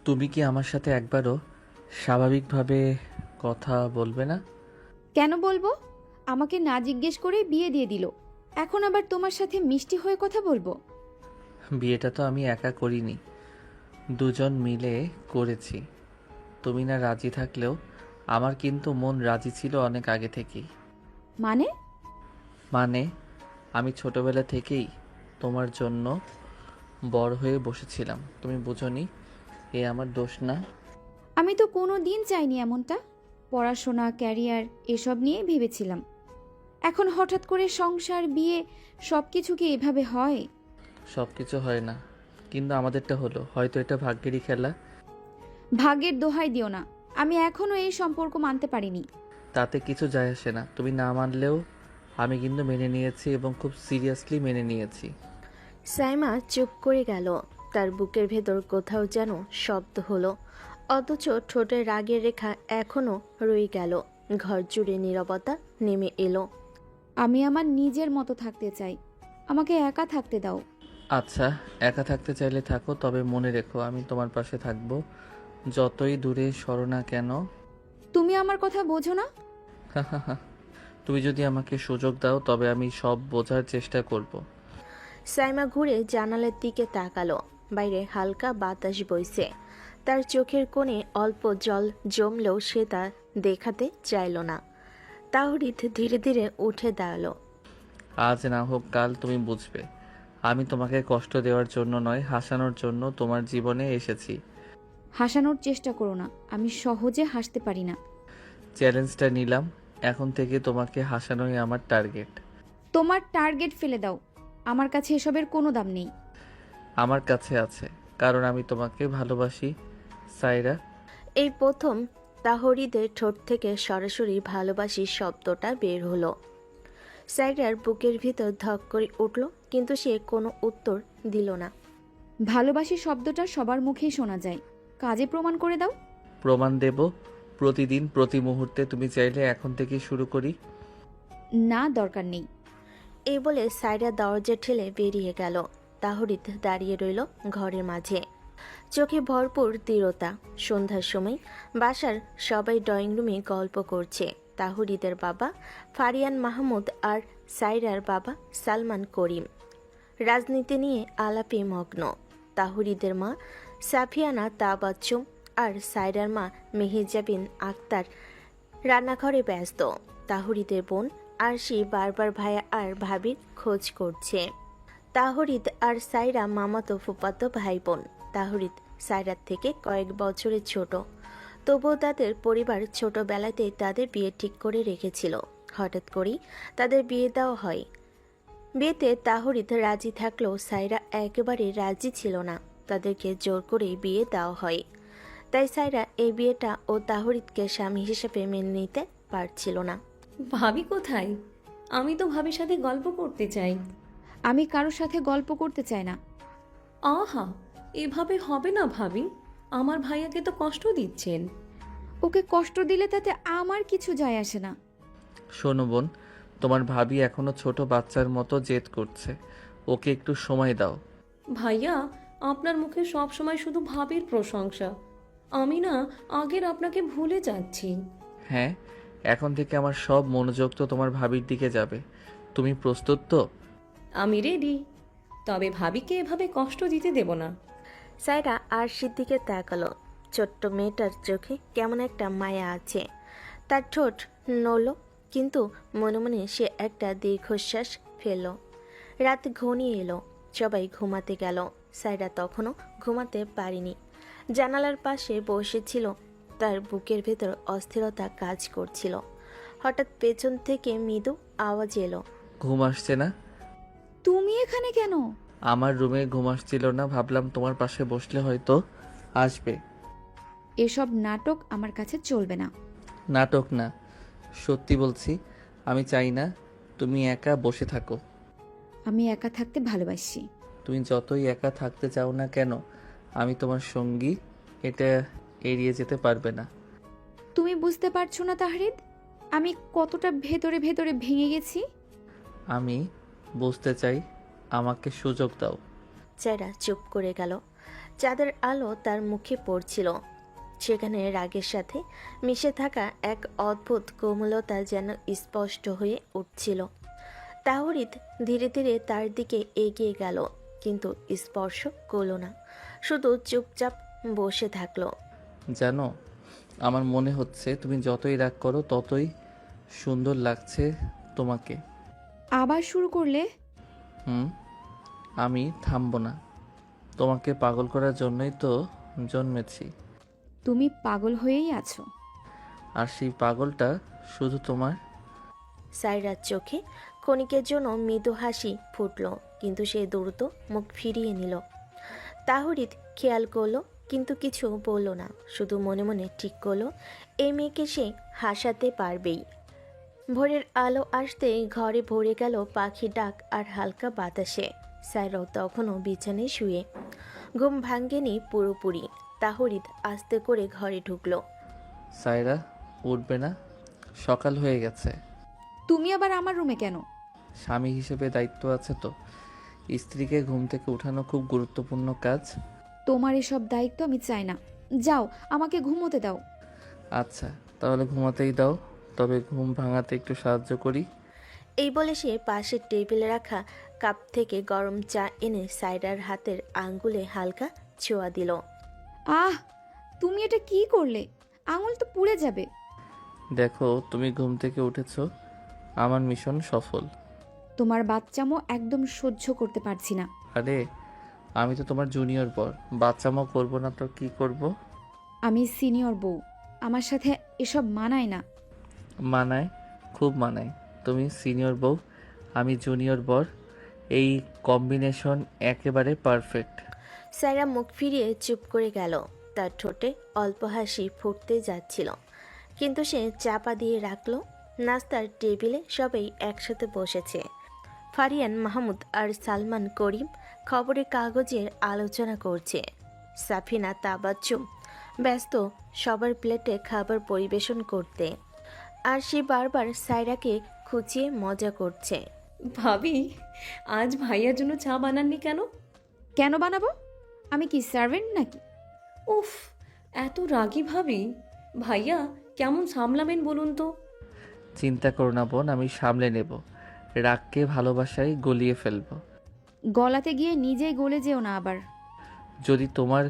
তুমি কি আমার সাথে একবারও স্বাভাবিকভাবে কথা বলবে না? কেন বলবো? আমাকে না জিজ্ঞেস করে বিয়ে দিয়ে দিল, এখন আবার তোমার সাথে মিষ্টি হয়ে কথা বলবো? বিয়েটা তো আমি একা করিনি, দুজন মিলে করেছি। তুমি না রাজি থাকলেও আমার কিন্তু মন রাজি ছিল অনেক আগে থেকেই। মানে? মানে আমি ছোটবেলা থেকেই তোমার জন্য বড় হয়ে বসেছিলাম, তুমি বুঝোনি? এ আমার দোষ না। আমি তো কোনো দিন চাইনি এমনটা। পড়াশোনা, ক্যারিয়ার এসব নিয়েই ভেবেছিলাম। এখন হঠাৎ করে সংসার, বিয়ে, সব কিছু কি এভাবে হয়? সব কিছু হয় না, কিন্তু আমাদেরটা হলো। হয়তো এটা ভাগ্যেরই খেলা। ভাগ্যের দোহাই দিও না, আমি এখনো এই সম্পর্ক মানতে পারিনি। তাতে কিছু যায় আসে না, তুমি না মানলেও আমি কিন্তু মেনে নিয়েছি এবং খুব সিরিয়াসলি মেনে নিয়েছি। সাইমা চুপ করে গেল। তার বুকের ভেতর কোথাও যেন শব্দ হলো, অথচ ঠোঁটের রাগের রেখা এখনো রয়ে গেল। ঘর জুড়ে নীরবতা নেমে এলো। আমি আমার নিজের মতো থাকতে চাই, আমাকে একা থাকতে দাও। আচ্ছা, একা থাকতে চাইলে থাকো, তবে মনে রেখো আমি তোমার পাশে থাকবো, যতই দূরে সরো না কেন। তুমি আমার কথা বোঝো না? তুমি যদি আমাকে সুযোগ দাও তবে আমি সব বোঝার চেষ্টা করব। সাইমা ঘুরে জানালার দিকে তাকালো। বাইরে হালকা বাতাস বইছে। তার চোখের কোণে অল্প জল জমলেও সে তা দেখাতে চাইল না। তাওরিদ ধীরে ধীরে উঠে দাঁড়ালো। আজ না হোক কাল তুমি বুঝবে, আমি তোমাকে কষ্ট দেওয়ার জন্য নয়, হাসানোর জন্য তোমার জীবনে এসেছি। হাসানোর চেষ্টা করো না, আমি সহজে হাসতে পারি না। চ্যালেঞ্জটা নিলাম, এখন থেকে তোমাকে হাসানোই আমার টার্গেট। তোমার টার্গেট ফেলে দাও, আমার কাছে এসবের কোনো দাম নেই। আমার কাছে আছে, কারণ আমি তোমাকে ভালোবাসি সাইরা। এই প্রথম তাহরিদের ঠোঁট থেকে সরাসরি ভালোবাসি শব্দটা বের হলো। সাইরার বুকের ভিতর ধক করে উঠল, কিন্তু সে কোনো উত্তর দিল না। ভালোবাসি শব্দটা সবার মুখেই শোনা যায়, কাজে প্রমাণ করে দাও। প্রমাণ দেব প্রতিদিন, প্রতি মুহূর্তে। তুমি চাইলে এখন থেকে শুরু করি। না, দরকার নেই। এই বলে সাইরা দরজা ঠেলে বেরিয়ে গেল। তাহরিদ দাঁড়িয়ে রইল ঘরের মাঝে, চোখে ভরপুর দৃঢ়তা। সন্ধ্যার সময় বাসার সবাই ড্রয়িং রুমে গল্প করছে। তাহরিদের বাবা ফারিয়ান মাহমুদ আর সাইরার বাবা সালমান করিম রাজনীতি নিয়ে আলাপে মগ্ন। তাহরিদের মা সাফিয়ানা তাবাচ্চুম আর সাইরার মা মেহেজাবিন আক্তার রান্নাঘরে ব্যস্ত। তাহরিদের বোন আরশি বারবার ভাইয়া আর ভাবির খোঁজ করছে। তাহরিদ আর সাইরা মামাতো ফুফাতো ভাই বোন। তাহরিদ সাইরার থেকে কয়েক বছরের ছোট, তবুও তাদের পরিবার ছোটবেলাতেই তাদের বিয়ে ঠিক করে রেখেছিল। হঠাৎ করেই তাদের বিয়ে দেওয়া হয়। বিয়েতে তাহরিদ রাজি থাকলেও সাইরা একেবারে রাজি ছিল না। তাদেরকে জোর করেই বিয়ে দেওয়া হয়। তাই সাইরা এই বিয়েটা ও তাহরিদকে স্বামী হিসেবে মেনে নিতে পারছিল না। ভাবি কোথায়? আমি তো ভাবির সাথে গল্প করতে চাই। আমি কারোর সাথে গল্প করতে চাই না। আহা, এভাবে হবে না ভাবি, আমার ভাইয়াকে তো কষ্ট দিচ্ছেন। ওকে কষ্ট দিলে তাতে আমার কিছু যায় আসে না। শোনো বোন, তোমার ভাবি এখনো ছোট বাচ্চার মতো জেদ করছে, ওকে একটু সময় দাও। ভাইয়া, আপনার মুখে সব সময় শুধু ভাবির প্রশংসা। আমি না আগের আপনাকে ভুলে যাচ্ছি। হ্যাঁ, এখন থেকে আমার সব মনোযোগ তো তোমার ভাবির দিকে যাবে। তুমি প্রস্তুত তো? আমি রেডি, তবে ভাবিকে এভাবে কষ্ট দিতে দেব না। সাইরা আরশির দিকে তাকালো। ছোট্ট মেয়েটার চোখে কেমন একটা মায়া আছে। তার ঠোঁট নড়ল, কিন্তু মনে মনে সে একটা দীর্ঘশ্বাস ফেলল। রাত ঘনিয়ে এলো, সবাই ঘুমাতে গেল। সাইরা তখনও ঘুমাতে পারেনি। জানালার পাশে বসেছিল, তার বুকের ভেতর অস্থিরতা কাজ করছিল। হঠাৎ পেছন থেকে মৃদু আওয়াজ এলো। ঘুম আসছে না? তুমি এখানে কেন? আমার রুমে ঘুম আসছিল না, ভাবলাম তোমার পাশে বসলে হয়তো আসবে। এসব নাটক আমার কাছে চলবে না। নাটক না, সত্যি বলছি। আমি চাই না তুমি একা বসে থাকো। আমি একা থাকতে ভালোবাসি। তুমি যতই একা থাকতে চাও না কেন, আমি তোমার সঙ্গী, এটা এড়িয়ে যেতে পারবে না। তুমি বুঝতে পারছো না তাহরিদ, আমি কতটা ভেতরে ভেতরে ভেঙে গেছি। আমি বুঝতে চাই, আমাকে সুযোগ দাও। সাইরা চুপ করে গেল। চাঁদের আলো তার মুখে পড়ছিল। সেখানে রাগের সাথে মিশে থাকা এক অদ্ভুত কোমলতা যেন স্পষ্ট হয়ে উঠছিল। তাহরিদ ধীরে ধীরে তার দিকে এগিয়ে গেল, কিন্তু স্পর্শ করল না, শুধু চুপচাপ বসে থাকলো। জানো, আমার মনে হচ্ছে তুমি যতই রাগ করো ততই সুন্দর লাগছে তোমাকে। আবার শুরু করলে? হুম, আমি থামবো না। তোমাকে পাগল করার জন্যই তো জন্মেছি। তুমি পাগল হয়েই আছো। আর সেই পাগলটা শুধু তোমার। সাইরার চোখে ক্ষণিকের জন্য মৃদু হাসি ফুটল, কিন্তু সে দ্রুত মুখ ফিরিয়ে নিল। তাহরিদ খেয়াল করলো, কিন্তু কিছু বলল না, শুধু মনে মনে ঠিক করলো এই মেয়েকে সে হাসাতে পারবেই। ভোরের আলো আসতে ঘরে ভরে গেল পাখির ডাক আর হালকা বাতাসে। সাইরাও তখনও বিছানায় শুয়ে, ঘুম ভাঙ্গেনি পুরোপুরি। তাহরিদ আস্তে করে ঘরে ঢুকলো। সায়রা, উঠবে না? সকাল হয়ে গেছে। তুমি আবার আমার রুমে কেন? স্বামী হিসেবে দায়িত্ব আছে তো। স্ত্রীকে ঘুম থেকে উঠানো খুব গুরুত্বপূর্ণ কাজ। তোমার এসব দায়িত্ব আমি চাই না। যাও, আমাকে ঘুমোতে দাও। আচ্ছা, তাহলে ঘুমাতেই দাও, তবে ঘুম ভাঙাতে একটু সাহায্য করি। এই বলে সে পাশের টেবিলে রাখা কাপ থেকে গরম চা এনে সাইরার হাতের আঙ্গুলে হালকা ছোঁয়া দিল। আহ, তুমি এটা কি করলে? আঙুল তো পুড়ে যাবে। দেখো, তুমি ঘুম থেকে উঠেছো, আমার মিশন সফল। তোমার বাচ্চামো একদম সহ্য করতে পারছি না। আরে, আমি তো তোমার জুনিয়র বর, বাচ্চামো করবো না তো কি করব? আমি সিনিয়র বউ, আমার সাথে এসব মানায় না। মানায়, খুব মানায়। তুমি সিনিয়র বউ, আমি জুনিয়র বর, এই কম্বিনেশন একেবারে পারফেক্ট। সাইরা মুখ ফিরিয়ে চুপ করে গেল। তার ঠোঁটে অল্প হাসি ফুটতে যাচ্ছিল, কিন্তু সে চাপা দিয়ে রাখলো। নাস্তার টেবিলে সবাই একসাথে বসেছে। ফারিয়ান মাহমুদ আর সালমান করিম খবরের কাগজের আলোচনা করছে। সাফিনা তাবাজ্জুম ব্যস্ত সবার প্লেটে খাবার পরিবেশন করতে, আর সে বারবার সাইরাকে খুঁচিয়ে মজা করছে। ভাবি, আজ ভাইয়ার জন্য চা বানাননি কেন? কেন বানাবো? আমি কি সার্ভেন্ট নাকি? উফ, এত রাগী ভাবি। ভাইয়া কেমন সামলাবেন বলুন তো? চিন্তা করো না বোন, আমি সামলে নেব। রাগকে ভালোবাসায় গলিয়ে ফেলবো। গলাতে গিয়ে নিজেই গলে যেও না আবার। যদি তোমার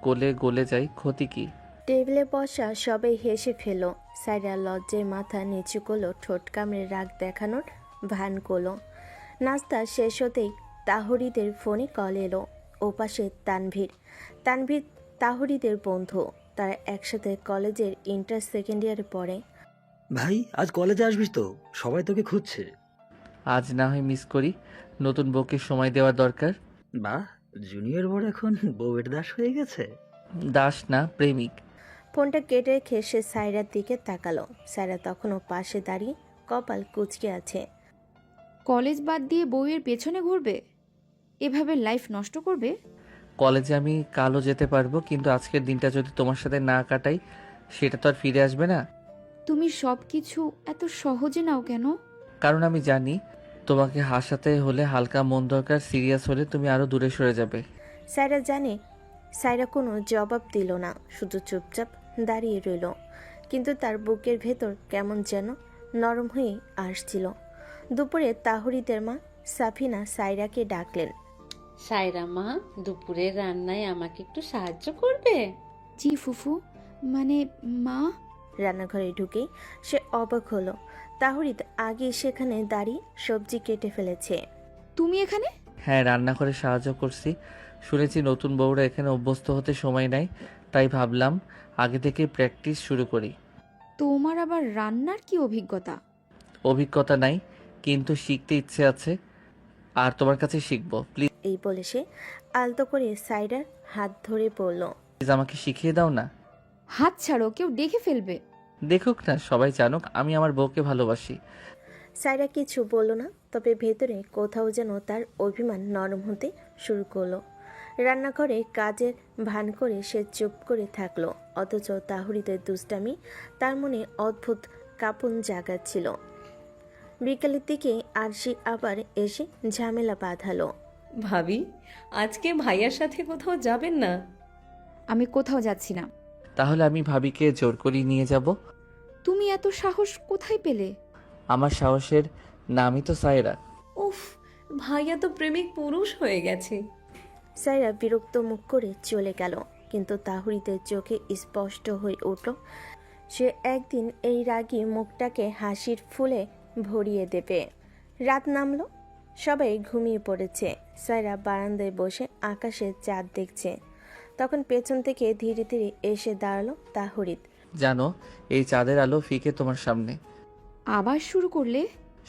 কোলে গলে যাই, ক্ষতি কি? টেবিলে বসা সবাই হেসে ফেল। সাইরা লজ্জায় মাথা নিচু করলো, ঠোঁট কামড়ে রাগ দেখানোর ভান করলো। নাস্তা শেষ হতেই তাহরিদের ফোনে কল এলো। ওপাশে তানভীর। তানভীর তাহরিদের বন্ধু, তারা একসাথে কলেজের ইন্টার সেকেন্ড ইয়ারে পড়ে। ভাই, আজ কলেজে আসবি তো? সবাই তোকে খুঁজছে। আজ না হয় মিস করি, নতুন বউকে সময় দেওয়ার দরকার। বাহ, জুনিয়র বড় এখন বউয়ের দাস হয়ে গেছে। দাস না, প্রেমিক। ফোনটা কেটে রেখে সে সাইরার দিকে তাকালো। সাইরা তখনও পাশে দাঁড়িয়ে কপাল কুঁচকে আছে। কলেজ বাদ দিয়ে বউয়ের পেছনে ঘুরবে? এভাবে লাইফ নষ্ট করবে? কলেজে আমি কালও যেতে পারবো, কিন্তু আজকের দিনটা যদি তোমার সাথে না কাটাই, সেটা তো আর ফিরে আসবে না। তুমি সব কিছু এত সহজে নাও কেন? কারণ আমি জানি তোমাকে হাসাতে হলে হালকা মন দরকার, সিরিয়াস হলে তুমি আরো দূরে সরে যাবে। সাইরা জানে। সাইরা কোনো জবাব দিল না, শুধু চুপচাপ দাঁড়িয়ে রইল, কিন্তু তার বুকের ভেতর কেমন যেন নরম হয়ে আসছিল। দুপুরে তাহরিদের মা সাফিনা সাইরাকে ডাকলেন। সায়রা মা, দুপুরের রান্নায় আমাকে একটু সাহায্য করবে? জি ফুফু, মানে মা। রান্নাঘরে ঢুকেই সে অবাক হলো। তাহরিদ আগে সেখানে দাঁড়িয়ে সবজি কেটে ফেলেছে। তুমি এখানে? হ্যাঁ, রান্না করে সাহায্য করছি। শুনেছি নতুন বউরা এখানে অভ্যস্ত হতে সময় নেয়, তাই ভাবলাম আগে থেকে প্র্যাকটিস শুরু করি। তোমার আবার রান্নার কি অভিজ্ঞতা? অভিজ্ঞতা নাই, কিন্তু শিখতে ইচ্ছে আছে, আর তোমার কাছে শিখবো। প্লিজ এই বলে সে আলতো করে সাইরার হাত ধরে বলল। আমাকে শিখিয়ে দাও না। হাত ছাড়ো, কেউ দেখে ফেলবে। দেখুক না, সবাই জানুক আমি আমার বউকে ভালোবাসি। সাইরা কিছু বলল না, তবে ভেতরে কোথাও যেন তার অভিমান নরম হতে শুরু করলো। রান্নাঘরে কাজের ভান করে সে চুপ করে থাকলো, অথচ তাহরিদের দুষ্টামি তার মনে অদ্ভুত কাঁপন জাগাচ্ছিল। বিকালের দিকে আরশি আবার এসে ঝামেলা বাঁধালো। ভাবি, আজকে ভাইয়ার সাথে কোথাও যাবেন না? আমি কোথাও যাচ্ছি না। তাহলে আমি ভাবিকে জোর করে নিয়ে যাব। তুমি এত সাহস কোথায় পেলে? আমার সাহসের নামই তো সায়রা। উফ, ভাইয়া তো প্রেমিক পুরুষ হয়ে গেছে। সাইরা বিরক্ত মুখ করে চলে গেল, কিন্তু তাহুরিদের চোখে স্পষ্ট হয়ে উঠল সে একদিন এই রাগী মুখটাকে হাসির ফুলে ভরিয়ে দেবে। রাত নামলো, সবাই ঘুমিয়ে পড়েছে। সাইরা বারান্দায় বসে আকাশের চাঁদ দেখছে। তখন পেছন থেকে ধীরে ধীরে এসে দাঁড়ালো তাহরিদ। জানো, এই চাঁদের আলো ফিকে তোমার সামনে। আবার শুরু করলে?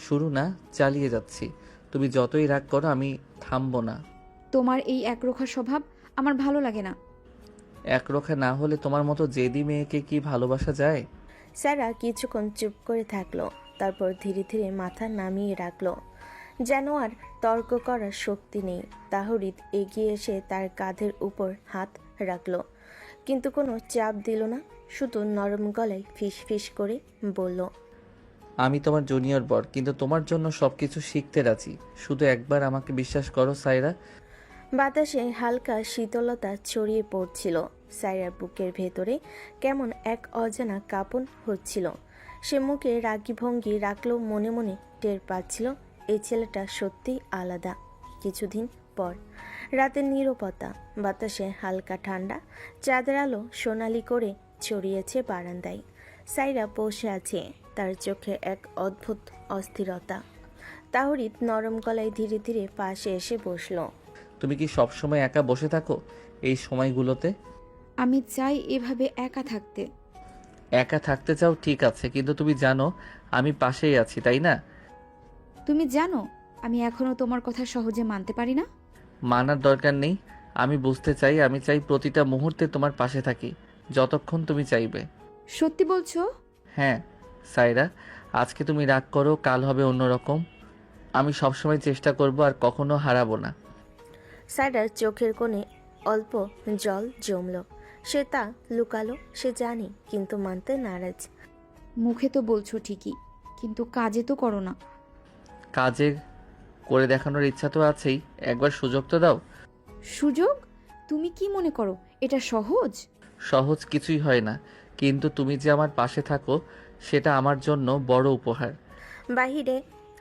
শুরু না, চালিয়ে যাচ্ছি। তুমি যতই রাগ করো আমি থামবো না। তোমার এই একরোখা স্বভাব আমার ভালো লাগে না। একরোখা না হলে তোমার মতো জেদি মেয়েকে কি ভালোবাসা যায়? সারা কিছুক্ষণ চুপ করে থাকলো, তারপর ধীরে ধীরে মাথা নামিয়ে রাখলো, যেন আর তর্ক করার শক্তি নেই। তাহরিদ এগিয়ে এসে তার কাঁধের উপর হাত রাখলো, কিন্তু কোনো চাপ দিল না, শুধু নরম গলায় ফিস ফিস করে বলল, আমি তোমার জুনিয়র বর, কিন্তু তোমার জন্য সবকিছু শিখতে রাজি। শুধু একবার আমাকে বিশ্বাস করো সায়রা। বাতাসে হালকা শীতলতা ছড়িয়ে পড়ছিল। সাইরার বুকের ভেতরে কেমন এক অজানা কাঁপন হচ্ছিল। সে মুখে রাগী ভঙ্গি রাখলেও মনে মনে টের পাচ্ছিল এই ছেলেটা সত্যিই আলাদা। কিছুদিন পর রাতের নীরবতা, বাতাসে হালকা ঠান্ডা, চাঁদের আলো সোনালি করে ছড়িয়েছে বারান্দায়। সাইরা বসে আছে, তার চোখে এক অদ্ভুত অস্থিরতা। তাহরিদ নরম গলায় ধীরে ধীরে পাশে এসে বসলো। তুমি কি সবসময় একা বসে থাকো এই সময়গুলোতে? আমি চাই এভাবে একা থাকতে। একা থাকতে চাও ঠিক আছে, কিন্তু তুমি জানো আমি পাশেই আছি, তাই না? তুমি জানো আমি এখনো তোমার কথা সহজে মানতে পারি না। মানার দরকার নেই। আমি বুঝতে চাই, আমি চাই প্রতিটা মুহূর্তে তোমার পাশে থাকি, যতক্ষণ তুমি চাইবে। সত্যি বলছো? হ্যাঁ সায়রা, আজকে তুমি রাগ করো, কাল হবে অন্যরকম। আমি সবসময় চেষ্টা করব আর কখনো হারাবো না। সাইডার চোখের কোণে অল্প জল জমল। সে তা লুকালো, সে জানি, কিন্তু মানতে নারাজ। মুখে তো বলছো ঠিকই, কিন্তু কাজে তো করো না। কাজে করে দেখানোর ইচ্ছা তো আছেই, একবার সুযোগ তো দাও। সুযোগ? তুমি কি মনে করো এটা সহজ? সহজ কিছুই হয় না, কিন্তু তুমি যে আমার পাশে থাকো সেটা আমার জন্য বড় উপহার। বাহিরে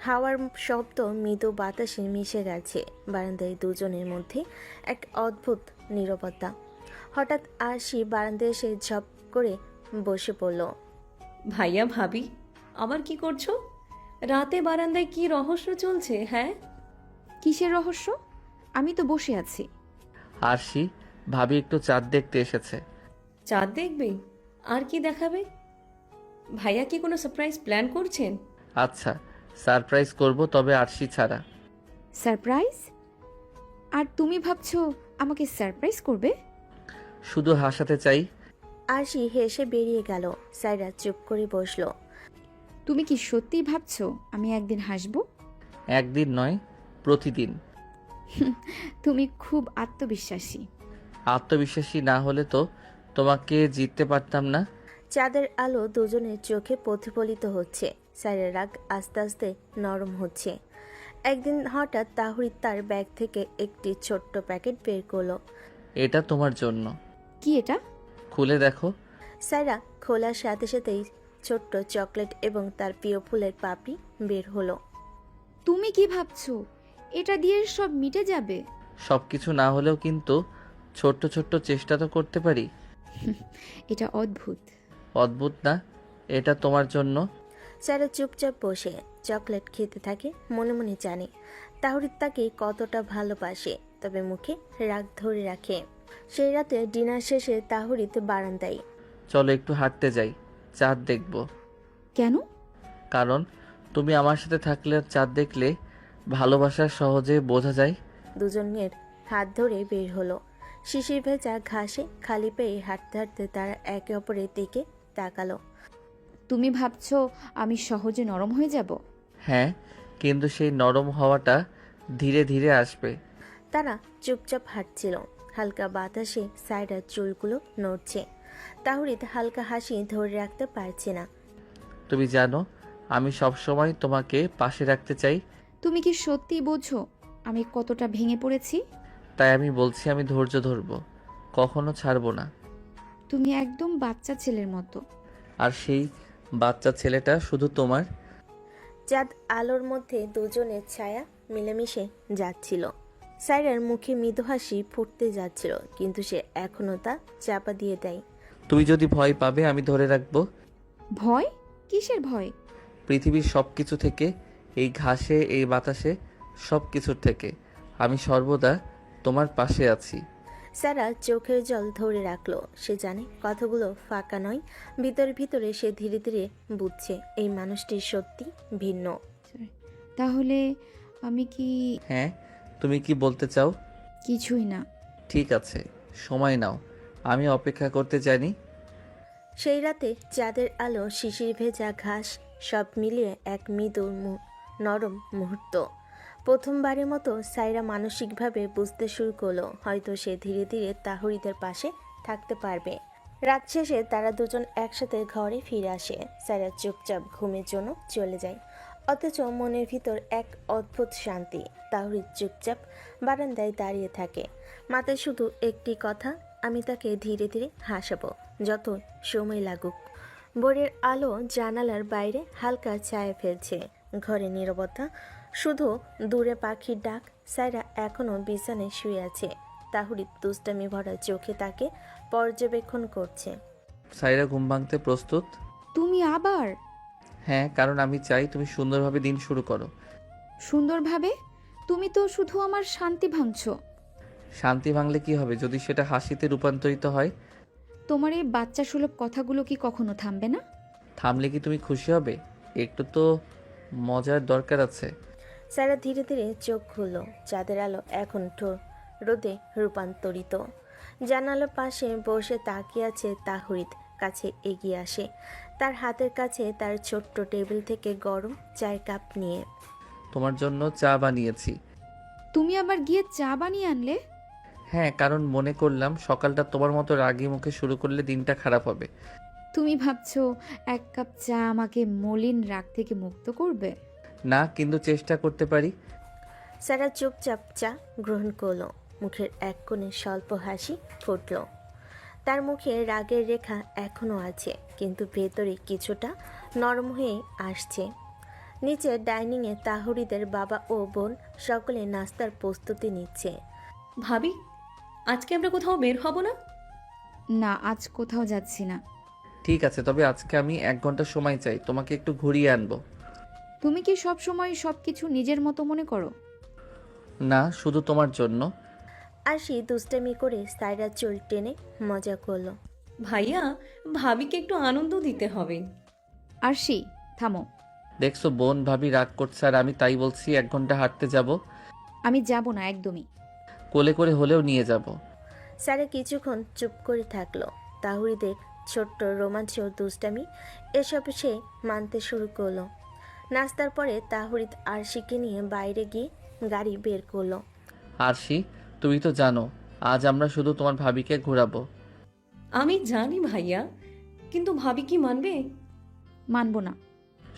হাওয়ার শব্দ মৃদু বাতাসে মিশে গেছে। বারান্দায় দুজনের মধ্যে এক অদ্ভুত নীরবতা। হঠাৎ আরশি বারান্দায় এসে ঝপ করে বসে পড়ল। ভাইয়া ভাবি, আবার কি করছো? রাতে বারান্দায় কি রহস্য চলছে? হ্যাঁ, কিসের রহস্য? আমি তো বসে আছি। আরশি, ভাবি একটু চাঁদ দেখতে এসেছে। চাঁদ দেখবে? আর কি দেখাবে? ভাইয়া কি কোনো সারপ্রাইজ প্ল্যান করছেন? আচ্ছা, সারপ্রাইজ করব, তবে আরশি ছাড়া। সারপ্রাইজ? আর তুমি ভাবছো আমাকে সারপ্রাইজ করবে? শুধু হাসাতে চাই। আরশি হেসে বেরিয়ে গেল। সাইরা চুপ করে বসলো। তুমি কি সত্যিই ভাবছো আমি একদিন হাসবো? একদিন নয়, প্রতিদিন। তুমি খুব আত্মবিশ্বাসী। আত্মবিশ্বাসী না হলে তো তোমাকে জিততে পারতাম না। চাঁদের আলো দুজনের চোখে প্রতিফলিত হচ্ছে। সাইরার রাগ আস্তে আস্তে নরম হচ্ছে। একদিন হঠাৎ তাহরিদ তার ব্যাগ থেকে একটি ছোট্ট প্যাকেট বের করলো। এটা তোমার জন্য। কি এটা? খুলে দেখো। সাইরা খোলার সাথে সাথেই ছোট্ট চকলেট এবং তার প্রিয় ফুলের পাপড়ি বের হলো। তুমি কি ভাবছো এটা দিয়ে সব মিটে যাবে? সবকিছু না হলেও কিন্তু ছোট্ট ছোট্ট চেষ্টা তো করতে পারি। এটা অদ্ভুত। অদ্ভুত না, এটা তোমার জন্য। সাইরা চুপচাপ বসে চকলেট খেতে থাকে। মনে মনে জানে তাহরিদ তাকে কতটা ভালোবাসে, তবে মুখে রাগ ধরে রাখে। সেই রাতে ডিনার শেষে তাহরিদ বারান্দায়। চলো একটু হাঁটতে যাই, চাঁদ দেখব। কেন? কারণ তুমি আমার সাথে থাকলে আর চাঁদ দেখলে ভালোবাসা সহজে বোঝা যায়। দুজনের হাত ধরে বের হলো। শিশির ভেজা ঘাসে খালি পেয়ে হাঁটতে হাঁটতে তারা একে অপরের দিকে তাকালো। তুমি ভাবছো আমি সহজে নরম হয়ে যাব? হ্যাঁ, কিন্তু সেই নরম হওয়াটা ধীরে ধীরে আসবে। তারা চুপচাপ হাঁটছিল। হালকা বাতাসে সাইডার চুলগুলো নড়ছে। তাহরিদ হালকা হাসি ধরে রাখতে পারছে না। তুমি জানো আমি সবসময় তোমাকে পাশে রাখতে চাই। তুমি কি সত্যি বোঝো আমি কতটা ভেঙে পড়েছি? তাই আমি বলছি আমি ধৈর্য ধরবো। কখনো ছাড়বো না। তুমি একদম বাচ্চা ছেলের মতো। আর সেই বাচ্চা ছেলেটা শুধু তোমার। চাঁদ আলোর মধ্যে দুজনের ছায়া মিলেমিশে যাচ্ছিল। সাইরার মুখে মৃদু হাসি ফুটতে যাচ্ছিল, কিন্তু সে এখনও তা চাপা দিয়ে দেয়। তুমি যদি ভয় পাবে আমি ধরে রাখবো। ভয়? কিসের ভয়? পৃথিবীর সব কিছু থেকে, এই ঘাসে, এই বাতাসে, সব কিছুর থেকে আমি সর্বদা তোমার পাশে আছি। সারা চোখের জল ধরে রাখলো। সে জানে কথাগুলো ফাঁকা নয়। ভিতরে ভিতরে সে ধীরে ধীরে বুঝছে এই মানুষটি সত্যি ভিন্ন। তাহলে আমি কি? হ্যাঁ, তুমি কি বলতে চাও? কিছুই না। ঠিক আছে, সময় নাও, আমি অপেক্ষা করতে জানি। সেই রাতে চাঁদের আলো, শিশির ভেজা ঘাস, সব মিলিয়ে এক মৃদু নরম মুহূর্ত। প্রথমবারের মতো সাইরা মানসিকভাবে বুঝতে শুরু করলো হয়তো সে ধীরে ধীরে তাহরিদের পাশে থাকতে পারবে। রাত শেষে তারা দুজন একসাথে ঘরে ফিরে আসে। সাইরা চুপচাপ ঘুমের জন্য চলে যায়, অথচ মনের ভিতর এক অদ্ভুত শান্তি। তাহরিদ চুপচাপ বারান্দায় দাঁড়িয়ে থাকে, মাথায় শুধু একটি কথা, আমি তাকে ধীরে ধীরে হাসাবো, যত সময় লাগুক। ভোরের আলো জানালার বাইরে হালকা ছায়া ফেলছে। ঘরে নীরবতা, শুধু দূরে পাখির ডাক। সাইরা এখনো বিছানায় শুয়ে আছে। তাহরিদ দুষ্টামি ভরা চোখে তাকে পর্যবেক্ষণ করছে। সাইরা ঘুম ভাঙতে প্রস্তুত? তুমি আবার? হ্যাঁ, কারণ আমি চাই তুমি সুন্দরভাবে দিন শুরু করো। সুন্দরভাবে? তুমি তো শুধু আমার শান্তি ভাঙছো। শান্তি ভাঙলে কি হবে যদি সেটা হাসিতে রূপান্তরিত হয়? তোমার এই বাচ্চা সুলভ কথাগুলো কি কখনো থামবে না? থামলে কি তুমি খুশি হবে? একটু তো মজার দরকার আছে। সাইরা ধীরে ধীরে চোখ খুলল। চাঁদের আলো এখন রোদে রূপান্তরিত। জানালার পাশে বসে তাকিয়ে আছে তাহরিদ। কাছে এগিয়ে আসে, তার হাতের কাছে তার ছোট্ট টেবিল থেকে গরম চায়ের কাপ নিয়ে। তোমার জন্য চা বানিয়েছি। তুমি আবার গিয়ে চা বানিয়ে আনলে? হ্যাঁ, কারণ মনে করলাম সকালটা তোমার মতো রাগী মুখে শুরু করলে দিনটা খারাপ হবে। তুমি ভাবছো এক কাপ চা আমাকে মলিন রাগ থেকে মুক্ত করবে? না, কিন্তু চেষ্টা করতে পারি। সারা চুপচাপ চা গ্রহণ করলো। মুখের এক কোণে স্বল্প হাসি ফুটল। তার মুখে রাগের রেখা এখনো আছে, কিন্তু ভেতরে কিছুটা নরম হয়ে আসছে। নিচে ডাইনিংয়ে তাহরিদের বাবা ও বোন সকলে নাস্তার প্রস্তুতি নিচ্ছে। ভাবি, আজকে আমরা কোথাও বের হব না? না, আজ কোথাও যাচ্ছি না। ঠিক আছে, তবে আজকে আমি 1 ঘন্টা সময় চাই, তোমাকে একটু ঘুরিয়ে আনবো। তুমি কি সব সময় সবকিছু নিজের মতো মনে করো? না, শুধু তোমার জন্য। আরশি দুষ্টামি করে সাইরার চুল টেনে মজা করলো। ভাইয়া, ভাবিকে একটু আনন্দ দিতে হবে। আরশি, থামো। দেখছো বোন ভাবি রাগ করছে, আর আমি তাই বলছি 1 ঘন্টা হাঁটতে যাব। আমি যাব না একদমই। কোলে করে হলেও নিয়ে যাব। সারা কিছুক্ষণ চুপ করে থাকলো। তাহরিদের ছোট্ট রোমাঞ্চ, দুষ্টামি, এসব সে মানতে শুরু করলো। নাস্তার পরে তাহরিদ আরশিকে নিয়ে বাইরে গিয়ে গাড়ি বের করলো। আরশি, তুমি তো জানো আজ আমরা শুধু তোমার ভাবিকে ঘোরাবো। আমি জানি ভাইয়া, কিন্তু ভাবি কি মানবে? মানবো না।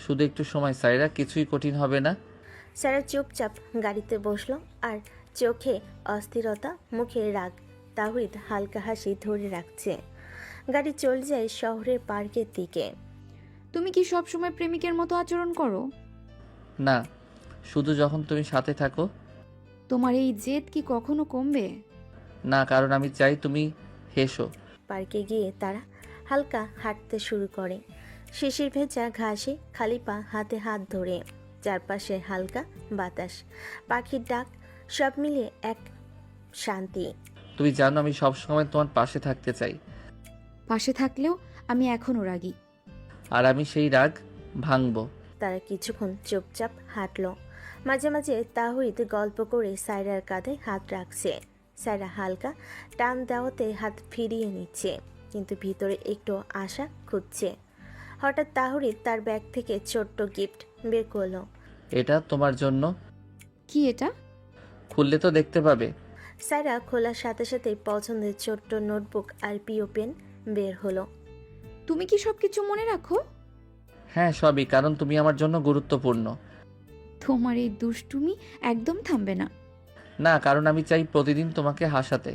শুধু একটু সময় সাইরা, কিছুই কঠিন হবে না। সারা চুপচাপ গাড়িতে বসলো, আর চোখে অস্থিরতা, মুখে রাগ। তাহরিদ হালকা হাসি ধরে রাখছে। গাড়ি চলে যায় শহরের পার্কের দিকে। তুমি কি সব সময় প্রেমিকের মতো আচরণ করো? না, শুধু যখন তুমি সাথে থাকো। তোমার এই জেদ কি কখনো কমবে? না, কারণ আমি চাই তুমি হেসো। পার্কে গিয়ে তারা হালকা হাঁটতে শুরু করে। শিশির ভেজা ঘাসে খালি পা, হাতে হাত ধরে। চারপাশে হালকা বাতাস, পাখির ডাক, সব মিলিয়ে এক শান্তি। তুমি জানো আমি সব সময় তোমার পাশে থাকতে চাই। পাশে থাকলেও আমি এখনো রাগী। আর আমি সেই রাগ ভাঙবো। তারা কিছুক্ষণ চুপচাপ হাঁটলো। মাঝে মাঝে তাহরিদ গল্প করে সাইরার কাঁধে হাত রাখছে। সাইরা হালকা টান দেওয়াতে হাত ফিরিয়ে নিচ্ছে, কিন্তু ভিতরে একটু আশা খুঁজছে। হঠাৎ তাহরিদ তার ব্যাগ থেকে ছোট্ট গিফট বের করলো। এটা তোমার জন্য। কি এটা? খুললে তো দেখতে পাবে। সাইরা খোলার সাথে সাথে পছন্দের ছোট্ট নোটবুক আর পিও পেন বের হলো। তুমি কি সবকিছু মনে রাখো? হ্যাঁ, সবই, কারণ তুমি আমার জন্য গুরুত্বপূর্ণ। তোমার এই দুষ্টুমি একদম থামবে না। না, কারণ আমি চাই প্রতিদিন তোমাকে হাসাতে।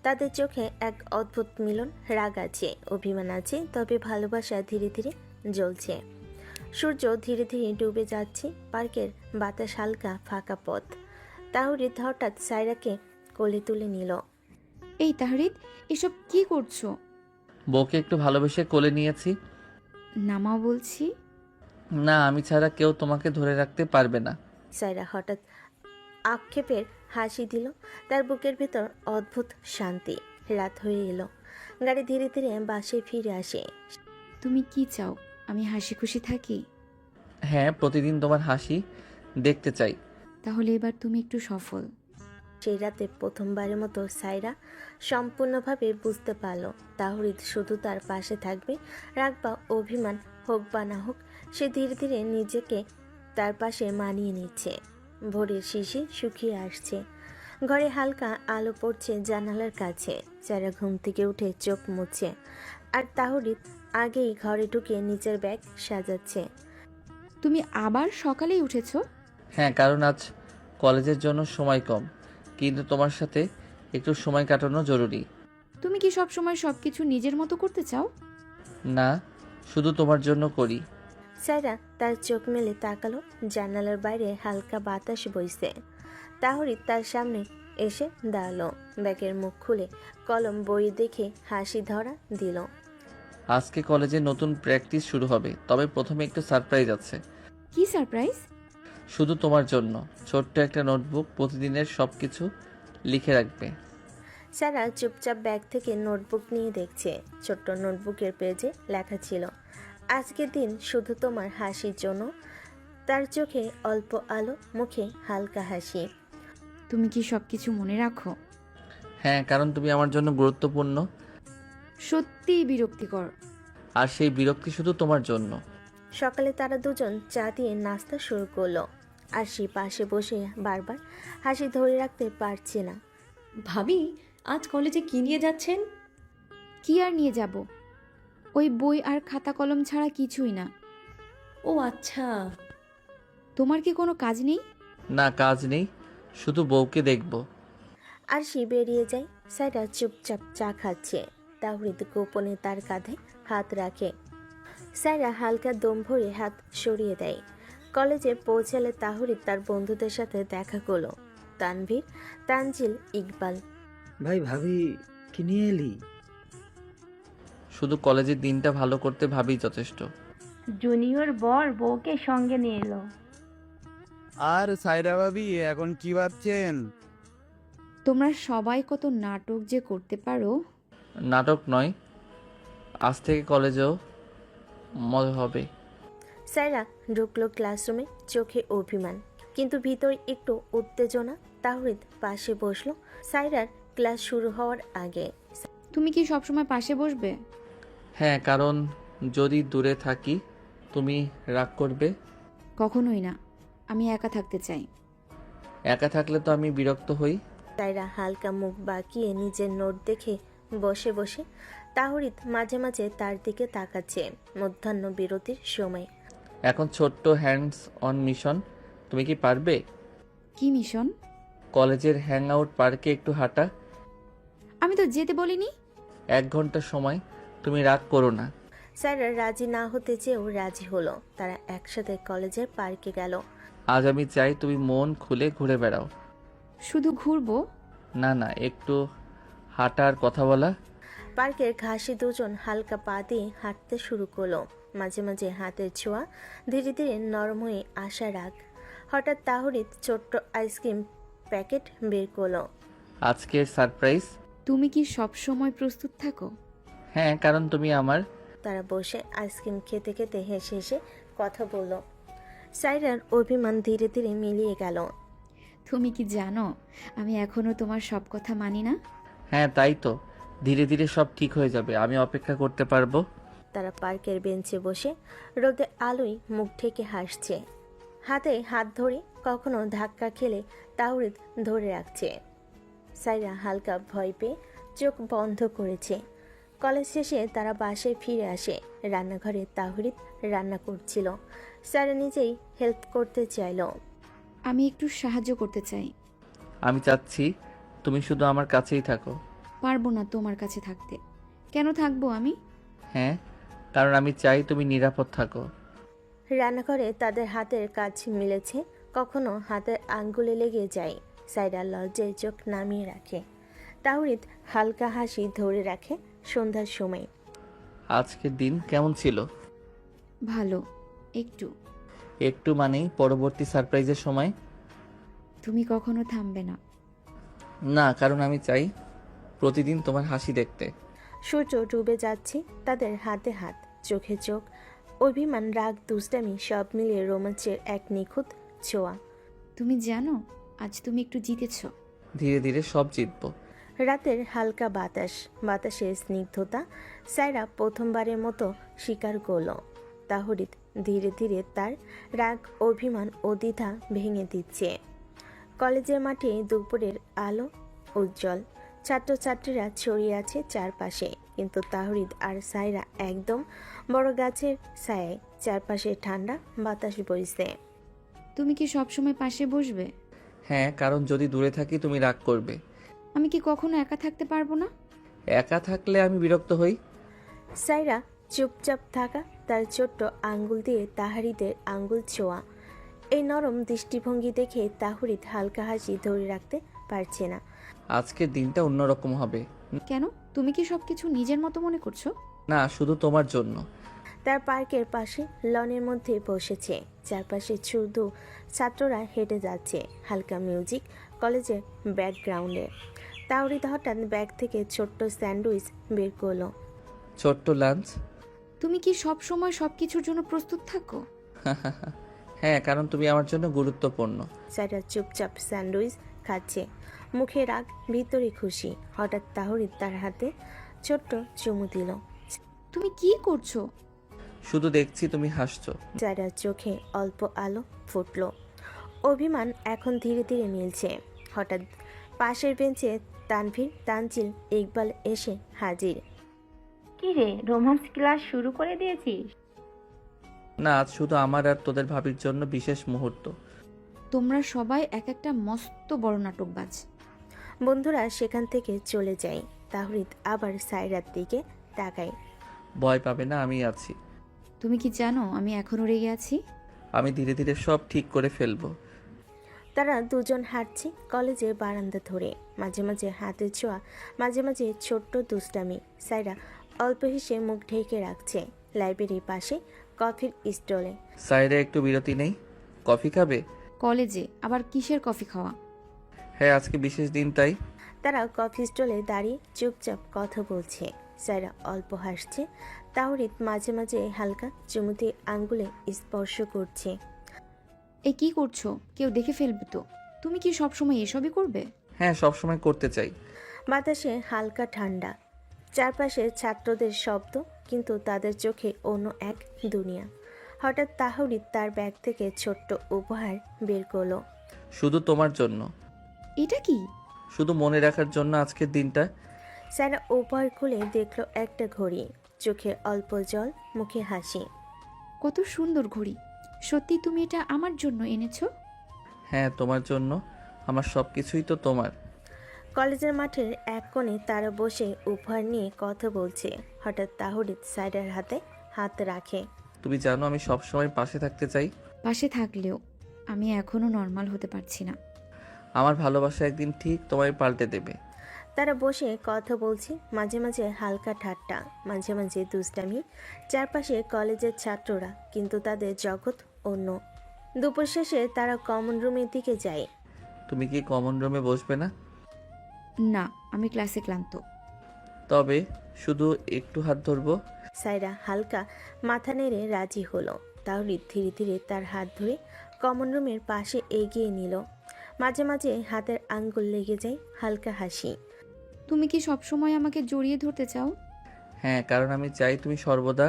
তাদের চোখে এক অদ্ভুত মিলন, রাগ আছে, অভিমান আছে, তবে ভালোবাসা ধীরে ধীরে জ্বলছে। সূর্য ধীরে ধীরে ডুবে যাচ্ছে, পার্কের বাতাস হালকা, ফাঁকা পথ। তাহরিদ হঠাৎ সায়রাকে কোলে তুলে নিল। এই তাহরিদ, এসব কি করছো? বউকে একটু ভালোবেসে কোলে নিয়েছি। নামাও বলছি। না, আমি ছাড়া কেউ তোমাকে ধরে রাখতে পারবে না। সায়রা হঠাৎ আক্ষেপের হাসি দিল। তার বুকের ভেতর অদ্ভুত শান্তি। রাত হয়ে এলো, গাড়ি ধীরে ধীরে বাসে ফিরে আসে। তুমি কি চাও আমি হাসি খুশি থাকি? হ্যাঁ, প্রতিদিন তোমার হাসি দেখতে চাই। তাহলে এবার তুমি একটু সফল। সেই রাতে প্রথমবারের মতো সায়রা সম্পূর্ণভাবে বুঝতে পারল তাহরিদ শুধু তার পাশে থাকবে। রাগ বা অভিমান হোক বা না হোক, সে ধীরে ধীরে নিজেকে তার পাশে মানিয়ে নিচ্ছে। ভোরের শিশির শুকিয়ে আসছে, ঘরে হালকা আলো পড়ছে জানালার কাছে। সায়রা ঘুম থেকে উঠে চোখ মুছছে, আর তাহরিদ আগেই ঘরে ঢুকে নিচের ব্যাগ সাজাচ্ছে। তুমি আবার সকালেই উঠেছো? হ্যাঁ, কারণ আজ কলেজের জন্য সময় কম, কিন্তু তোমার সাথে একটু সময় কাটানো জরুরি। তুমি কি সব সময় সবকিছু নিজের মতো করতে চাও? না, শুধু তোমার জন্য করি। সায়রা তার চোখ মেলে তাকালো। জানালার বাইরে হালকা বাতাস বইছে। তাহরিদ তার সামনে এসে দাঁড়ালো, ব্যাগের মুখ খুলে কলম বই দেখে হাসি ধরা দিল। আজকে কলেজে নতুন প্র্যাকটিস শুরু হবে, তবে প্রথমে একটু সারপ্রাইজ আছে। কি সারপ্রাইজ? শুধু তোমার জন্য ছোট্ট একটা নোটবুক, প্রতিদিনের সব কিছু লিখে রাখবে। সারা চুপচাপ ব্যাগ থেকে নোটবুক নিয়ে দেখছে। ছোট্ট নোটবুকের পেজে লেখা ছিল, আজকের দিন শুধু তোমার হাসির জন্য। তার চোখে অল্প আলো, মুখে হালকা হাসি। তুমি কি সবকিছু মনে রাখো? হ্যাঁ, কারণ তুমি আমার জন্য গুরুত্বপূর্ণ। সত্যিই বিরক্তিকর। আর সেই বিরক্তি শুধু তোমার জন্য। সকালে তারা দুজন চা দিয়ে নাস্তা শুরু করলো, আর সে পাশে বসে বারবার হাসি ধরে রাখতে পারছে না। ভাবি, আজ কলেজে কি নিয়ে যাচ্ছেন? কি আর নিয়ে যাব? ওই বই আর খাতা কলম ছাড়া কিছুই না। ও আচ্ছা। তোমার কি কোনো কাজ নেই? না, কাজ নেই, শুধু বউকে দেখব। আর সে বেরিয়ে যায়। সায়রা চুপচাপ চা খাচ্ছে। তাহরিদ গোপনে তার কাঁধে হাত রাখে। সায়রা হালকা দম ভরে হাত সরিয়ে দেয়। কলেজে পৌঁছালে তাহরিদ তার বন্ধুদের সাথে দেখা করলো। তানভীর, তানজিল, ইকবাল। ভাই ভাবি কি নিয়ে এলি? শুধু কলেজের দিনটা ভালো করতে ভাবি যথেষ্ট। জুনিয়র বর বউকে সঙ্গে নিয়ে এলো। আর সাইরা ভাবি এখন কি ভাবছেন? তোমরা সবাই কত নাটক যে করতে পারো। নাটক নয়, আজ থেকে কলেজেও মজা হবে। সায়রা ঢুকলো ক্লাসরুমে, চোখে অভিমান কিন্তু ভিতর একটু উত্তেজনা। তাহরিদ পাশে বসলো সায়রার ক্লাস শুরু হওয়ার আগে। তুমি কি সবসময় পাশে বসবে? হ্যাঁ, কারণ যদি দূরে থাকি তুমি রাগ করবে। কখনোই না, আমি একা থাকতে চাই। একা থাকলে তো আমি বিরক্ত হই। সায়রা হালকা মুখ বাঁকিয়ে নিজের নোট দেখে বসে বসে। তাহরিদ মাঝে মাঝে তার দিকে তাকাচ্ছে। মধ্যাহ্ন বিরতির সময়। এখন ছোট্ট হ্যান্ডস অন মিশন। তুমি কি পারবে? কি মিশন? কলেজের হ্যাং আউট পার্কে একটু হাঁটা। আমি তো যেতে বলিনি। 1 ঘন্টা সময়, তুমি রাগ করো না। সায়রা রাজি না হতে চেয়েও রাজি হলো। তারা একসাথে কলেজের পার্কে গেল। আজ আমি চাই তুমি মন খুলে ঘুরে বেড়াও। শুধু ঘুরবো? না না, একটু হাঁটা আর কথা বলা। পার্কের ঘাসে দুজন হালকা পা দিয়ে হাঁটতে শুরু করলো। মাঝে মাঝে হাতের ছোঁয়া, ধীরে ধীরে নরম হয়ে আসা রাগ। হঠাৎ তাহরিদ ছোট্ট আইসক্রিম প্যাকেট বের করলো। আজকের সারপ্রাইজ। তুমি কি সব সময় প্রস্তুত থাকো? হ্যাঁ, কারণ তুমি আমার। তারা বসে আইসক্রিম খেতে খেতে হেসে হেসে কথা বলল। সায়রার অভিমান ধীরে ধীরে মিলিয়ে গেল। তুমি কি জানো আমি এখনো তোমার সব কথা মানি না? হ্যাঁ, তাই তো। ধীরে ধীরে সব ঠিক হয়ে যাবে, আমি অপেক্ষা করতে পারবো। তারা পার্কের বেঞ্চে বসে রোদে আলোয় মুখ ঢেকে হাসছে। হাতে হাত ধরে কখনো ধাক্কা খেলে তাহরিদ ধরে রাখছে। সায়রা হালকা ভয় পেয়ে চোখ বন্ধ করেছে। কলেজ শেষে তারা বাসায় ফিরে আসে। রান্নাঘরে তাহরিদ রান্না করছিল। সায়রা নিজেই হেল্প করতে চাইল। আমি একটু সাহায্য করতে চাই। আমি চাচ্ছি তুমি শুধু আমার কাছেই থাকো। পারবো না তোমার কাছে থাকতে। কেন থাকবো আমি? হ্যাঁ, কারণ আমি চাই তুমি নিরাপদ থাকো। রান্নাঘরে তাদের হাতের কাজ মিলেছে, কখনো হাতের আঙ্গুলে লেগে যায়। সাইরা লজ্জায় চোখ নামিয়ে রাখে। তাওরিদ হালকা হাসি ধরে রাখে। সন্ধ্যার সময় আজকের দিন কেমন ছিল? ভালো, একটু। একটু মানেই পরবর্তী সারপ্রাইজের সময়? তুমি কখনো থামবে না। না, কারণ আমি চাই প্রতিদিন তোমার হাসি দেখতে। সূর্য ডুবে যাচ্ছে, তাদের হাতে হাত, চোখে চোখ, অভিমান, রাগ, দুষ্টামি সব মিলিয়ে রোমাঞ্চের এক নিখুঁত ছোঁয়া। তুমি জানো আজ তুমি একটু জিতেছ। ধীরে ধীরে সব জিতবো। রাতের হালকা বাতাস, বাতাসের স্নিগ্ধতা সাইরা প্রথমবারের মতো স্বীকার করল। তাহরিদ ধীরে ধীরে তার রাগ, অভিমান ও দ্বিধা ভেঙে দিচ্ছে। কলেজের মাঠে দুপুরের আলো উজ্জ্বল, ছাত্রছাত্রীরা ছড়িয়ে আছে চারপাশে, কিন্তু তাহরিদ আর সাইরা একদম বড় গাছের ছায়ায়। চারপাশে ঠান্ডা বাতাস বইছে। তুমি কি সবসময় পাশে বসবে? হ্যাঁ, কারণ যদি দূরে থাকি তুমি রাগ করবে। আমি কি কখনো একা থাকতে পারবো না? একা থাকলে আমি বিরক্ত হই। সাইরা চুপচাপ থাকা, তার ছোট্ট আঙ্গুল দিয়ে তাহারিদের আঙ্গুল ছোঁয়া। এই নরম দৃষ্টিভঙ্গি দেখে তাহরিদ হালকা হাসি ধরে রাখতে পারছে না। আজকের দিনটা অন্যরকম হবে। কেন? তুমি কি সবকিছু নিজের মতো মনে করছো? না, শুধু তোমার জন্য। তার পার্কের পাশে লনের মধ্যে বসেছে, চারপাশে শুধু ছাত্ররা হেঁটে যাচ্ছে, হালকা মিউজিক কলেজের ব্যাকগ্রাউন্ডে। তাওরিদ হঠাৎ ব্যাগ থেকে ছোট্ট স্যান্ডউইচ বের করলো। ছোট্ট লাঞ্চ? তুমি কি সব সময় সবকিছুর জন্য প্রস্তুত থাকো? হ্যাঁ, কারণ তুমি আমার জন্য গুরুত্বপূর্ণ। সাইরা চুপচাপ স্যান্ডউইচ খাচ্ছে, মুখে রাগ, ভিতরে খুশি। হঠাৎ তাহরিদ তার হাতে ছোট্ট চুমু দিল। তুমি কি করছো? শুধু দেখছি তুমি হাসছো। সাইরার চোখে অল্প আলো ফুটলো। অভিমান এখন ধীরে ধীরে মিলছে। হঠাৎ পাশের বেঞ্চে তানভীর, তানজিল, ইকবাল এসে হাজির। কি রে, রোম্যান্স ক্লাস শুরু করে দিয়েছিস? না, আজ শুধু আমার আর তোদের ভাবির জন্য বিশেষ মুহূর্ত। তোমরা সবাই এক একটা মস্ত বড় নাটকবাজ। বন্ধুরা সেখান থেকে চলে যায়। তাহরিদ আবার সাইরার দিকে তাকায়। ভয় পাবে না, আমি আছি। তুমি কি জানো আমি এখনো রেগে আছি? আমি ধীরে ধীরে সব ঠিক করে ফেলবো। তারা দুজন হাঁটছে কলেজের বারান্দা ধরে, মাঝে মাঝে হাতের ছোঁয়া, মাঝে মাঝে ছোট্ট দুষ্টামি। সাইরা অল্প হেসে মুখ ঢেকে রাখছে। লাইব্রেরির পাশে কফির স্টলে সাইডে একটু বিরতি নেই? কফি খাবে? কলেজে আবার কিসের কফি খাওয়া? হ্যাঁ, আজকে বিশেষ দিন তাই। তারা কফি স্টলে দাঁড়িয়ে চুপচাপ কথা বলছে। সাইরা অল্প হাসছে। তাওরিদ মাঝে মাঝে হালকা চুমুতে আঙ্গুলে স্পর্শ করছে। এই কি করছো? কেউ দেখে ফেলবে তো। তুমি কি সবসময় এসবই করবে? হ্যাঁ, সবসময় করতে চাই। বাতাসে হালকা ঠান্ডা, চারপাশে ছাত্রদের শব্দ, কিন্তু তাদের চোখে অন্য এক দুনিয়া। হঠাৎ তাহরিদ তার ব্যাগ থেকে ছোট্ট উপহার বের করলো। শুধু তোমার জন্য। এটা কি? শুধু মনে রাখার জন্য আজকের দিনটা। সারা উপহার খুলে দেখলো একটা ঘড়ি, চোখে অল্প জল, মুখে হাসি। কত সুন্দর ঘড়ি! সত্যি তুমি এটা আমার জন্য এনেছো? হ্যাঁ, তোমার জন্য। আমার সব কিছুই তো তোমার। কলেজের মাঠের এক কোণে তারা বসে উপহার নিয়ে কথা বলছে। হঠাৎ তাহরিদ সাইডার হাতে হাত রাখে। তুমি জানো আমি সবসময় পাশে থাকতে চাই। পাশে থাকলেও আমি এখনো নর্মাল হতে পারছি না। আমার ভালোবাসা একদিন ঠিক তোমায় পাল্টে দেবে। তারা বসে কথা বলছে, মাঝে মাঝে হালকা ঠাট্টা, মাঝে মাঝে দুষ্টামি। চারপাশে কলেজের ছাত্ররা, কিন্তু তাদের জগৎ অন্য। দুপুর শেষে তারা কমন রুমের দিকে যায়। তুমি কি কমন রুমে বসবে না? না, আমি ক্লাসে ক্লান্ত। তবে শুধু একটু হাত ধরবো। সাইরা হালকা মাথা নেড়ে রাজি হলো। তাওরিদ ধীরে ধীরে তার হাত ধরে কমন রুমের পাশে এগিয়ে নিল। মাঝে মাঝে হাতের আঙ্গুল লেগে যায়। হালকা হাসি। তুমি কি সবসময় আমাকে জড়িয়ে ধরতে চাও? হ্যাঁ, কারণ আমি চাই তুমি সর্বদা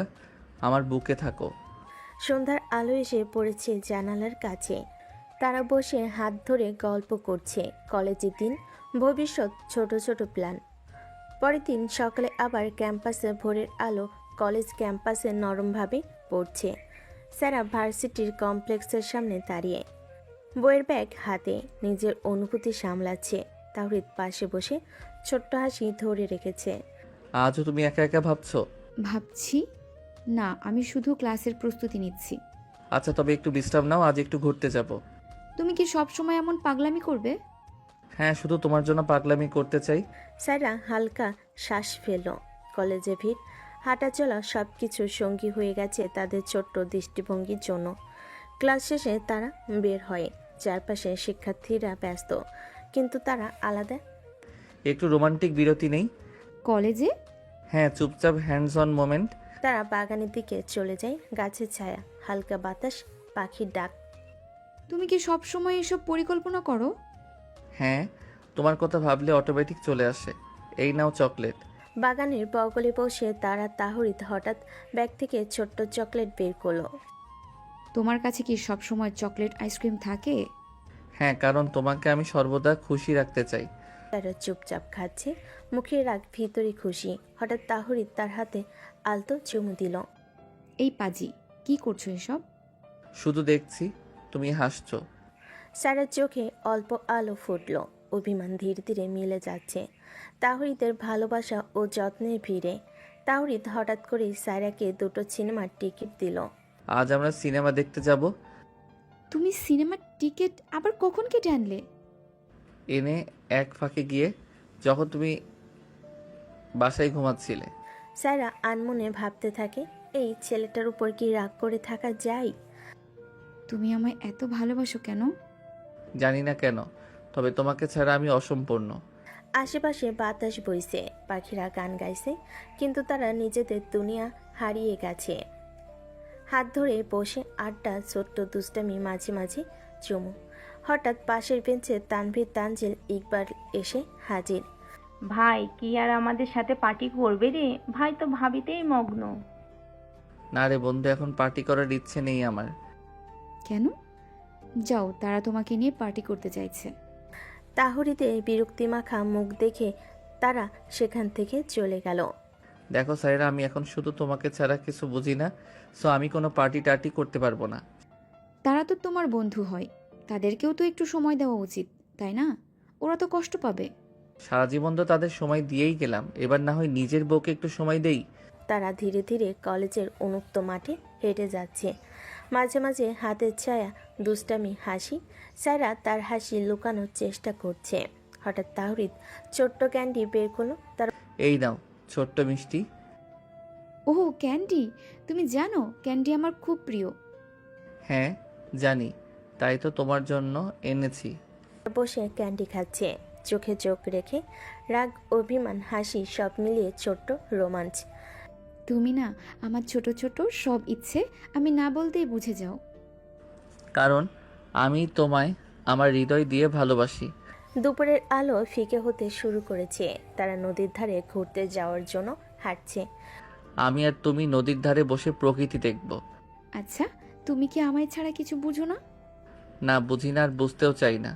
আমার বুকে থাকো। সন্ধ্যার আলো এসে পড়েছে জানালার কাছে। তারা বসে হাত ধরে গল্প করছে। কলেজের দিন, ভবিষ্যৎ, ছোট ছোট প্ল্যান। পরের দিন সকালে আবার ক্যাম্পাসে ভোরের আলো কলেজ ক্যাম্পাসে নরমভাবে পড়ছে। সারা ভার্সিটির কমপ্লেক্সের সামনে দাঁড়িয়ে, বইয়ের ব্যাগ হাতে, নিজের অনুভূতি সামলাচ্ছে। তাওরিদ পাশে বসে ছোট্ট হাসি ধরে রেখেছে। আজও তুমি একা একা ভাবছো? ভাবছি না, আমি শুধু ক্লাসের প্রস্তুতি নিচ্ছি। আচ্ছা, তবে একটু বিশ্রাম নাও, আজ একটু ঘুরতে যাব। তুমি কি সব সময় এমন পাগলামি করবে? হ্যাঁ, শুধু তোমার জন্য পাগলামি করতে চাই। সায়রা হালকা শ্বাস ফেলল। কলেজে ভিড়, হাঁটাচলা সব কিছু সঙ্গী হয়ে গেছে তাদের ছোট্ট দৃষ্টিভঙ্গির জন্য। ক্লাস শেষে তারা বের হয়। চারপাশে শিক্ষার্থীরা ব্যস্ত, কিন্তু তারা আলাদা। একটু রোমান্টিক বিরতি নেই? কলেজে? হ্যাঁ, চুপচাপ হ্যান্ডস অন মোমেন্ট। তারা বাগানের দিকে চলে যায়। গাছের ছায়া, হালকা বাতাস, পাখির ডাক। তুমি কি সব সময় এসব পরিকল্পনা করো? হ্যাঁ, তোমার কথা ভাবলে অটোমেটিক চলে আসে। এই নাও চকলেট। বাগানের বগলে বসে তারা তাহরিত হঠাৎ ব্যাগ থেকে ছোট্ট চকলেট বের করলো। তোমার কাছে কি সব সময় চকলেট আইসক্রিম থাকে? হ্যাঁ, কারণ তোমাকে আমি সর্বদা খুশি রাখতে চাই। তারা চুপচাপ খাচ্ছে, মুখে রাগ, ভিতরে খুশি। হঠাৎ তাহরিত তার হাতে আলতো চুমু দিল। এই পাজি, কি করছো এসব? শুধু দেখছি তুমি হাসছো। সারার চোখে অল্প আলো ফুটল। অভিমান ধীরে ধীরে মিলে যাচ্ছে তাহরিদের ভালোবাসা ও যত্নের ভিড়ে। তাহরিদ হঠাৎ করে সায়রাকে দুটো সিনেমার টিকিট দিল। আজ আমরা সিনেমা দেখতে যাব। তুমি সিনেমার টিকিট আবার কখন কেটে আনলে? এনে এক ফাঁকে গিয়ে, যখন তুমি বাসায় ঘুমাচ্ছিলে। সায়রা আনমনে ভাবতে থাকে, এই ছেলেটার উপর কি রাগ করে থাকা যায়? তুমি আমায় এত ভালোবাসো কেন? জানি না কেন, তবে তোমাকে ছাড়া আমি অসম্পূর্ণ। আশেপাশে বাতাস বইছে, পাখিরা গান গাইছে, কিন্তু তারা নিজেদের দুনিয়া হারিয়ে গেছে। হাত ধরে বসে আড্ডা, ছোট্ট দুষ্টামি, মাঝে মাঝে চুমু। হঠাৎ পাশের বেঞ্চে তানভীর, তানজিল, ইকবাল এসে হাজির। ভাই কি আর আমাদের সাথে পার্টি করবে রে? ভাই তো ভাবিতেই মগ্ন। না রে বন্ধু, এখন পার্টি করার ইচ্ছে নেই আমার। কেন? যাও, তারা তোমাকে নিয়ে পার্টি করতে চাইছে। তাহরিদের বিরক্তিমাখা মুখ দেখে তারা সেখান থেকে চলে গেল। দেখো সাইরা, আমি এখন শুধু তোমাকে ছাড়া কিছু বুঝি না, সো আমি কোনো পার্টি টার্টি করতে পারবো না। তারা তো তোমার বন্ধু হয়, তাদেরকেও তো একটু সময় দেওয়া উচিত, তাই না? ওরা তো কষ্ট পাবে। সারা জীবন তো তাদের সময় দিয়েই গেলাম, এবার না হয় নিজের বউকে একটু সময় দেই। তারা ধীরে ধীরে কলেজের উন্মুক্ত মাঠে হেঁটে যাচ্ছে। মাঝে মাঝে হাতের ছায়া, দুষ্টামি, হাসি। সায়রা তার হাসি লুকানোর চেষ্টা করছে। হঠাৎ তাহরিদ ছোট্ট ক্যান্ডি বের করলো। তার এই নাও ছোট্ট মিষ্টি। ওহ, ক্যান্ডি! তুমি জানো ক্যান্ডি আমার খুব প্রিয়। হ্যাঁ জানি, তাই তো তোমার জন্য এনেছি। বসে ক্যান্ডি খাচ্ছে, চোখে চোখ রেখে। রাগ, অভিমান, হাসি সব মিলিয়ে ছোট্ট রোমাঞ্চ। তুমি না আমার ছোট ছোট সব ইচ্ছে আমি না বলতেই বুঝে যাও। কারণ আমি তোমায় আমার হৃদয় দিয়ে ভালোবাসি। দুপুরের আলো ফিকে হতে শুরু করেছে। তারা নদীর ধারে ঘুরতে যাওয়ার জন্য হাঁটছে। আমি আর তুমি নদীর ধারে বসে প্রকৃতি দেখব। আচ্ছা, তুমি কি আমায় ছাড়া কিছু বুঝো না? না, বুঝি না আর বুঝতেও চাই না।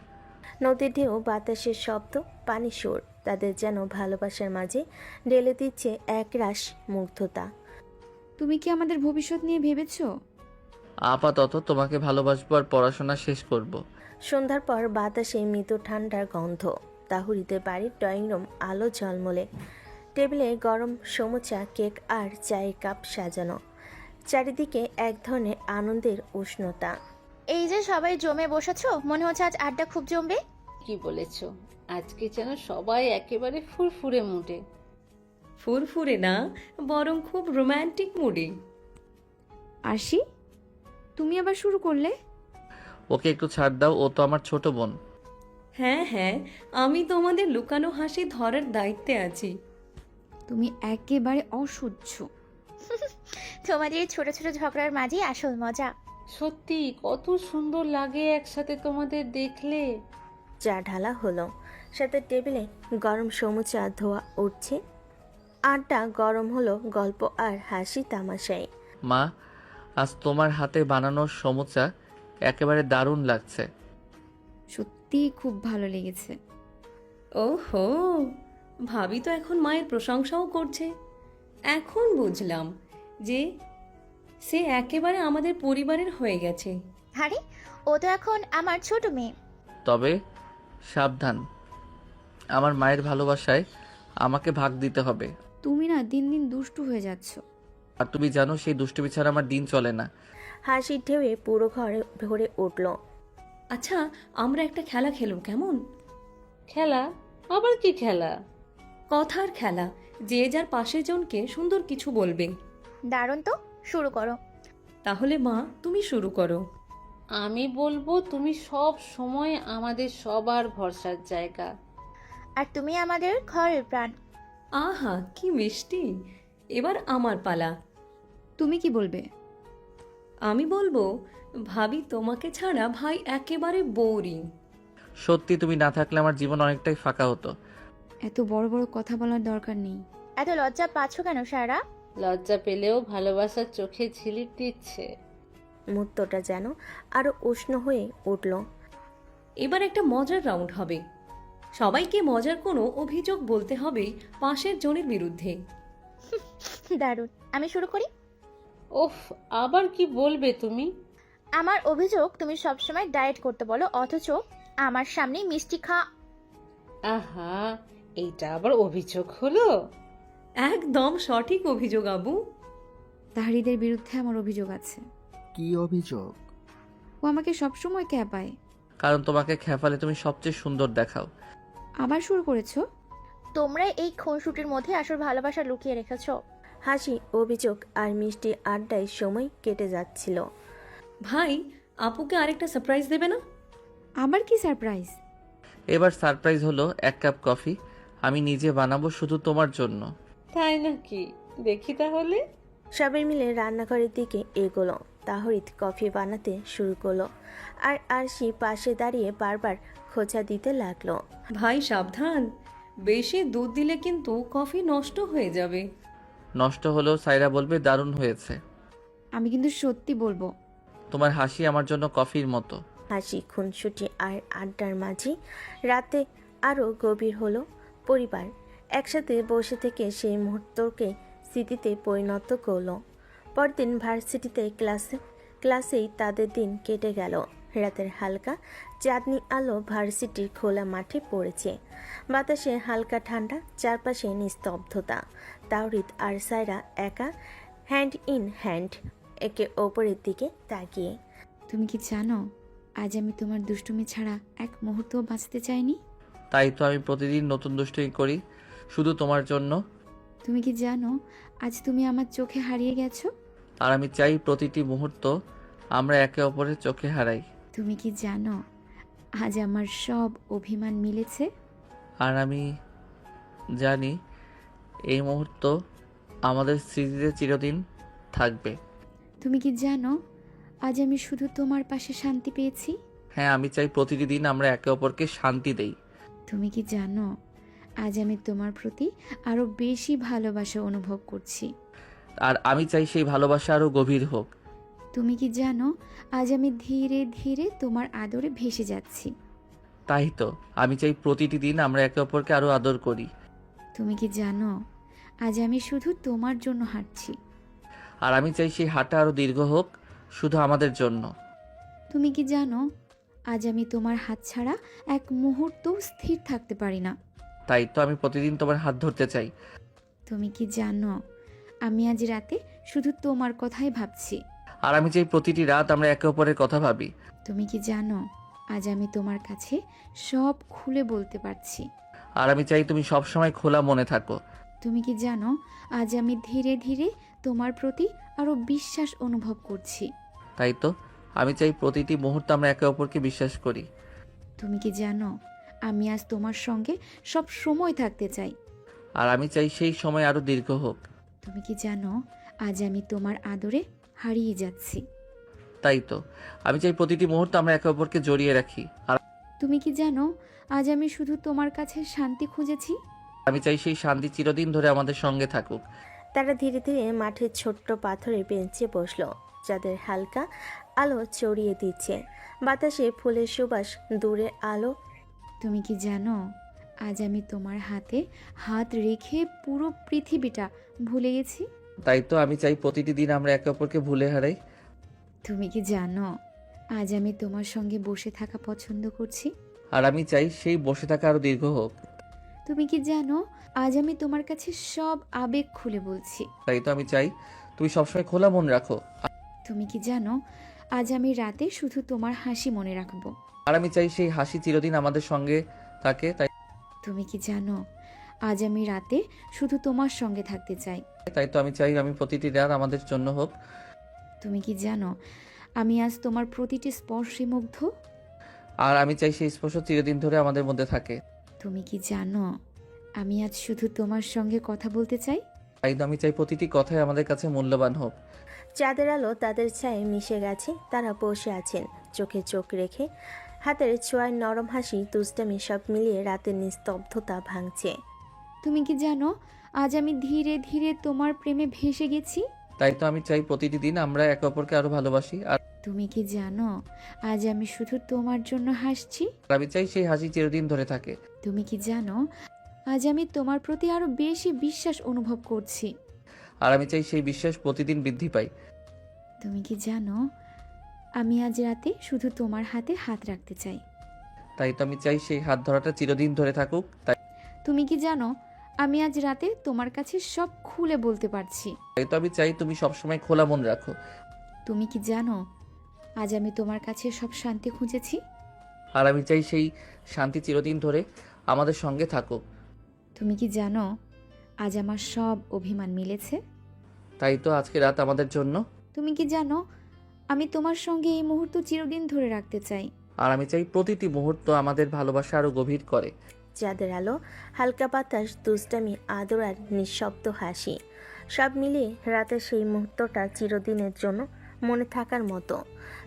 নদীর ঢেউ, বাতাসের শব্দ, পানি সুর তাদের যেন ভালোবাসার মাঝে ঢেলে দিচ্ছে এক রাশ মুগ্ধতা। তুমি কি আমাদের ভবিষ্যৎ নিয়ে ভেবেছো? আপাতত তোমাকে ভালোবাসবো আর পড়াশোনা শেষ করব। সন্ধ্যার পর বাতাসে মৃদু ঠান্ডার গন্ধ। তাহুরিদের বাড়ির ড্রয়িং রুম আলো ঝলমলে। টেবিলে গরম সমুচা, কেক আর চায়ের কাপ সাজানো। চারিদিকে এক ধরনের আনন্দের উষ্ণতা। এই যে সবাই জমে বসেছো, মনে হচ্ছে আজ আড্ডা খুব জমবে। কি বলেছ? আজকে যেন সবাই একেবারে ফুরফুরে মুডে। ফুরফুরে না, বরং খুব রোম্যান্টিক মুডে। আরশি, তুমি আবার শুরু করলে? ওকে একটু ছাড় দাও, ও তো আমার ছোট বোন। হ্যাঁ হ্যাঁ, আমি তোমাদের লুকানো হাসি ধরার দায়িত্বে আছি। তুমি একেবারে অসহ্য। তোমাদের এই ছোট ছোট ঝগড়ার মাঝেই আসল মজা। সত্যি কত সুন্দর লাগে একসাথে তোমাদের দেখলে। চা ঢালা হলো, সাথে টেবিলে গরম সমুচা ধোয়া উঠছে। আড্ডা গরম হলো গল্প আর হাসি তামাশায়। মা, আজ তোমার হাতে বানানো সমুচা একেবারে দারুণ লাগছে। সত্যি খুব ভালো লেগেছে। ওহো, ভাবি তো এখন মায়ের প্রশংসাও করছে। এখন বুঝলাম যে সে একেবারে আমাদের পরিবারের হয়ে গেছে। আরে, ও তো এখন আমার ছোট মেয়ে। তবে সাবধান, আমার মায়ের ভালোবাসায় আমাকে ভাগ দিতে হবে। তুমি না দিন দিন দুষ্টু হয়ে যাচ্ছ। আর তুমি জানো সেই দুষ্টুমি ছাড়া আমার দিন চলে না। হাসির ঢেউয়ে পুরো ঘরে ভরে উঠল। আচ্ছা, আমরা একটা খেলা খেলুম কেমন? খেলা? আবার কি খেলা? কথার খেলা। যে যার পাশের জনকে সুন্দর কিছু বলবে। দারুণ তো, শুরু করো। তাহলে মা, তুমি শুরু করো। আমি বলবো, তুমি সব সময় আমাদের সবার ভরসার জায়গা। আর তুমি আমাদের ঘরের প্রাণ। আহা, কি মিষ্টি। এবার আমার পালা। তুমি কি বলবে? আমি বলবো, ভাবি তোমাকে ছাড়া ভাই একেবারে বোরিং। সত্যি তুমি না থাকলে আমার জীবন অনেকটাই ফাঁকা হতো। এত বড় বড় কথা বলার দরকার নেই। এত লজ্জা পাচ্ছ কেন সায়রা? লজ্জা পেলেও ভালোবাসার চোখে ঝিলিক দিচ্ছে। মুহূর্তটা যেন আরো উষ্ণ হয়ে উঠল। এবার একটা মজার রাউন্ড হবে। সবাইকে মজার কোনো অভিযোগ বলতে হবে পাশের জনের বিরুদ্ধে। দারুণ, আমি শুরু করি। ওফ, আবার কি বলবে তুমি? আমার অভিযোগ, তুমি সবসময় ডায়েট করতে বলো, অথচ আমার সামনে মিষ্টি আহা, এইটা আবার অভিযোগ হলো? একদম সঠিক অভিযোগ আবু। তাহারিদের বিরুদ্ধে আমার অভিযোগ আছে। কি অভিযোগ? ও আমাকে সবসময় ক্যাপায়। কারণ তোমাকে খেপালে তুমি সবচেয়ে সুন্দর দেখাও। আবার শুরু করেছো? তোমরা এই খুনসুটির মধ্যে আসল ভালোবাসা লুকিয়ে রেখেছো। হাসি, অভিযোগ আর মিষ্টি আড্ডায় সময় কেটে যাচ্ছিল। ভাই, আপুকে আরেকটা সারপ্রাইজ দেবে না? আবার কি সারপ্রাইজ? এবার সারপ্রাইজ হলো 1 কাপ কফি আমি নিজে বানাবো শুধু তোমার জন্য। তাই নাকি? দেখি তাহলে। সবাই মিলে রান্নাঘরের দিকে এগোলো। তাহরিদ কফি বানাতে শুরু করলো, আর আরশি পাশে দাঁড়িয়ে বারবার খোঁচা দিতে লাগলো। ভাই সাবধান, বেশি দুধ দিলে কিন্তু কফি নষ্ট হয়ে যাবে। নষ্ট হলেও সাইরা বলবে দারুণ হয়েছে। আমি কিন্তু সত্যি বলবো। তোমার হাসি আমার জন্য কফির মতো। হাসি, খুনসুটি আর আড্ডার মাঝে রাতে আরও গভীর হলো। পরিবার একসাথে বসে থেকে সেই মুহূর্তকে স্মৃতিতে পরিণত করলো। পরদিন ভার্সিটিতে ক্লাসেই তাদের দিন কেটে গেল। রাতের হালকা চাঁদনি আলো ভার্সিটির খোলা মাঠে পড়েছে। বাতাসে হালকা ঠান্ডা, চারপাশে নিস্তব্ধতা। তাওরিদ আর সায়রা একা, হ্যান্ড ইন হ্যান্ড, একে অপরের দিকে তাকিয়ে। তুমি কি জানো, আজ আমি তোমার দুষ্টুমি ছাড়া এক মুহূর্তও বাঁচতে চাইনি। তাই তো আমি প্রতিদিন নতুন দুষ্টুমি করি শুধু তোমার জন্য। তুমি কি জানো, আজ তুমি আমার চোখে হারিয়ে গেছো। আর আমি চাই প্রতিটি মুহূর্ত আমরা একে অপরের চোখে হারাই। তুমি কি জানো, আজ আমার সব অভিমান মিলেছে। আর আমি জানি এই মুহূর্ত আমাদের স্মৃতিতে চিরদিন থাকবে। তুমি কি জানো, আজ আমি শুধু তোমার পাশে শান্তি পেয়েছি। হ্যাঁ, আমি চাই প্রতিটি দিন আমরা একে অপরকে শান্তি দেই। তুমি কি জানো, আজ আমি তোমার প্রতি আরো বেশি ভালোবাসা অনুভব করছি। আর আমি চাই সেই ভালোবাসা আরও গভীর হোক। তুমি কি জানো, আজ আমি ধীরে ধীরে তোমার আদরে ভেসে যাচ্ছি। তাই তো আমি চাই প্রতিটি দিন আমরা একে অপরকে আরও আদর করি। তুমি কি জানো, আজ আমি শুধু তোমার জন্য হাঁটছি। আর আমি চাই সেই হাঁটা আরও দীর্ঘ হোক শুধু আমাদের জন্য। তুমি কি জানো, আজ আমি তোমার হাত ছাড়া এক মুহূর্তও স্থির থাকতে পারি না। তাই তো আমি প্রতিদিন তোমার হাত ধরতে চাই। তুমি কি জানো, আমি আজ রাতে শুধু তোমার কথাই ভাবছি। আর আমি চাই প্রতিটি রাত আমরা একে অপরের কথা ভাবি। তুমি কি জানো, আজ আমি তোমার কাছে সব খুলে বলতে পারছি। আর আমি চাই তুমি সবসময় খোলা মনে থাকো। তুমি কি জানো, আজ আমি ধীরে ধীরে তোমার প্রতি আরো বিশ্বাস অনুভব করছি। তাই তো আমি চাই প্রতিটি মুহূর্তে আমরা একে অপরকে বিশ্বাস করি। তুমি কি জানো, আমি আজ তোমার সঙ্গে সব সময় থাকতে চাই। আর আমি চাই সেই সময় আরও দীর্ঘ হোক। তুমি কি জানো, আজ আমি তোমার আদরে হারিয়ে যাচ্ছি। তাই তো আমি চাই প্রতিটি মুহূর্তে আমরা একে অপরকে জড়িয়ে রাখি। আর তুমি কি জানো, আজ আমি শুধু তোমার কাছে শান্তি খুঁজেছি। আমি চাই সেই শান্তি চিরদিন ধরে আমাদের সঙ্গে থাকুক। তারা ধীরে ধীরে মাঠের ছোট্ট পাথরের বেঞ্চে বসলো। যাদের হালকা আলো ছড়িয়ে দিচ্ছে, বাতাসে ফুলের সুবাস, দূরের আলো। তুমি কি জানো, আজ আমি তোমার হাতে হাত রেখে পুরো পৃথিবীটা ভুলে গেছি। তাই তো আমি চাই প্রতিটি দিন আমরা একে অপরকে ভুলে হারাই। তুমি কি জানো, আজ আমি তোমার সঙ্গে বসে থাকা পছন্দ করছি। আর আমি চাই সেই বসে থাকা আরও দীর্ঘ হোক। তুমি কি জানো, আজ আমি তোমার কাছে সব আবেগ খুলে বলছি। তাই তো আমি চাই তুমি সবসময় খোলা মন রাখো। তুমি কি জানো, আজ আমি রাতে শুধু তোমার হাসি মনে রাখবো। আর আমি চাই সেই হাসি চিরদিন আমাদের সঙ্গে থাকে। তুমি কি জানো, আজ আমি রাতে শুধু তোমার সঙ্গে থাকতে চাই। তাই তো আমি চাই আমি প্রতিটি রাত আমাদের জন্য হোক। তুমি কি জানো, আমি আজ তোমার প্রতিটি স্পর্শে মুগ্ধ। আর আমি চাই সেই স্পর্শ চিরদিন ধরে আমাদের মধ্যে থাকে। তুমি কি জানো, আমি আজ শুধু তোমার সঙ্গে কথা বলতে চাই। তাই তো আমি চাই প্রতিটি কথাই আমাদের কাছে মূল্যবান হোক। চাঁদের আলো তাদের ছায়ে মিশে গেছে। তারা বসে আছেন চোখে চোখ রেখে। হাতের ছোঁয়ায় নরম হাসি, দুষ্টামি সব মিলিয়ে রাতের নিস্তব্ধতা ভাঙছে। তুমি কি জানো, আজ আমি ধীরে ধীরে তোমার প্রেমে ভেসে গেছি। তাই তো আমি চাই প্রতিটি দিন আমরা একে অপরকে আরো ভালোবাসি। আর তুমি কি জানো, আজ আমি শুধু তোমার জন্য হাসছি। আমি চাই সেই হাসি চিরদিন ধরে থাকে। তুমি কি জানো, আজ আমি তোমার প্রতি আরো বেশি বিশ্বাস অনুভব করছি। আর আমি চাই সেই বিশ্বাস প্রতিদিন বৃদ্ধি পায়। তুমি কি জানো, আমি আজ রাতে শুধু তোমার হাতে হাত রাখতে চাই। তাই তো আমি চাই সেই হাত ধরাটা চিরদিন ধরে থাকুক। তুমি কি জানো, আমি আজ রাতে তোমার কাছে সব খুলে বলতে পারছি। তাই তো আমি চাই তুমি সবসময় খোলা মন রাখো। তুমি কি জানো, আজ আমি তোমার কাছে সব শান্তি খুঁজেছি। আর আমি চাই সেই শান্তি চিরদিন ধরে আমাদের সঙ্গে থাকুক। তুমি কি জানো, আজ আমার সব অভিমান মিলেছে। তাই তো আজকে রাত আমাদের জন্য। তুমি কি জানো, আমি তোমার সঙ্গে এই মুহূর্ত চিরদিন ধরে রাখতে চাই। আর আমি চাই প্রতিটি মুহূর্ত আমাদের ভালোবাসা আরো গভীর করে। চাঁদের আলো, হালকা বাতাস, দুষ্টামি, আদর আর নিঃশব্দ হাসি সব মিলিয়ে রাতের সেই মুহূর্তটা চিরদিনের জন্য মনে থাকার মতো।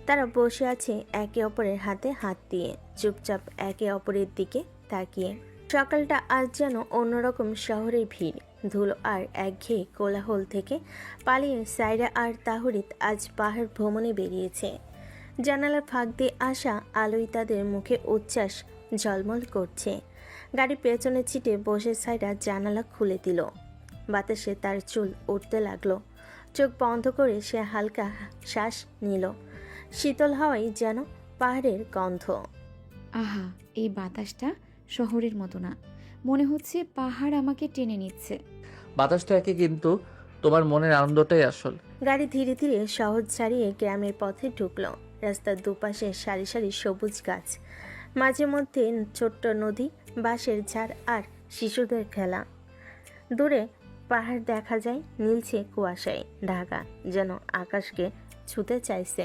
তারা বসে আছে একে অপরের হাতে হাত দিয়ে, চুপচাপ একে অপরের দিকে তাকিয়ে। সকালটা আজ যেন অন্যরকম। শহরের ভিড়, ধুলো আর একঘেয়ে কোলাহল থেকে পালিয়ে সাইরা আর তাহরিত আজ পাহাড় ভ্রমণে বেরিয়েছে। জানালার ফাঁক দিয়ে আসা আলোয় তাদের মুখে উচ্ছ্বাস ঝলমল করছে। গাড়ির পেছনের সিটে বসে সাইরা জানালা খুলে দিল। বাতাসে তার চুল উঠতে লাগলো। চোখ বন্ধ করে সে হালকা শ্বাস নিল। শীতল হাওয়ায় যেন পাহাড়ের গন্ধ। আহা, এই বাতাসটা শহরের মতো না, মনে হচ্ছে পাহাড় আমাকে টেনে নিচ্ছে। বাতাসটা একই, কিন্তু তোমার মনের আনন্দটাই আসল। গাড়ি ধীরে ধীরে শহর ছাড়িয়ে গ্রামের পথে ঢুকলো। রাস্তার দুপাশে সারি সারি সবুজ গাছ, মাঝে মধ্যে ছোট্ট নদী, বাঁশের ঝাড় আর শিশুদের খেলা। দূরে পাহাড় দেখা যায় নীলছে কুয়াশায় ঢাকা, যেন আকাশকে ছুঁতে চাইছে।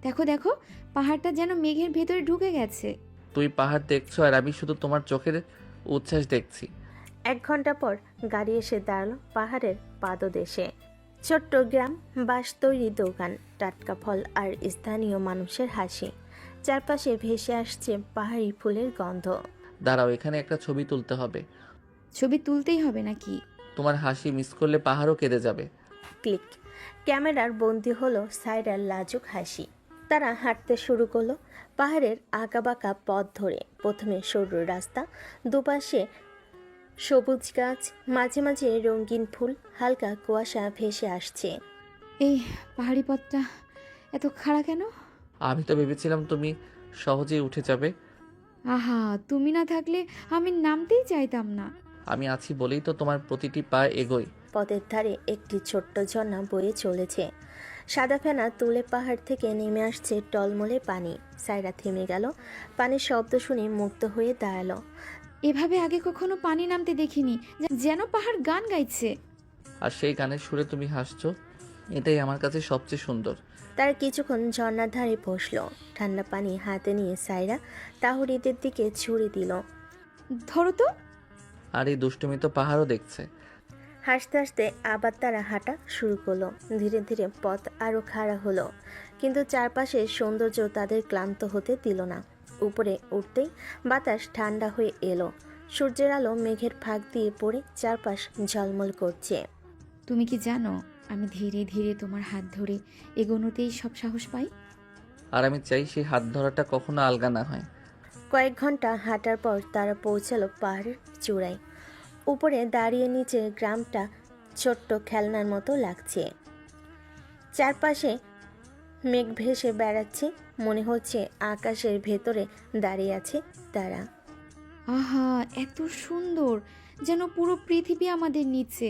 দেখো দেখো, পাহাড়টা যেন মেঘের ভেতরে ঢুকে গেছে। তুই পাহাড় দেখছো আর আমি শুধু তোমার চোখের উচ্ছ্বাস দেখছি। 1 ঘন্টা পর গাড়ি এসে দাঁড়ালো পাহাড়ের পাদদেশে। ছোট্ট গ্রাম, বাঁশ তৈরি দোকান, টাটকা ফল আর স্থানীয় মানুষের হাসি। চারপাশে ভেসে আসছে পাহাড়ি ফুলের গন্ধ। দাঁড়াও, এখানে একটা ছবি তুলতে হবে। ছবি তুলতেই হবে নাকি? তোমার হাসি মিস করলে পাহাড়ও কেঁদে যাবে। ক্লিক। ক্যামেরার বন্দি হলো সাইরার লাজুক হাসি। তারা হাঁটতে শুরু করলো পাহাড়ের আঁকাবাঁকা পথ ধরে। প্রথমে সরু রাস্তা, দুপাশে সবুজ গাছ, মাঝে মাঝে রঙিন ফুল, হালকা কুয়াশা ভেসে আসছে। এই পাহাড়ি পথটা এত খাড়া কেন? আমি তো ভেবেছিলাম তুমি সহজেই উঠে যাবে। আহা, তুমি না থাকলে আমি নামতেই চাইতাম না। আমি আছি বলেই তো তোমার প্রতিটি পা এগোয়। পথের ধারে একটি ছোট্ট ঝর্ণা বয়ে চলেছে। সাদা ফেনা তুলে পাহাড় থেকে নেমে আসছে টলমলে পানি। সাইরা থেমে গেল। পানির শব্দ শুনে মুগ্ধ হয়ে দাঁড়ালো। এভাবে আগে কখনো পানি নামতে দেখিনি, যেন পাহাড় গান গাইছে। আর সেই গানের সুরে তুমি হাসছো, এটাই আমার কাছে সবচেয়ে সুন্দর। তার কিছুক্ষণ ঝর্ণার ধারে বসলো। ঠান্ডা পানি হাতে নিয়ে সাইরা তাহরিদের দিকে ছুড়ে দিল। ধরো তো। আর এই দুষ্টুমি তো পাহাড়ও দেখছে। হাসতে হাসতে আবার তারা হাঁটা শুরু করলো। ধীরে ধীরে পথ আরো খাড়া হলো, কিন্তু চারপাশের সৌন্দর্য তাদের ক্লান্ত হতে দিল না। উপরে উঠতেই বাতাস ঠান্ডা হয়ে এলো। সূর্যের আলো মেঘের ফাঁক দিয়ে পড়ে চারপাশ ঝলমল করছে। তুমি কি জানো, আমি ধীরে ধীরে তোমার হাত ধরে এগোনোতেই সব সাহস পাই। আর আমি চাই সেই হাত ধরাটা কখনো আলগা না হয়। কয়েক ঘন্টা হাঁটার পর তারা পৌঁছালো পাহাড়ের চূড়ায়। উপরে দাঁড়িয়ে নিচে গ্রামটা ছোট্ট খেলনার মতো লাগছে। চারপাশে মেঘ ভেসে বেড়াচ্ছে, মনে হচ্ছে আকাশের ভেতরে দাঁড়িয়ে আছে তারা। আহা, এত সুন্দর, যেন পুরো পৃথিবী আমাদের নিচে।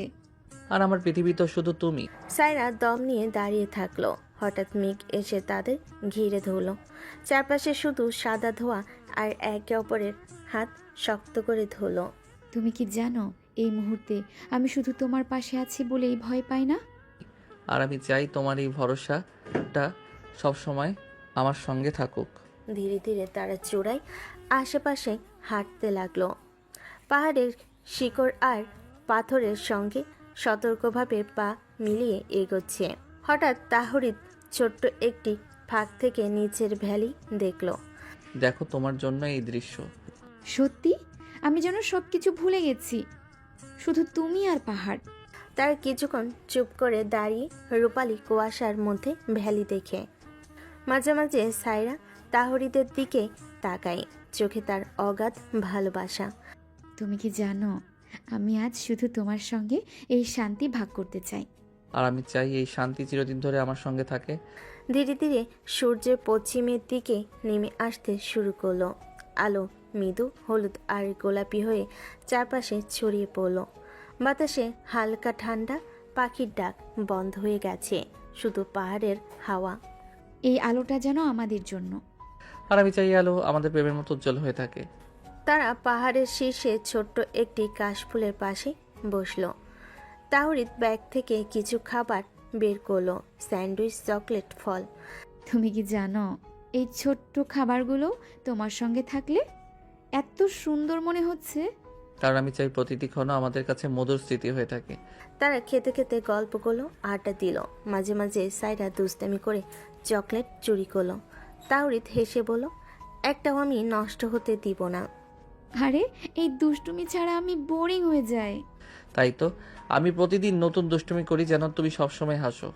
আর আমার পৃথিবী তো শুধু তুমি। সাইরা দম নিয়ে দাঁড়িয়ে থাকলো। হঠাৎ মেঘ এসে তাদের ঘিরে ধরল। চারপাশে শুধু সাদা ধোঁয়া, আর একে অপরের হাত শক্ত করে ধরল। তুমি কি জানো, এই মুহূর্তে আমি শুধু তোমার পাশে আছি বলেই ভয় পাই না। আর আমি চাই তোমার এই ভরসাটা সবসময় আমার সঙ্গে থাকুক। ধীরে ধীরে তারা চূড়ায় আশেপাশে হাঁটতে লাগলো। পাহাড়ের শিকড় আর পাথরের সঙ্গে সতর্কভাবে পা মিলিয়ে এগোচ্ছে। হঠাৎ তাহরিদ ছোট্ট একটি ফাঁক থেকে নিচের ভ্যালি দেখল। দেখো, তোমার জন্য এই দৃশ্য। সত্যি, আমি যেন সব কিছু ভুলে গেছি, শুধু তুমি আর পাহাড়। তার কিছুক্ষণ চুপ করে দাঁড়িয়ে রূপালি কুয়াশার মধ্যে ভ্যালি দেখে। মাঝে মাঝে সাইরা তাহরিদের দিকে তাকায়, চোখে তার অগাধ ভালোবাসা। তুমি কি জানো, আমি আজ শুধু তোমার সঙ্গে এই শান্তি ভাগ করতে চাই। আর আমি চাই এই শান্তি চিরদিন ধরে আমার সঙ্গে থাকে। ধীরে ধীরে সূর্যের পশ্চিমের দিকে নেমে আসতে শুরু করলো। আলো মৃদু হলুদ আর গোলাপি হয়ে চারপাশে ছড়িয়ে পড়ল। বাতাসে হালকা ঠান্ডা, পাখির ডাক বন্ধ হয়ে গেছে, শুধু পাহাড়ের হাওয়া। এই আলোটা যেন আমাদের জন্য। আর আমি চাই আলো আমাদের প্রেমের মতো উজ্জ্বল হয়ে থাকে। তারা পাহাড়ের শীর্ষে ছোট্ট একটি কাশফুলের পাশে বসলো। তাহরিদ ব্যাগ থেকে কিছু খাবার বের করলো, স্যান্ডউইচ, চকলেট, ফল। তুমি কি জানো, এই ছোট্ট খাবারগুলো তোমার সঙ্গে থাকলে এত সুন্দর মনে হচ্ছে। কারণ আমি চাই প্রতিটি ক্ষণ আমাদের কাছে মধুর স্মৃতি হয়ে থাকে। তারা খেতে খেতে গল্প করলো, আড্ডা দিল। মাঝে মাঝে সাইরা দুষ্টামি করে চকলেট চুরি করলো। তাওরিদ হেসে বলল, একটাও আমি নষ্ট হতে দিব না। আরে, এই দুষ্টুমি ছাড়া আমি বোরিং হয়ে যাই। তাই তো আমি প্রতিদিন নতুন দুষ্টুমি করি যেন তুমি সবসময় হাসো।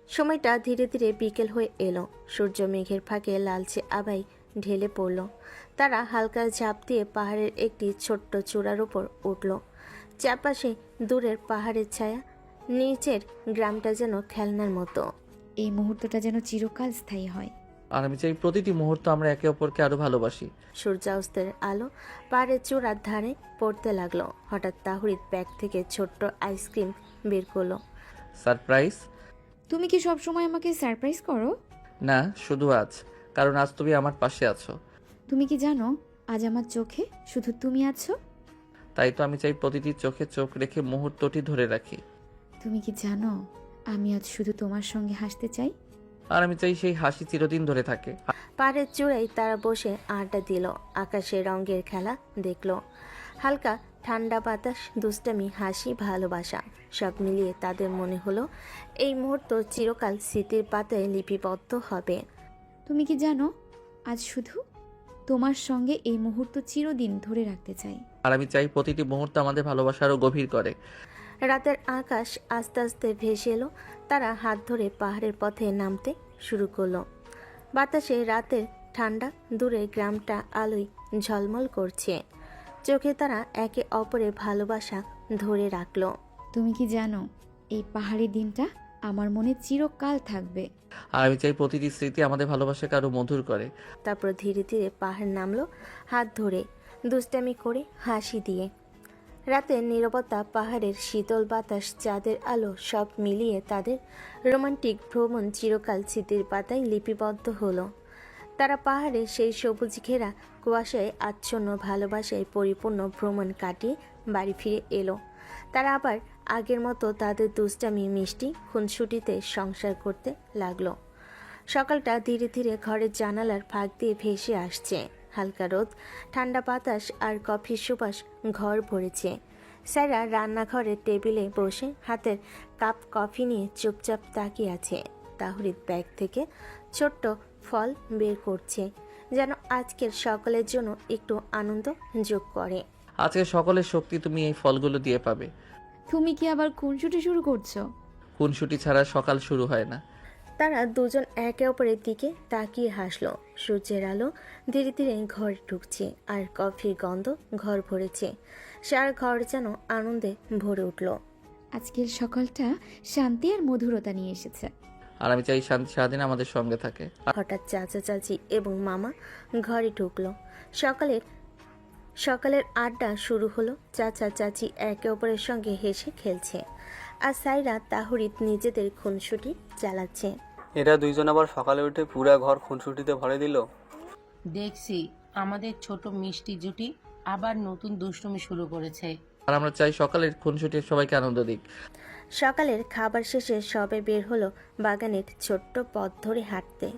সময়টা ধীরে ধীরে বিকেল হয়ে এলো। সূর্য মেঘের ফাঁকে লালচে আভায় ঢেলে পড়ল। তারা হালকা ঝাঁপ দিয়ে পাহাড়ের একটি ছোট্ট চূড়ার উপর উঠল। চারপাশে দূরের পাহাড়ের ছায়া, নিচের গ্রামটা যেন খেলনার মতো। এই মুহূর্তটা যেন চিরকাল স্থায়ী হয়। আর আমি চাই প্রতিটি মুহূর্ত আমরা একে অপরকে আরো ভালোবাসি। সূর্যাস্তের আলো পাহাড়ের চূড়ার ধারে পড়তে লাগলো। হঠাৎ তাহরিদ ব্যাগ থেকে ছোট্ট আইসক্রিম বের করলো। সারপ্রাইজ? তুমি কি সব সময় আমাকে সারপ্রাইজ করো? না, শুধু আজ, কারণ আজ তুমি আমার পাশে আছো। তুমি কি জানো, আজ আমার চোখে শুধু তুমি আছো। তাই তো আমি চাই প্রতিটি চোখে চোখ রেখে মুহূর্তটি ধরে রাখি। তুমি কি জানো, আমি আজ শুধু তোমার সঙ্গে হাসতে চাই। আর আমি চাই সেই হাসি চিরদিন ধরে থাকে। পাহাড়ের চূড়ায় তারা বসে আড্ডা দিল, আকাশে রঙের খেলা দেখলো। হালকা ঠান্ডা বাতাস, দুষ্টামি, হাসি, ভালোবাসা সব মিলিয়ে তাদের মনে হলো এই মুহূর্ত চিরকাল স্মৃতির পাতায় লিপিবদ্ধ হবে। তুমি কি জানো, আজ শুধু তোমার সঙ্গে এই মুহূর্ত চিরদিন ধরে রাখতে চাই। আর আমি চাই প্রতিটি মুহূর্ত আমাদের ভালোবাসা আরো গভীর করে। রাতের আকাশ আস্তে আস্তে ভেসে এলো। তারা হাত ধরে পাহাড়ের পথে নামতে শুরু করলো। বাতাসে রাতের ঠান্ডা, দূরে গ্রামটা আলোয় ঝলমল করছে। চোখে তারা একে অপরের ভালোবাসা ধরে রাখলো। তুমি কি জানো, এই পাহাড়ি দিনটা আমার মনে চিরকাল থাকবে। আর আমি চাই প্রতিটি স্মৃতি আমাদের ভালোবাসাকে আরো মধুর করে। তারপর ধীরে ধীরে পাহাড় নামলো, হাত ধরে, দুষ্টামি করে, হাসি দিয়ে। রাতের নীরবতা, পাহাড়ের শীতল বাতাস, চাঁদের আলো সব মিলিয়ে তাদের রোমান্টিক ভ্রমণ চিরকাল স্মৃতির পাতায় লিপিবদ্ধ হলো। তারা পাহাড়ে সেই সবুজ ঘেরা কুয়াশায় আচ্ছন্ন ভালোবাসায় পরিপূর্ণ ভ্রমণ কাটিয়ে বাড়ি ফিরে এলো। তারা আবার আগের মতো তাদের দুষ্টামি, মিষ্টি খুনসুটিতে সংসার করতে লাগলো। সকালটা ধীরে ধীরে ঘরের জানালার ফাঁক দিয়ে ভেসে আসছে। হালকা রোদ, ঠান্ডা বাতাস আর কফির সুবাস ঘর ভরেছে। স্যারা রান্নাঘরের টেবিলে বসে হাতের কাপ কফি নিয়ে চুপচাপ তাকিয়ে আছে। তাহরিদ ব্যাগ থেকে ছোট্ট ফল বের করছে, যেন আজকের সকলের জন্য একটু আনন্দ যোগ করে। আজকে সকলের শক্তি তুমি এই ফলগুলো দিয়ে পাবে। তুমি কি আবার খুনসুটি শুরু করছো? খুনসুটি ছাড়া সকাল শুরু হয় না। তারা দুজন একে অপরের দিকে তাকিয়ে হাসলো। সূর্যের আলো ধীরে ধীরে ঘরে ঢুকছে, আর কফির গন্ধ ঘর ভরেছে। সারা ঘর যেন আনন্দে ভরে উঠল। আজকের সকালটা শান্তি আর মধুরতা নিয়ে এসেছে। আর আমি চাই শান্তি সারাদিন আমাদের সঙ্গে থাকে। হঠাৎ চাচা চাচি এবং মামা ঘরে ঢুকলো। সকালের সকালের আড্ডা শুরু হলো। চাচা চাচি একে অপরের সঙ্গে হেসে খেলছে, আর সাইরা তাহরিদ নিজেদের খুনসুটি চালাচ্ছে। এরা দুইজন আবার সকালে উঠে পুরা ঘর খুনসুটিতে ভরে দিল। দেখছি আমাদের ছোট মিষ্টি জুটি আবার নতুন দুষ্টুমি শুরু করেছে। আর আমরা চাই সকালের খুনসুটির সবাইকে আনন্দ দিক। সকালের খাবার শেষে সবে বের হলো বাগানের ছোট্ট পথ ধরে হাঁটতে।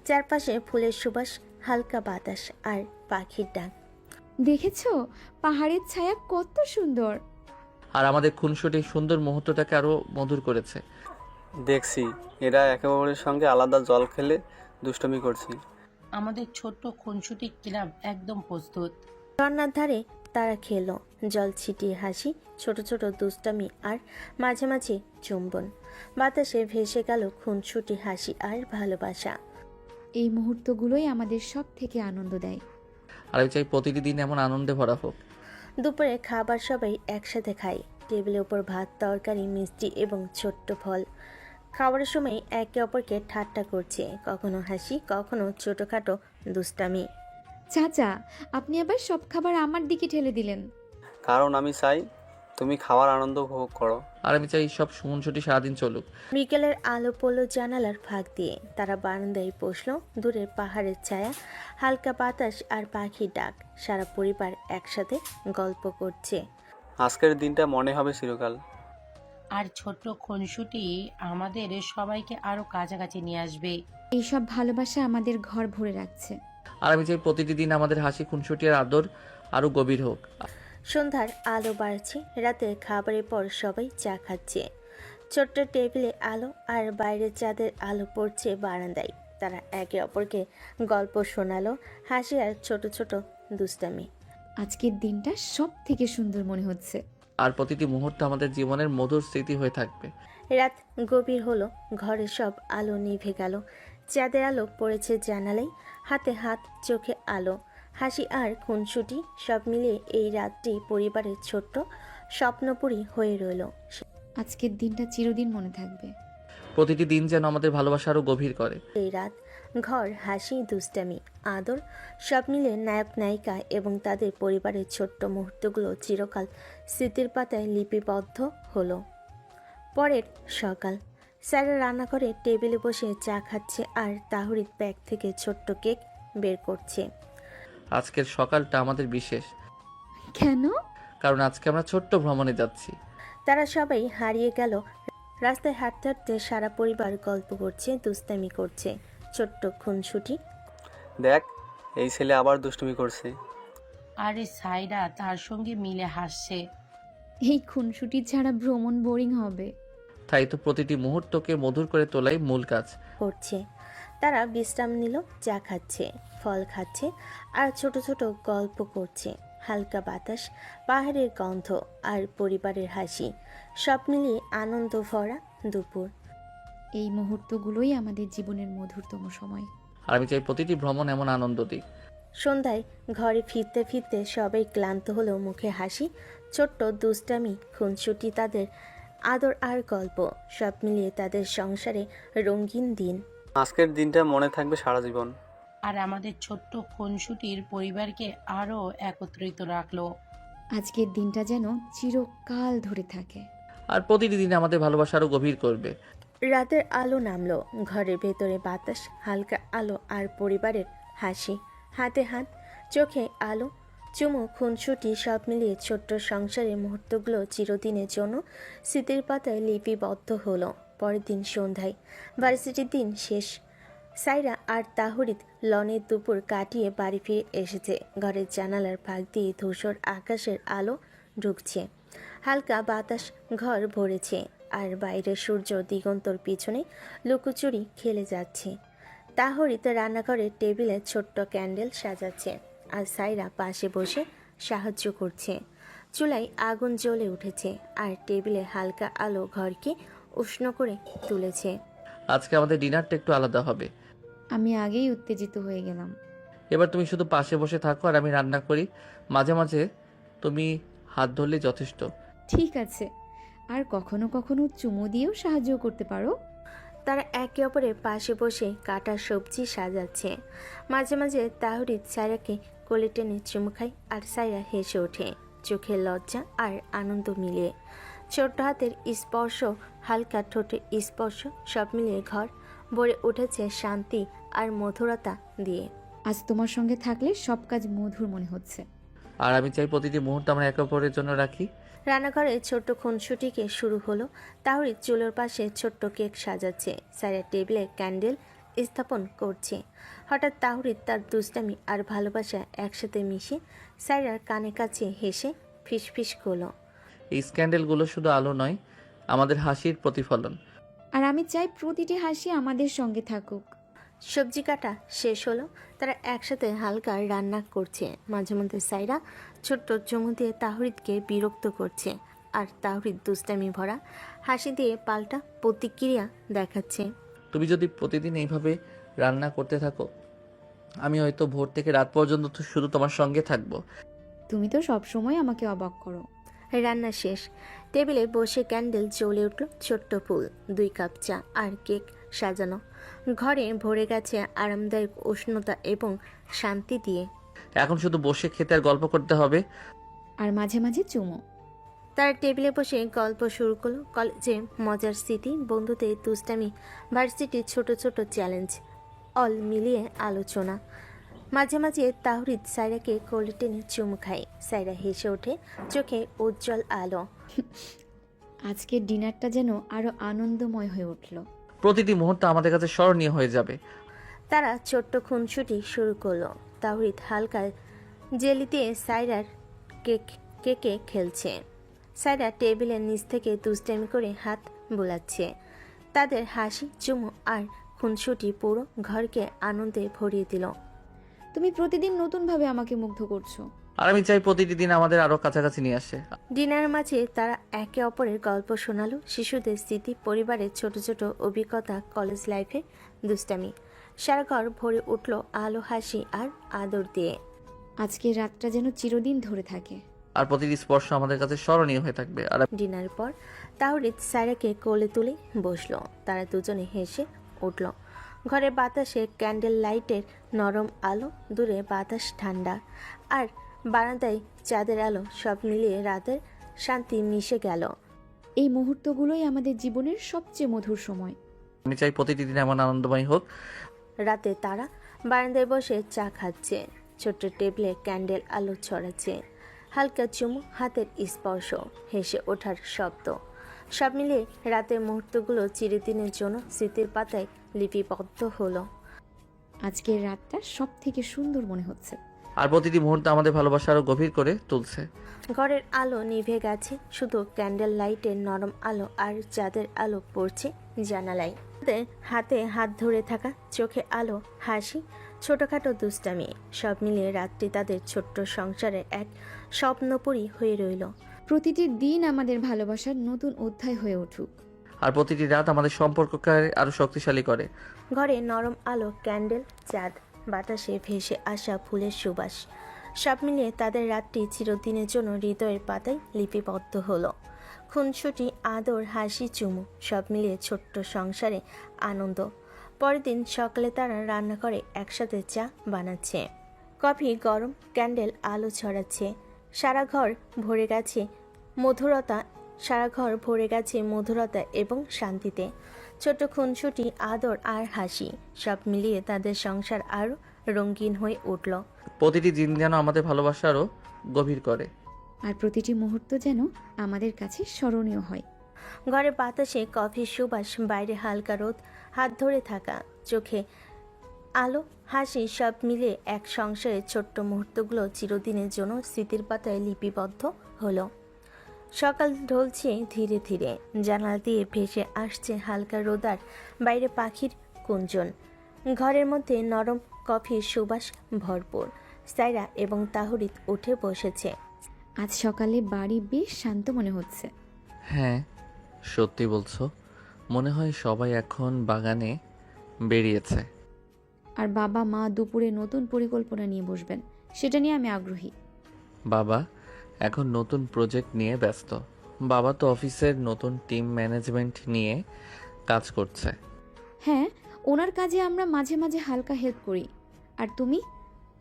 চারপাশে ফুলের সুবাস, হালকা বাতাস আর পাখির ডাক। দেখেছো পাহাড়ের ছায়া কত সুন্দর। আর আমাদের খুনসুটির সুন্দর মুহূর্তটাকে আরো মধুর করেছে। দেখছি এরা একে অপরের সঙ্গে আলাদা জল খেলে দুষ্টমি করছে। আমাদের ছোট্ট খুনসুটি ক্লাব একদম প্রস্তুত। ঝর্ণার ধারে তারা খেলো, জল ছিটিয়ে হাসি, ছোট ছোট দুষ্টামি আর মাঝে মাঝে চুম্বন। বাতাসে ভেসে গেল খুনসুটি হাসি আর ভালোবাসা। এই মুহূর্তগুলোই আমাদের সব থেকে আনন্দ দেয়। আর আমি চাই প্রতিটি দিন এমন আনন্দে ভরা হোক। দুপুরে খাবার সবাই একসাথে খায়। টেবিলের উপর ভাত, তরকারি, মিষ্টি এবং ছোট্ট ফল। খাবারের সময় একে অপরকে ঠাট্টা করছে, কখনো হাসি, কখনো ছোটখাটো দুষ্টামি। চাচা, আপনি আবার সব খাবার আমার দিকে ঠেলে দিলেন। কারণ আমি চাই তুমি খাওয়ার আনন্দ উপভোগ করো। আর আমি চাই সব খুনসুটি সারাদিন চলুক। বিকেলের আলো পড়লো জানালার ফাঁক দিয়ে। তারা বারান্দায় বসলো। দূরের পাহাড়ের ছায়া, হালকা বাতাস আর পাখির ডাক। সারা পরিবার একসাথে গল্প করছে। আজকের দিনটা মনে হবে চিরকাল। আর ছোট্ট খুনসুটি আমাদের সবাইকে আরো কাছাকাছি নিয়ে আসবে। এইসব ভালোবাসা আমাদের ঘর ভরে রাখছে। আর আমি চাই প্রতিটি দিন আমাদের হাসি, খুনসুটি আর আদর আরো গভীর হোক। সন্ধ্যার আলো বাড়ছে। রাতের খাবারের পর সবাই চা খাচ্ছে। ছোট্ট টেবিলে আলো আর বাইরের চাঁদের আলো পড়ছে বারান্দায়। তারা একে অপরকে গল্প শোনালো, হাসি আর ছোট ছোট দুষ্টামি। আজকের দিনটা সব থেকে সুন্দর মনে হচ্ছে। আর প্রতিটি মুহূর্ত আমাদের জীবনের মধুর স্মৃতি হয়ে থাকবে। রাত গভীর হলো, ঘরের সব আলো নিভে গেল। চাঁদের আলো পড়েছে জানালায়, হাতে হাত, চোখে আলো, হাসি আর খুনসুটি সব মিলিয়ে এই রাতটি পরিবারের ছোট্ট স্বপ্নপুরী হয়ে রইল। আজকের দিনটা চিরদিন মনে থাকবে। প্রতিটি দিন যেন আমাদের ভালোবাসা আরো গভীর করে। এই রাত, ঘর, হাসি, দুষ্টামি, আদর সব মিলে নায়ক নায়িকা এবং তাদের পরিবারের ছোট্ট মুহূর্তগুলো চিরকাল স্মৃতির পাতায় লিপিবদ্ধ হলো। পরের সকাল, স্যারা রান্নাঘরে টেবিলে বসে চা খাচ্ছে আর তাহরিদ ব্যাগ থেকে ছোট্ট কেক বের করছে। আজকের সকালটা আমাদের বিশেষ, কেন? কারণ আজকে আমরা ছোট্ট ভ্রমণে যাচ্ছি। তারা সবাই হারিয়ে গেল। রাস্তায় হাঁটতে হাঁটতে সারা পরিবার গল্প করছে, দুষ্টামি করছে। ছোট্ট খুনসুটি, দেখ এই ছেলে আবার দুষ্টুমি করছে। আরে সাইরা তার সঙ্গে মিলে হাসছে। এই খুনসুটি ছাড়া ভ্রমণ বোরিং হবে। তাই তো প্রতিটি মুহূর্তকে মধুর করে তোলাই মূল কাজ। করছে। তারা বিশ্রাম নিল, চা খাচ্ছে, ফল খাচ্ছে আর ছোট ছোট গল্প করছে। হালকা বাতাস, পাহাড়ের গন্ধ আর পরিবারের হাসি সব মিলিয়ে আনন্দ ভরা দুপুর। এই মুহূর্তগুলোই আমাদের জীবনের মধুরতম সময়। আর আমি চাই প্রতিটি ভ্রমণ এমন আনন্দ দিক। সন্ধ্যায় ঘরে ফিরতে ফিরতে সবাই ক্লান্ত হলো, মুখে হাসি, ছোট্ট দুষ্টামি, খুনসুটি, তাদের আদর আর গল্প সব মিলিয়ে তাদের সংসারে রঙিন দিন। আজকের দিনটা মনে থাকবে সারা জীবন। আর আমাদের ছোট্ট খুনসুটির পরিবারকে আরো একত্রিত রাখলো। আজকের দিনটা যেন চিরকাল ধরে থাকে। আর প্রতিটি দিন আমাদের ভালোবাসা আরো গভীর করবে। রাতের আলো নামলো, ঘরের ভেতরে বাতাস, হালকা আলো আর পরিবারের হাসি। হাতে হাত, চোখে আলো, চুমু, খুনসুটি সব মিলিয়ে ছোট্ট সংসারের মুহূর্তগুলো চিরদিনের জন্য স্মৃতির পাতায় লিপিবদ্ধ হলো। পরের দিন সন্ধ্যায়, ভার্সিটির দিন শেষ। সাইরা আর তাহরিদ লনের দুপুর কাটিয়ে বাড়ি ফিরে এসেছে। ঘরের জানালার ফাঁক দিয়ে ধূসর আকাশের আলো ঢুকছে, হালকা বাতাস ঘর ভরেছে আর বাইরে সূর্য দিগন্তর পিছনে লুকোচুরি খেলে যাচ্ছে। তাহরিদ রান্নাঘরের টেবিলে ছোট্ট ক্যান্ডেল সাজাচ্ছে আর সাইরা পাশে বসে সাহায্য করছে। চুলায় আগুন জ্বলে উঠেছে আর টেবিলে হালকা আলো ঘরকে উষ্ণ করে তুলেছে। আজকে আমাদের ডিনারটা একটু আলাদা হবে। আমি আগেই উত্তেজিত হয়ে গেলাম। এবার তুমি শুধু পাশে বসে থাকো আর আমি রান্না করি। মাঝে মাঝে তুমি হাত ধরলে যথেষ্ট। ঠিক আছে, আর কখনো কখনো চুমু দিয়েও সাহায্য করতে পারো। তারা একে অপরের পাশে বসে কাটা সবজি সাজাচ্ছে। মাঝে মাঝে তাহরিদ সায়রাকে কোলে টেনে চুমু খায় আর সায়রা হেসে ওঠে, চোখে লজ্জা আর আনন্দ মিলিয়ে। ছোট্ট হাতের স্পর্শ, হালকা ঠোঁটের স্পর্শ, সব মিলিয়ে ঘর ভরে উঠেছে শান্তি আর মধুরতা দিয়ে। আজ তোমার সঙ্গে থাকলে সব কাজ মধুর মনে হচ্ছে। আর আমি চাই প্রতিটি মুহূর্ত আমরা একে অপরের জন্য রাখি। রান্নাঘরে ছোট্ট খুনসুটিকে শুরু হলো। তাহরিদ চুলোর পাশে ছোট্ট কেক সাজাচ্ছে, সায়রা টেবিলে ক্যান্ডেল স্থাপন করছে। হঠাৎ তাহরিদ তার দুষ্টামি আর ভালোবাসা একসাথে মিশে সায়রার কানে কাছে হেসে ফিসফিস করলো। এই স্ক্যান্ডেলগুলো শুধু আলো নয়, আমাদের হাসির প্রতিফলন। আর আমি চাই প্রতিটি হাসি আমাদের সঙ্গে থাকুক। সবজি কাটা শেষ হলো, তারা একসাথে হালকা রান্না করছে। মাঝে মধ্যে সায়রা ছোট্ট চুমু দিয়ে তাহরিদকে বিরক্ত করছে, আর তাহরিদ দুষ্টামি ভরা হাসি দিয়ে পাল্টা প্রতিক্রিয়া দেখাচ্ছে। তুমি যদি প্রতিদিন এইভাবে রান্না করতে থাকো, আমি হয়তো ভোর থেকে রাত পর্যন্ত তো শুধু তোমার সঙ্গে থাকবো। তুমি তো সবসময় আমাকে অবাক করো। রান্না শেষ, টেবিলে বসে ক্যান্ডেল জ্বলে উঠল, ছোট্ট ফুল, 2 কাপ চা আর কেক সাজানো। ঘরে ভরে গেছে আরামদায়ক উষ্ণতা এবং শান্তি দিয়ে। এখন শুধু বসে খেতে আর গল্প করতে হবে। আর মাঝে মাঝে চুমো। তার টেবিলে বসে গল্প শুরু করলো, কলেজে মজার স্মৃতি, বন্ধুদের দুষ্টামি, ভার্সিটির ছোট ছোট চ্যালেঞ্জ, অল মিলিয়ে আলোচনা। মাঝে মাঝে তাহরিদ সায়রাকে কোলে টেনে চুমু খায়। সায়রা হেসে ওঠে, চোখে উজ্জ্বল আলো। আজকের ডিনারটা যেন আরো আনন্দময় হয়ে উঠল। প্রতিটি মুহূর্ত আমাদের কাছে স্মরণীয় হয়ে যাবে। তারা ছোট্ট খুনসুটি শুরু করলো। তাহরিদ হালকা জেলি দিয়ে সায়রার কেকে খেলছে। সায়রা টেবিলের নিচ থেকে দুষ্টামি করে হাত বোলাচ্ছে। তাদের হাসি, চুমু আর খুনসুটি পুরো ঘরকে আনন্দে ভরিয়ে দিল। তুমি প্রতিদিন নতুনভাবে আমাকে মুগ্ধ করছো। আর আমি চাই প্রতিটি দিন আমাদের আরো কাছাকাছি নিয়ে আসে। ডিনার মাঝে তারা একে অপরের গল্প শোনালো, শিশুদের স্মৃতি, পরিবারের ছোট ছোট অভিজ্ঞতা, কলেজ লাইফে দুষ্টামি। সারা ঘর ভরে উঠল আলো, হাসি আর আদর দিয়ে। আজকের রাতটা যেন চিরদিন ধরে থাকে। আর প্রতিটি স্পর্শ আমাদের কাছে স্মরণীয় হয়ে থাকবে। আর ডিনার পর তাহরিদ সায়রাকে কোলে তুলে বসলো। তারা দুজনে হেসে উঠল। ঘরের বাতাসে ক্যান্ডেল লাইটের নরম আলো, দূরে বাতাস ঠান্ডা, আর বারান্দায় চাঁদের আলো, সব মিলিয়ে রাতের শান্তি মিশে গেল। এই মুহূর্তগুলোই আমাদের জীবনের সবচেয়ে মধুর সময়। আমি চাই প্রতিটি দিন এমন আনন্দময় হোক। রাতে তারা বারান্দায় বসে চা খাচ্ছে, ছোট্ট টেবিলে ক্যান্ডেল আলো ছড়াচ্ছে, হালকা চুমু, হাতের স্পর্শ, হেসে ওঠার শব্দ, সব মিলিয়ে রাতের মুহূর্তগুলো চিরদিনের জন্য স্মৃতির পাতায় লিপিবদ্ধ হলো। আজকের রাতটা সব থেকে সুন্দর মনে হচ্ছে। আর প্রতিটি মুহূর্ত আমাদের ভালোবাসা আরো গভীর করে তুলছে। ঘরের আলো নিভে গেছে, শুধু ক্যান্ডেল লাইটের নরম আলো আর চাঁদের আলো পড়ছে জানালায়। তাদের হাতে হাত ধরে থাকা, চোখে আলো, হাসি, ছোটখাটো দুষ্টামি, সব মিলিয়ে রাতটি তাদের ছোট্ট সংসারের এক স্বপ্নপুরী হয়ে রইল। প্রতিটি দিন আমাদের ভালোবাসার নতুন অধ্যায় হয়ে উঠুক। আর প্রতিটি রাত আমাদের সম্পর্ককে আরো শক্তিশালী করে। ঘরে নরম আলো, ক্যান্ডেল, চাঁদ, বাতাসে ভেসে আসা ফুলের সুবাস, সব মিলিয়ে তাদের রাতটি চিরদিনের জন্য হৃদয়ের পাতায় লিপিবদ্ধ হলো। খুনসুটি, আদর, হাসি, চুমু, সব মিলিয়ে ছোট্ট সংসারে আনন্দ। পরের দিন সকালে তারা রান্না করে একসাথে চা বানাচ্ছে, কফি গরম, ক্যান্ডেল আলো ছড়াচ্ছে। সারা ঘর ভরে গেছে মধুরতা এবং শান্তিতে। ছোট্ট খুনসুটি, আদর আর হাসি, সব মিলিয়ে তাদের সংসার আরও রঙিন হয়ে উঠল। প্রতিটি দিন যেন আমাদের ভালোবাসা আরো গভীর করে। আর প্রতিটি মুহূর্ত যেন আমাদের কাছে স্মরণীয় হয়। ঘরে বাতাসে কফির সুবাস, বাইরে হালকা রোদ, হাত ধরে থাকা, চোখে আলো, হাসি, সব মিলে এক সংসারের ছোট্ট মুহূর্তগুলো চিরদিনের জন্য স্মৃতির পাতায় লিপিবদ্ধ হলো। সকাল ঢলছে ধীরে ধীরে, জানালা দিয়ে ভেসে আসছে হালকা রোদার, বাইরে পাখির কুঞ্জন, ঘরের মধ্যে নরম কফির সুবাস ভরপুর। সায়রা এবং তাহরিদ উঠে বসেছে। আজ সকালে বাড়ি বেশ শান্ত মনে হচ্ছে। হ্যাঁ, সত্যি বলছো। মনে হয় সবাই এখন বাগানে বেরিয়েছে। আর বাবা মা দুপুরে নতুন পরিকল্পনা নিয়ে বসবেন, সেটা নিয়ে আমি আগ্রহী। বাবা এখন নতুন প্রজেক্ট নিয়ে ব্যস্ত। বাবা তো অফিসের নতুন টিম ম্যানেজমেন্ট নিয়ে কাজ করছে। হ্যাঁ, ওনার কাজে আমরা মাঝে মাঝে হালকা হেল্প করি। আর তুমি,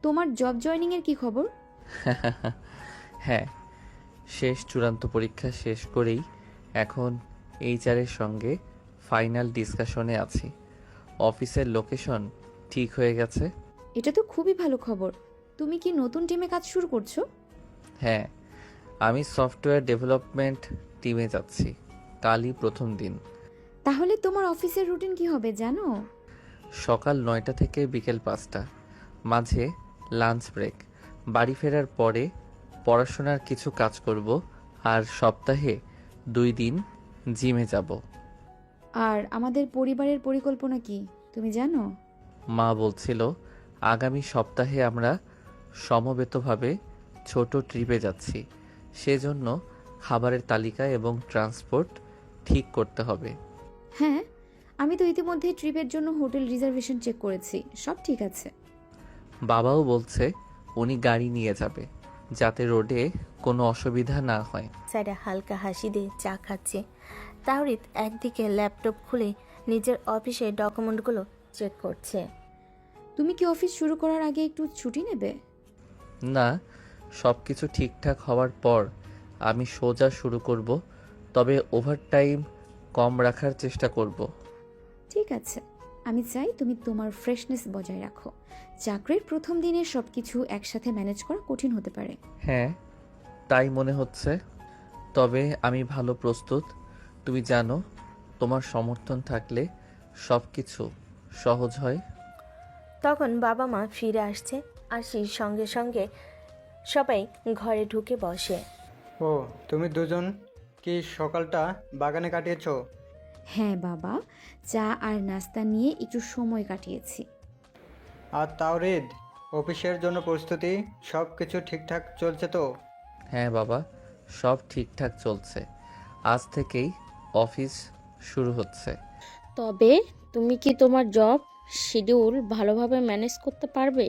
তোমার জব জয়েনিংয়ের কি খবর? হ্যাঁ, শেষ চূড়ান্ত পরীক্ষা শেষ করেই এখন এইচআরের সঙ্গে ফাইনাল ডিসকাশনে আছি। অফিসের লোকেশন ঠিক হয়ে গেছে। এটা তো খুবই ভালো খবর। তুমি কি নতুন টিমে কাজ শুরু করছো? হ্যাঁ, আমি সফটওয়্যার ডেভেলপমেন্ট টিমে যাচ্ছি। কালই প্রথম দিন। তাহলে তোমার অফিসের রুটিন কি হবে জানো? সকাল 9টা থেকে বিকেল 5টা, মাঝে লাঞ্চ ব্রেক। বাড়ি ফেরার পরে পড়াশোনার কিছু কাজ করব, আর সপ্তাহে 2 দিন জিমে যাব। আর আমাদের পরিবারের পরিকল্পনা কি তুমি জানো? মা বলছিল আগামী সপ্তাহে আমরা সমবেতভাবে ছোট ট্রিপে যাচ্ছি। সেজন্য খাবারের তালিকা এবং ট্রান্সপোর্ট ঠিক করতে হবে। হ্যাঁ, আমি তো ইতিমধ্যে ট্রিপের জন্য হোটেল রিজার্ভেশন চেক করেছি, সব ঠিক আছে। বাবাও বলছে উনি গাড়ি নিয়ে যাবে, যাতে রোডে কোনো অসুবিধা না হয়। সাইরা হালকা হাসি দিয়ে চা খাচ্ছে। তাহরিদ একদিকে ল্যাপটপ খুলে নিজের অফিসের ডকুমেন্টগুলো চেক করছে। তুমি কি অফিস শুরু করার আগে একটু ছুটি নেবে? না, সব কিছু ঠিকঠাক হওয়ার পর আমি সোজা শুরু করব, তবে ওভারটাইম কম রাখার চেষ্টা করব। ঠিক আছে, আমি চাই তুমি তোমার ফ্রেশনেস বজায় রাখো। চাকরির প্রথম দিনে সব কিছু একসাথে ম্যানেজ করা কঠিন হতে পারে। হ্যাঁ, তাই মনে হচ্ছে। তবে আমি ভালো প্রস্তুত। তুমি জানো, তোমার সমর্থন থাকলে সব কিছু সহজ হয়। তখন বাবা মা ফিরে আসছে। আসির সঙ্গে সঙ্গে সবাই ঘরে ঢুকে বসে। ও, তুমি দুজন কি সকালটা বাগানে কাটিয়েছো? হ্যাঁ বাবা, চা আর নাস্তা নিয়ে একটু সময় কাটিয়েছি। আর তাওরিদ, অফিসের জন্য প্রস্তুতি সব কিছু ঠিকঠাক চলছে তো? হ্যাঁ বাবা, সব ঠিকঠাক চলছে। আজ থেকেই অফিস শুরু হচ্ছে। তবে তুমি কি তোমার জব শিডিউল ভালোভাবে ম্যানেজ করতে পারবে?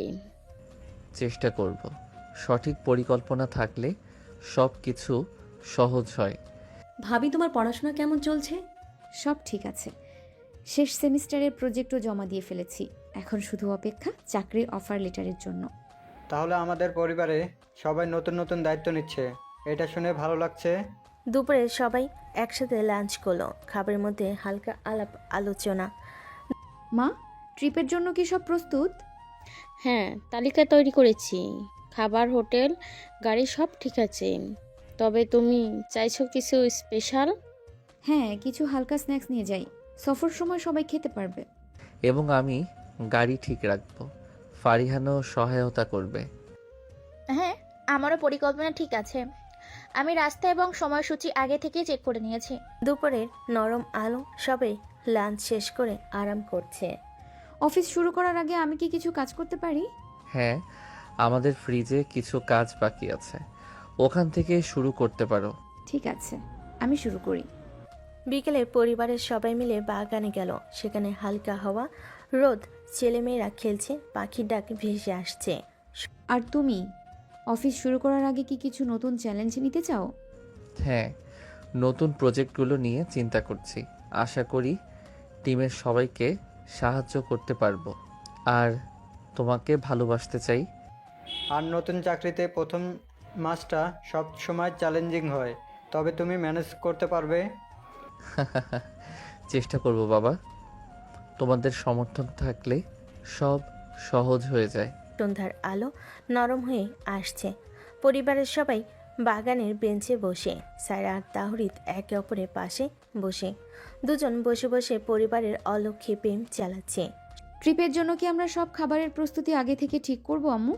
চেষ্টা করব। সঠিক পরিকল্পনা থাকলে সব কিছু সহজ হয়। ভাবি, তোমার পড়াশোনা কেমন চলছে? সব ঠিক আছে, শেষ সেমিস্টারের প্রজেক্টও জমা দিয়ে ফেলেছি। এখন শুধু অপেক্ষা চাকরির অফার লেটারের জন্য। তাহলে আমাদের পরিবারে সবাই নতুন নতুন দায়িত্ব নিচ্ছে, এটা শুনে ভালো লাগছে। দুপুরে সবাই একসাথে লাঞ্চ করলো। খাবারের মধ্যে হালকা আলাপ আলোচনা। মা, ট্রিপের জন্য কি সব প্রস্তুত? হ্যাঁ, তালিকা তৈরি করেছি। খাবার, হোটেল, গাড়ি সব ঠিক আছে। তবে তুমি চাইছো কিছু স্পেশাল? হ্যাঁ, কিছু হালকা স্ন্যাক্স নিয়ে যাই, সফর সময় সবাই খেতে পারবে। এবং আমি গাড়ি ঠিক রাখব। ফারিহানও সহায়তা করবে। হ্যাঁ, আমারও পরিকল্পনা ঠিক আছে। আমি রাস্তা এবং সময়সূচি আগে থেকে চেক করে নিয়েছি। দুপুরের নরম আলো, সবাই লাঞ্চ শেষ করে আরাম করছে। অফিস শুরু করার আগে আমি কি কিছু কাজ করতে পারি? হ্যাঁ, আমাদের ফ্রিজে কিছু কাজ বাকি আছে, ওখান থেকে শুরু করতে পারো। ঠিক আছে, আমি শুরু করি। বিকেলে পরিবারের সবাই মিলে বাগানে গেল। সেখানে হালকা হাওয়া, রোদ, ছেলেমেয়েরা খেলছে, পাখির ডাক ভেসে আসছে। আর তুমি অফিস শুরু করার আগে কি কিছু নতুন চ্যালেঞ্জ নিতে চাও? হ্যাঁ, নতুন প্রজেক্টগুলো নিয়ে চিন্তা করছি। আশা করি টিমের সবাইকে সাহায্য করতে পারবো। আর তোমাকে ভালোবাসতে চাই। আর নতুন চাকরিতে প্রথম মাসটা সব সময় চ্যালেঞ্জিং হয়, তবে তুমি ম্যানেজ করতে পারবে। চেষ্টা করব বাবা। তোমাদের সমর্থন থাকলে সব সহজ হয়ে যায়। সন্ধ্যার আলো নরম হয়ে আসছে। পরিবারের সবাই বাগানের বেঞ্চে বসে। সায়রা আর তাহরিদ একে অপরের পাশে বসে। দুজন বসে বসে পরিবারের অলক্ষ্যে প্রেম চালাচ্ছে। ট্রিপের জন্য কি আমরা সব খাবারের প্রস্তুতি আগে থেকে ঠিক করব আম্মু?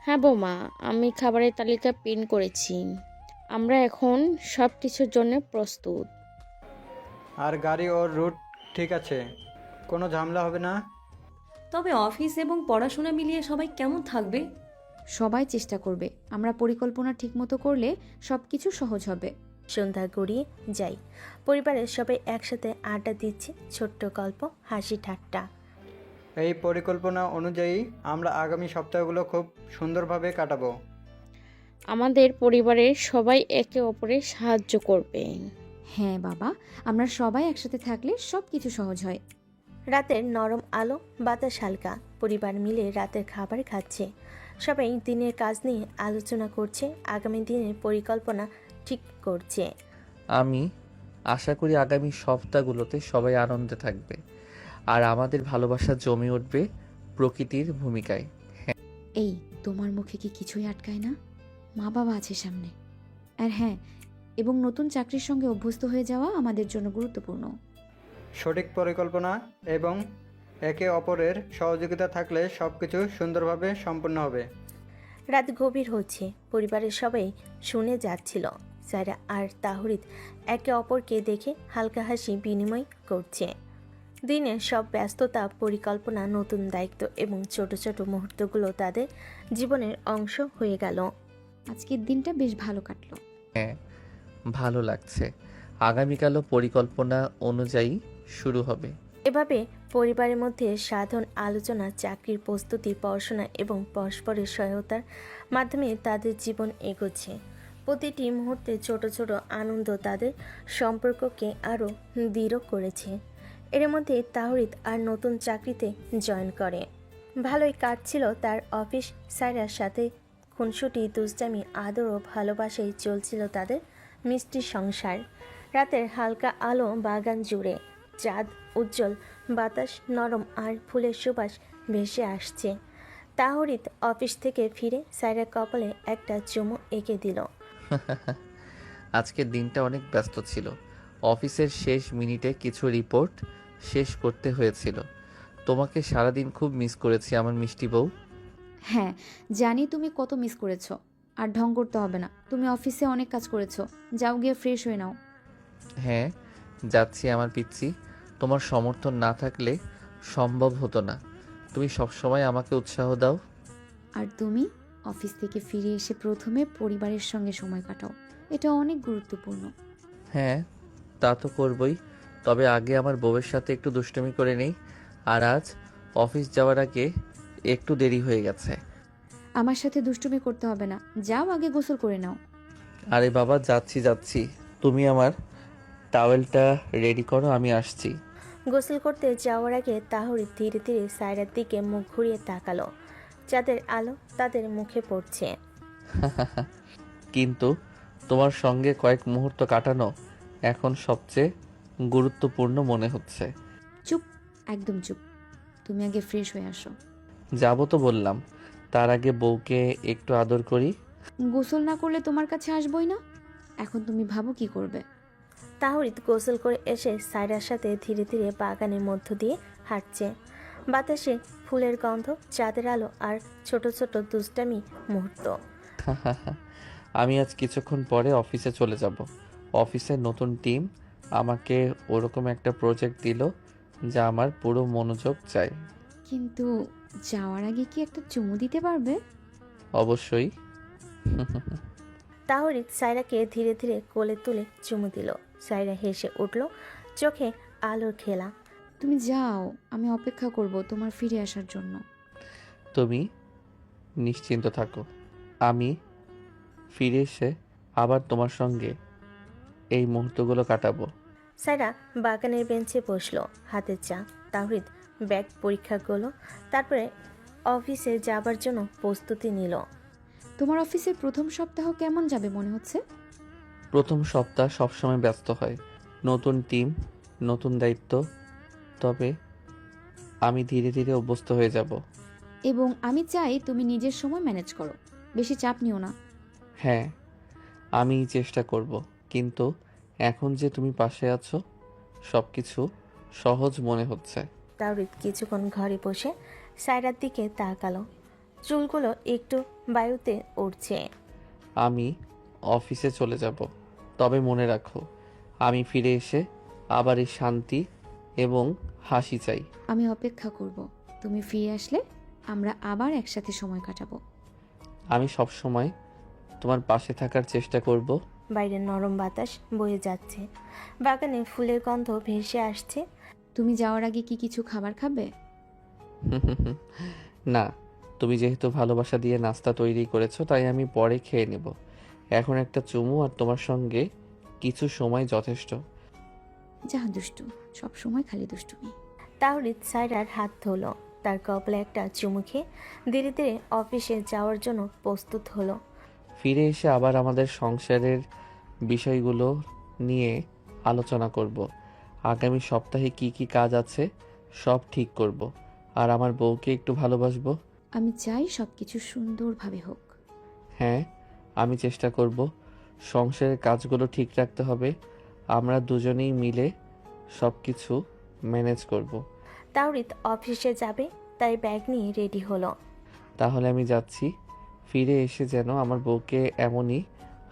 হ্যাঁ বৌমা, আমি খাবারের তালিকা প্রিন্ট করেছি। আমরা এখন সব কিছুর জন্য প্রস্তুত। আর গাড়ি ওর রুট ঠিক আছে, কোনো ঝামেলা হবে না। তবে অফিস এবং পড়াশোনা মিলিয়ে সবাই কেমন থাকবে? সবাই চেষ্টা করবে। আমরা পরিকল্পনা ঠিকমতো করলে সব কিছু সহজ হবে। সন্ধ্যা গড়িয়ে যাই। পরিবারের সবাই একসাথে আড্ডা দিচ্ছে, ছোট্ট গল্প, হাসি ঠাট্টা। এই পরিকল্পনা অনুযায়ী আমরা আগামী সপ্তাহগুলো খুব সুন্দরভাবে কাটাবো। আমাদের পরিবারের সবাই একে অপরের সাহায্য করবে। হ্যাঁ বাবা, আমরা সবাই একসাথে থাকলে সব কিছু সহজ হয়। রাতের নরম আলো, বাতাস হালকা, পরিবার মিলে রাতের খাবার খাচ্ছে। সবাই দিনের কাজ নিয়ে আলোচনা করছে, আগামী দিনের পরিকল্পনা ঠিক করছে। আমি আশা করি আগামী সপ্তাহগুলোতে সবাই আনন্দে থাকবে আর আমাদের ভালোবাসা জমে উঠবে প্রকৃতির ভূমিকায়। এই তোমার মুখে কি কিছুই আটকায় না? মা বাবা আছে সামনে। আর হ্যাঁ, এবং নতুন চাকরির সঙ্গে অভ্যস্ত হয়ে যাওয়া আমাদের জন্য গুরুত্বপূর্ণ। সঠিক পরিকল্পনা এবং একে অপরের সহযোগিতা থাকলে সব কিছু সুন্দরভাবে সম্পন্ন হবে। রাত গভীর হচ্ছে, পরিবারের সবাই শুনে যাচ্ছিল। সায়রা আর তাহরিদ একে অপরকে দেখে হালকা হাসি বিনিময় করছে। দিনের সব ব্যস্ততা, পরিকল্পনা, নতুন দায়িত্ব এবং ছোট ছোট মুহূর্তগুলো তাদের জীবনের অংশ হয়ে গেল। আজকের দিনটা বেশ ভালো কাটলো। হ্যাঁ, ভালো লাগছে। আগামীকালও পরিকল্পনা অনুযায়ী শুরু হবে। এভাবে পরিবারের মধ্যে সাধারণ আলোচনা, চাকরির প্রস্তুতি, পড়াশোনা এবং পরস্পরের সহায়তার মাধ্যমে তাদের জীবন এগোচ্ছে। প্রতিটি মুহূর্তে ছোট ছোট আনন্দ তাদের সম্পর্ককে আরও দৃঢ় করেছে। এর মধ্যে তাহরিদ আর নতুন চাকরিতে জয়েন করে। ভালোই কাটছিল তার অফিস। সায়রার সাথে খুনসুটি, দুষ্টামি, আদর ও ভালোবাসায় চলছিল তাদের মিষ্টি সংসার। রাতের হালকা আলো বাগান জুড়ে, চাঁদ উজ্জ্বল, বাতাস নরম আর ফুলের সুবাস ভেসে আসছে। তাহরিদ অফিস থেকে ফিরে সায়রার কপালে একটা চুমু এঁকে দিল। আজকের দিনটা অনেক ব্যস্ত ছিল। অফিসের শেষ মিনিটে কিছু রিপোর্ট শেষ করতে হয়েছিল। তোমাকে সারাদিন খুব মিস করেছি আমার মিষ্টি বউ। হ্যাঁ, জানি তুমি কত মিস করেছো। আর ঢং করতে হবে না, তুমি অফিসে অনেক কাজ করেছো। যাও গিয়ে ফ্রেশ হয়ে নাও। হ্যাঁ, যাচ্ছি আমার পিচ্ছি। তোমার সমর্থন না থাকলে সম্ভব হতো না। তুমি সবসময় আমাকে উৎসাহ দাও। আর তুমি অফিস থেকে ফিরে এসে প্রথমে পরিবারের সঙ্গে সময় কাটাও, এটা অনেক গুরুত্বপূর্ণ। হ্যাঁ, তা তো করবই। তবে আগে আমার বউয়ের সাথে একটু দুষ্টুমি করে নেই। আর আজ অফিস যাওয়ার আগে একটু দেরি হয়ে গেছে। আমার সাথে দুষ্টুমি করতে হবে না, যাও আগে গোসল করে নাও। আরে বাবা, যাচ্ছি। তুমি আমার টাওয়েলটা রেডি করো, আমি আসছি। গোসল করতে যাওয়ার আগে তাহরিদ ধীরে ধীরে সায়রার দিকে মুখ ঘুরিয়ে তাকালো। চাঁদের আলো তাদের মুখে পড়ছে। কিন্তু তোমার সঙ্গে কয়েক মুহূর্ত কাটানো এখন সবচেয়ে গুরুত্বপূর্ণ মনে হচ্ছে। চুপ, একদম চুপ। তুমি আগে ফ্রেশ হয়ে আসো। যাবো তো বললাম, তার আগে বউকে একটু আদর করি। গোসল না করলে তোমার কাছে আসবই না। এখন তুমি ভাবো কি করবে। তাহরিদ গোসল করে এসে সায়রার সাথে ধীরে ধীরে বাগানের মধ্য দিয়ে হাঁটছে। বাতাসে ফুলের গন্ধ, চাঁদের আলো আর ছোট ছোট দুষ্টামি মুহূর্ত। আমি আজ কিছুক্ষণ পরে অফিসে চলে যাব। অফিসের নতুন টিম আমাকে ওরকম একটা প্রজেক্ট দিল যা আমার পুরো মনোযোগ চাই। কিন্তু যাওয়ার আগে কি একটা চুমু দিতে পারবে? অবশ্যই। তাহরিদ সায়রাকে ধীরে ধীরে কোলে তুলে চুমু দিল। সায়রা হেসে উঠল, চোখে আলোর খেলা। তুমি যাও, আমি অপেক্ষা করব তোমার ফিরে আসার জন্য। তুমি নিশ্চিন্ত থাকো, আমি ফিরে এসে আবার তোমার সঙ্গে এই মুহূর্তগুলো কাটাবো। সায়রা বাগানের বেঞ্চে বসলো, হাতে চা। তাহরিদ ব্যাগ পরীক্ষা করলো, তারপরে অফিসে যাবার জন্য প্রস্তুতি নিল। তোমার অফিসের প্রথম সপ্তাহ কেমন যাবে মনে হচ্ছে? প্রথম সপ্তাহ সবসময় ব্যস্ত হয়, নতুন টিম, নতুন দায়িত্ব। তবে আমি ধীরে ধীরে অভ্যস্ত হয়ে যাব। এবং আমি চাই তুমি নিজের সময় ম্যানেজ করো, বেশি চাপ নিও না। হ্যাঁ, আমি চেষ্টা করব। কিন্তু এখন যে তুমি পাশে আছো, সব কিছু সহজ মনে হচ্ছে। তাহরিদ কিছুক্ষণ ঘরে বসে সায়রার দিকে তাকালো। চুলগুলো একটু বায়ুতে উড়ছে। আমি অফিসে চলে যাব, তবে মনে রাখো আমি ফিরে এসে আবার এই শান্তি এবং হাসি চাই। আমি অপেক্ষা করব, তুমি ফিরে আসলে আমরা আবার একসাথে সময় কাটাবো। আমি সব সময় তোমার পাশে থাকার চেষ্টা করব। বাইরে নরম বাতাস বয়ে যাচ্ছে, বাগানে ফুলের গন্ধ ভেসে আসছে। তুমি যাওয়ার আগে কি কিছু খাবার খাবে? না, তুমি যেহেতু ভালোবাসা দিয়ে নাস্তা তৈরি করেছো, তাই আমি পরে খেয়ে নেব। এখন একটা চুমু আর তোমার সঙ্গে কিছু সময় যথেষ্ট। যা দুষ্টু, সব সময় খালি দুষ্টুমি। তাহরিদ সায়রার হাত ধরল, তার কপালে একটা চুমু খেয়ে ধীরে ধীরে অফিসে যাওয়ার জন্য প্রস্তুত হলো। ফিরে এসে আবার আমাদের সংসারের বিষয়গুলো নিয়ে আলোচনা করব। আগামী সপ্তাহে কি কি কাজ আছে সব ঠিক করব। আর আমার বউকে একটু ভালোবাসবো। আমি চাই সব কিছু সুন্দরভাবে হোক। হ্যাঁ, আমি চেষ্টা করব। সংসারের কাজগুলো ঠিক রাখতে হবে। আমরা দুজনেই মিলে সব কিছু ম্যানেজ করব। তাওরিত অফিসে যাবে, তাই ব্যাগ নিয়ে রেডি হলো। তাহলে আমি যাচ্ছি। ফিরে এসে যেন আমার বউকে এমনই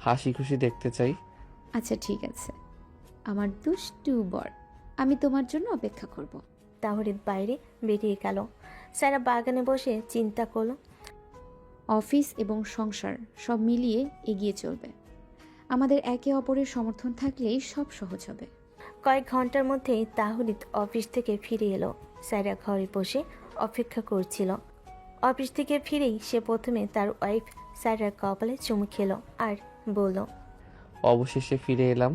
হাসি খুশি দেখতে চাই। আচ্ছা ঠিক আছে আমার দুষ্টু বর, আমি তোমার জন্য অপেক্ষা করব। তাওরিত বাইরে বেরিয়ে গেল। সায়রা বাগানে বসে চিন্তা করলো। অফিস এবং সংসার সব মিলিয়ে এগিয়ে চলবে। আমাদের একে অপরের সমর্থন থাকলেই সব সহজ হবে। কয়েক ঘন্টার মধ্যেই তাহরিত অফিস থেকে ফিরে এলো। সায়রা ঘরে বসে অপেক্ষা করছিল। অফিস থেকে ফিরেই সে প্রথমে তার ওয়াইফ সায়রার কপালে চুমু খেলো আর বলল, অবশেষে ফিরে এলাম।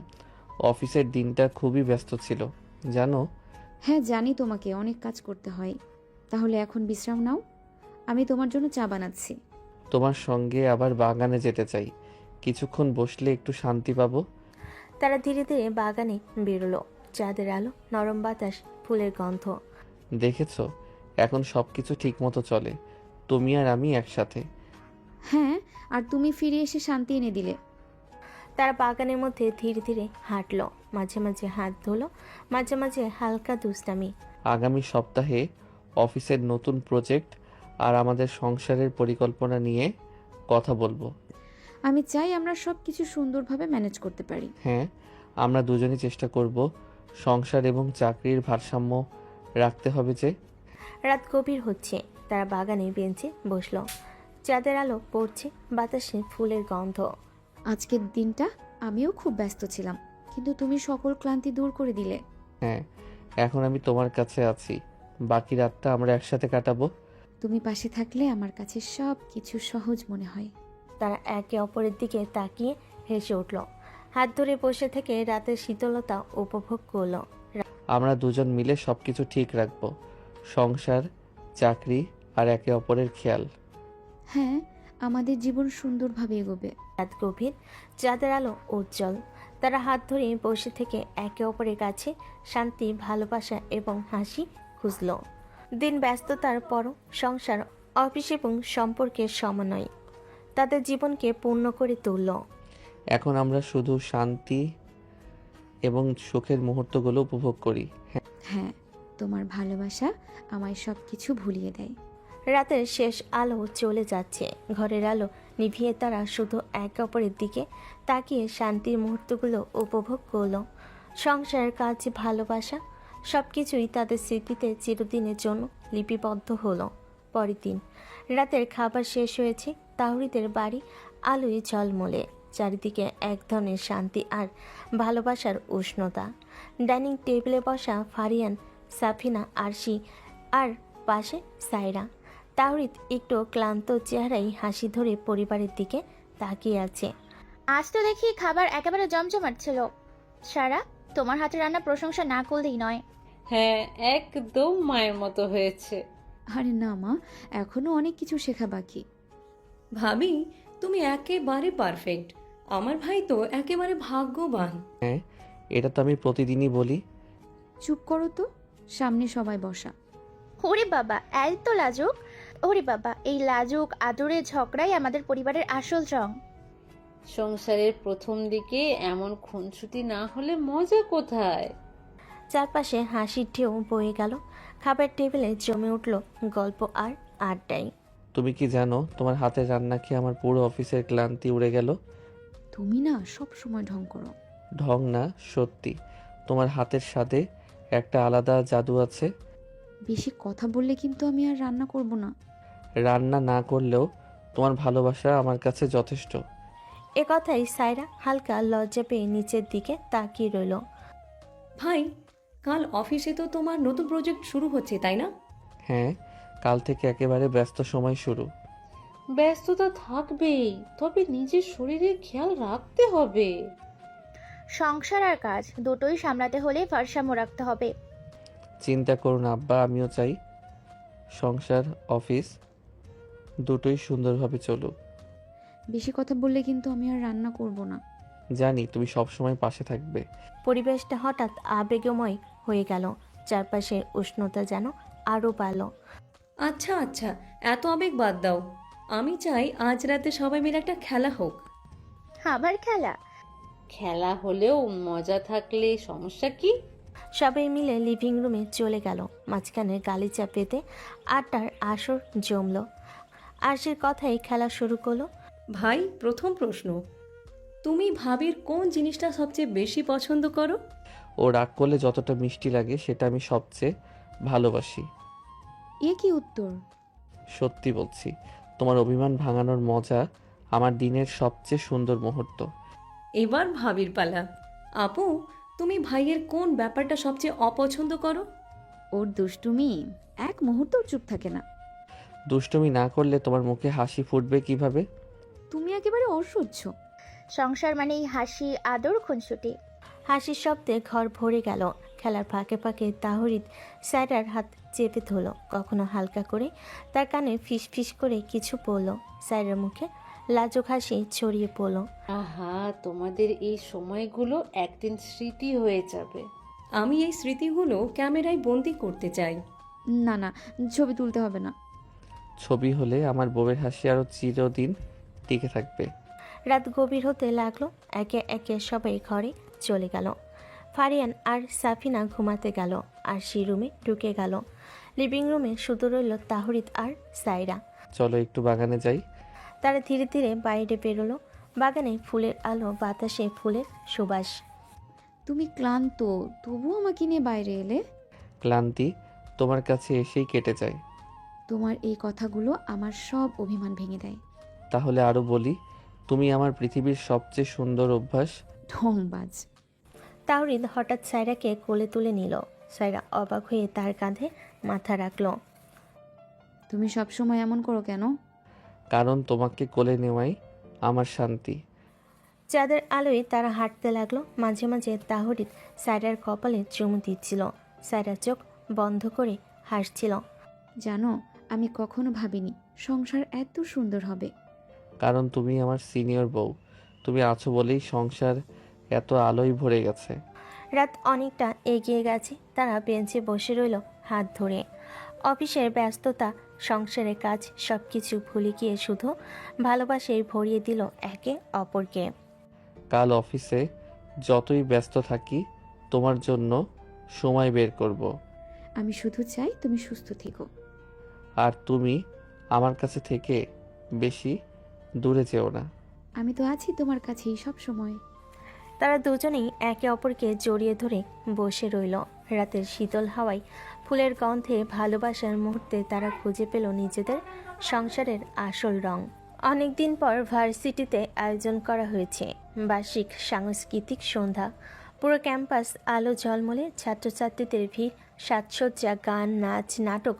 অফিসের দিনটা খুবই ব্যস্ত ছিল জানো। হ্যাঁ জানি, তোমাকে অনেক কাজ করতে হয়। তাহলে এখন বিশ্রাম নাও, আমি তোমার জন্য চা বানাচ্ছি। তোমার সঙ্গে আবার বাগানে যেতে চাই। কিছুক্ষণ বসলে একটু শান্তি পাবো। তারা ধীরে ধীরে বাগানে বেরোলো। চাঁদের আলো, নরম বাতাস, ফুলের গন্ধ। দেখেছো, এখন সব কিছু ঠিক মতো চলে। তুমি আর আমি একসাথে। হ্যাঁ, আর তুমি ফিরে এসে শান্তি এনে দিলে। তারা বাগানের মধ্যে ধীরে ধীরে হাঁটলো, মাঝে মাঝে হাত ধুলো, মাঝে মাঝে হালকা দুষ্টামি। আগামী সপ্তাহে অফিসের নতুন প্রজেক্ট আর আমাদের সংসারের পরিকল্পনা নিয়ে কথা বলবো। আমি চাই আমরা সব কিছু সুন্দরভাবে ম্যানেজ করতে পারি। হ্যাঁ, আমরা দুজনেই চেষ্টা করব। সংসার এবং চাকরির ভারসাম্য রাখতে হবে যে। রাত গভীর হচ্ছে। তারা বাগানে বেঞ্চে বসলো। চাঁদের আলো পড়ছে, বাতাসে ফুলের গন্ধ। আজকের দিনটা আমিও খুব ব্যস্ত ছিলাম, কিন্তু তুমি সকল ক্লান্তি দূর করে দিলে। হ্যাঁ, এখন আমি তোমার কাছে আছি। বাকি রাতটা আমরা একসাথে কাটাবো। তুমি পাশে থাকলে আমার কাছে সব কিছু সহজ মনে হয়। তারা একে অপরের দিকে তাকিয়ে হেসে উঠল। হাত ধরে বসে থেকে রাতের শীতলতা উপভোগ করলো। আমরা দুজন মিলে সবকিছু ঠিক রাখবো। সংসার, চাকরি আর একে অপরের খেয়াল। হ্যাঁ, আমাদের জীবন সুন্দরভাবে এগোবে। রাত গভীর, চাঁদের আলো উজ্জ্বল। তারা হাত ধরে বসে থেকে একে অপরের কাছে শান্তি, ভালোবাসা এবং হাসি খুঁজল। দিন ব্যস্ততার পরও সংসার, অফিস এবং সম্পর্কের সমন্বয় তাদের জীবনকে পূর্ণ করে তুলল। এখন আমরা শুধু শান্তি এবং সুখের মুহূর্তগুলো উপভোগ করি। হ্যাঁ, তোমার ভালোবাসা আমায় সব কিছু ভুলিয়ে দেয়। রাতের শেষ আলো চলে যাচ্ছে। ঘরের আলো নিভিয়ে তারা শুধু একে অপরের দিকে তাকিয়ে শান্তির মুহূর্তগুলো উপভোগ করলো। সংসারের কাজ, ভালোবাসা সব কিছুই তাদের স্মৃতিতে চিরদিনের জন্য লিপিবদ্ধ হলো। পরের দিন রাতের খাবার শেষ হয়েছে। তাওরিদের বাড়ি আলোয় ঝলমলে, চারিদিকে এক ধরনের শান্তি আর ভালোবাসার উষ্ণতা। ডাইনিং টেবিলে বসা ফারিয়ান, সাফিনা, আরশি আর পাশে সায়রা। তাওরিদ একটু ক্লান্ত চেহারায় হাসি ধরে পরিবারের দিকে তাকিয়ে আছে। আজ তো দেখি খাবার একেবারে জমজমাট ছিল। সারা, তোমার হাতে রান্না প্রশংসা না করলেই নয়। হ্যাঁ, একদম মায়ের মতো হয়েছে। আরে না মা, এখনো অনেক কিছু শেখা বাকি। ভাবি, তুমি একেবারে পারফেক্ট। আমার ভাই তো একেবারে ভাগ্যবান। হ্যাঁ, এটা তো আমি প্রতিদিনই বলি। চুপ করো তো, সামনে সবাই বসা। ওরে বাবা, এত লাজুক! ওরে বাবা, এই লাজুক আদরে ঝগড়াই আমাদের পরিবারের আসল রং। সংসারের প্রথম দিকে এমন খুনসুটি না হলে মজা কোথায়? চারপাশে হাসির ঢেউ বয়ে গেল। খাবার টেবিলে জমে উঠল গল্প আর আড্ডায়। তুমি কি জানো, তোমার হাতের রান্না খেয়ে আমার পুরো অফিসের ক্লান্তি উড়ে গেল। তুমি না সব সময় ঢং করো। ঢং না, সত্যি। তোমার হাতের স্বাদে একটা আলাদা জাদু আছে। বেশি কথা বললে কিন্তু আমি আর রান্না করব না। রান্না না করলেও তোমার ভালোবাসা আমার কাছে যথেষ্ট। এ কথাই সায়রা হালকা লজ্জা পেয়ে নিচের দিকে তাকিয়ে রইল। ভাই, কাল অফিসে তো তোমার নতুন প্রজেক্ট শুরু হচ্ছে, তাই না? হ্যাঁ, কাল থেকে একেবারে ব্যস্ত সময় শুরু। ব্যস্ততা থাকবেই, তবে নিজের শরীরের খেয়াল রাখতে হবে। সংসার আর কাজ দুটোই সামলাতে হলে ভারসাম্য রাখতে হবে। চিন্তা করুন আব্বা, আমিও চাই সংসার অফিস দুটোই সুন্দরভাবে চলুক। বেশি কথা বললে কিন্তু আমি আর রান্না করব না। জানি তুমি সবসময় পাশে থাকবে। পরিবেশটা হঠাৎ আবেগময় হয়ে গেল, চারপাশে উষ্ণতা যেন আরও বাড়ল। আচ্ছা আচ্ছা, এত আবেগ বাদ দাও। আমি চাই আজ রাতে সবাই মিলে একটা খেলা হোক। আবার খেলা? খেলা হলেও মজা থাকলে সমস্যা কি? সবাই মিলে লিভিং রুমে চলে গেল। মাঝখানে গালিচা পেতে আড্ডার আসর জমল। আরশির কথাই খেলা শুরু করলো। ভাই, প্রথম প্রশ্ন, তুমি ভাবির কোন জিনিসটা সবচেয়ে বেশি পছন্দ করো? ও রাগ করলে যতটা মিষ্টি লাগে সেটা আমি সবচেয়ে ভালোবাসি। এ কি উত্তর? সত্যি বলছি, তোমার অভিমান ভাঙানোর মজা আমার দিনের সবচেয়ে সুন্দর মুহূর্ত। এবার ভাবির পালা। আপু, তুমি ভাইয়ের কোন ব্যাপারটা সবচেয়ে অপছন্দ করো? ওর দুষ্টুমি, এক মুহূর্তও চুপ থাকে না। দুষ্টুমি না করলে তোমার মুখে হাসি ফুটবে কিভাবে? তুমি একেবারে অসহ্য। সংসার মানেই হাসি, আদর, খুনসুটি। হাসির শব্দে ঘর ভরে গেল। খেলার ফাঁকে ফাঁকে তাহরিদ সায়রার হাত চেপে ধরল, কখনো হালকা করে তার কানে ফিস ফিস করে কিছু পড়ল। সায়রার মুখে লাজুক হাসি ছড়িয়ে পড়ল। আহা, তোমাদের এই সময়গুলো একদিন স্মৃতি হয়ে যাবে। আমি এই স্মৃতিগুলো ক্যামেরায় বন্দি করতে চাই। না না, ছবি তুলতে হবে না। ছবি হলে আমার বউয়ের হাসি আরো চিরদিন টিকে থাকবে। রাত গভীর হতে লাগলো। একে একে সবাই ঘরে চলে গেল। ফারিয়ান আর সাফিনা ঘুমাতে গেল, আর সে রুমে ঢুকে গেল। লিভিং রুমে শুধু রইল তাহরিদ আর সায়রা। চলো একটু বাগানে যাই। তারা ধীরে ধীরে বাইরে বেরোলো। বাগানে ফুলের আলো, বাতাসে ফুলের সুবাস। তুমি ক্লান্ত, তবুও আমাকে নিয়ে বাইরে এলে? ক্লান্তি তোমার কাছে এসেই কেটে যায়। তোমার এই কথাগুলো আমার সব অভিমান ভেঙে দেয়। তাহলে আরো বলি, তুমি আমার পৃথিবীর সবচেয়ে সুন্দর অভ্যাস। ঢংবাজ। তাহরিদ হঠাৎ সায়রাকে কোলে তুলে নিল। সায়রা অবাক হয়ে তার কাঁধে মাথা রাখল। তুমি সব সময় এমন করো কেন? কারণ তোমাকে কোলে নেওয়াই আমার শান্তি। চাঁদের আলোয় তারা হাঁটতে লাগলো। মাঝে মাঝে তাহরিদ সায়রার কপালে চুমু দিচ্ছিল। সায়রা চোখ বন্ধ করে হাসছিল। জানো, আমি কখনো ভাবিনি সংসার এত সুন্দর হবে। কারণ তুমি আমার সিনিয়র বউ, তুমি আছো বলেই সংসার এত আলোয় ভরে গেছে। রাত অনেকটা এগিয়ে গেছে। তারা বেঞ্চে বসে রইল হাত ধরে। অফিসের ব্যস্ততা, সংসারের কাজ সব কিছু ভুলে গিয়ে শুধু ভালোবাসায় ভরিয়ে দিল একে অপরকে। কাল অফিসে যতই ব্যস্ত থাকি তোমার জন্য সময় বের করব। আমি শুধু চাই তুমি সুস্থ থেকো। আর তুমি আমার কাছে থেকে বেশি দূরে যেও না। আমি তো আছি তোমার কাছেই সব সময়। তারা দুজনেই একে অপরকে জড়িয়ে ধরে বসে রইল। রাতের শীতল হাওয়ায়, ফুলের গন্ধে, ভালোবাসার মুহূর্তে তারা খুঁজে পেল নিজেদের সংসারের আসল রং। অনেকদিন পর ভার্সিটিতে আয়োজন করা হয়েছে বার্ষিক সাংস্কৃতিক সন্ধ্যা। পুরো ক্যাম্পাস আলো ঝলমলে, ছাত্রছাত্রীদের ভিড়, সাজসজ্জা, গান, নাচ, নাটক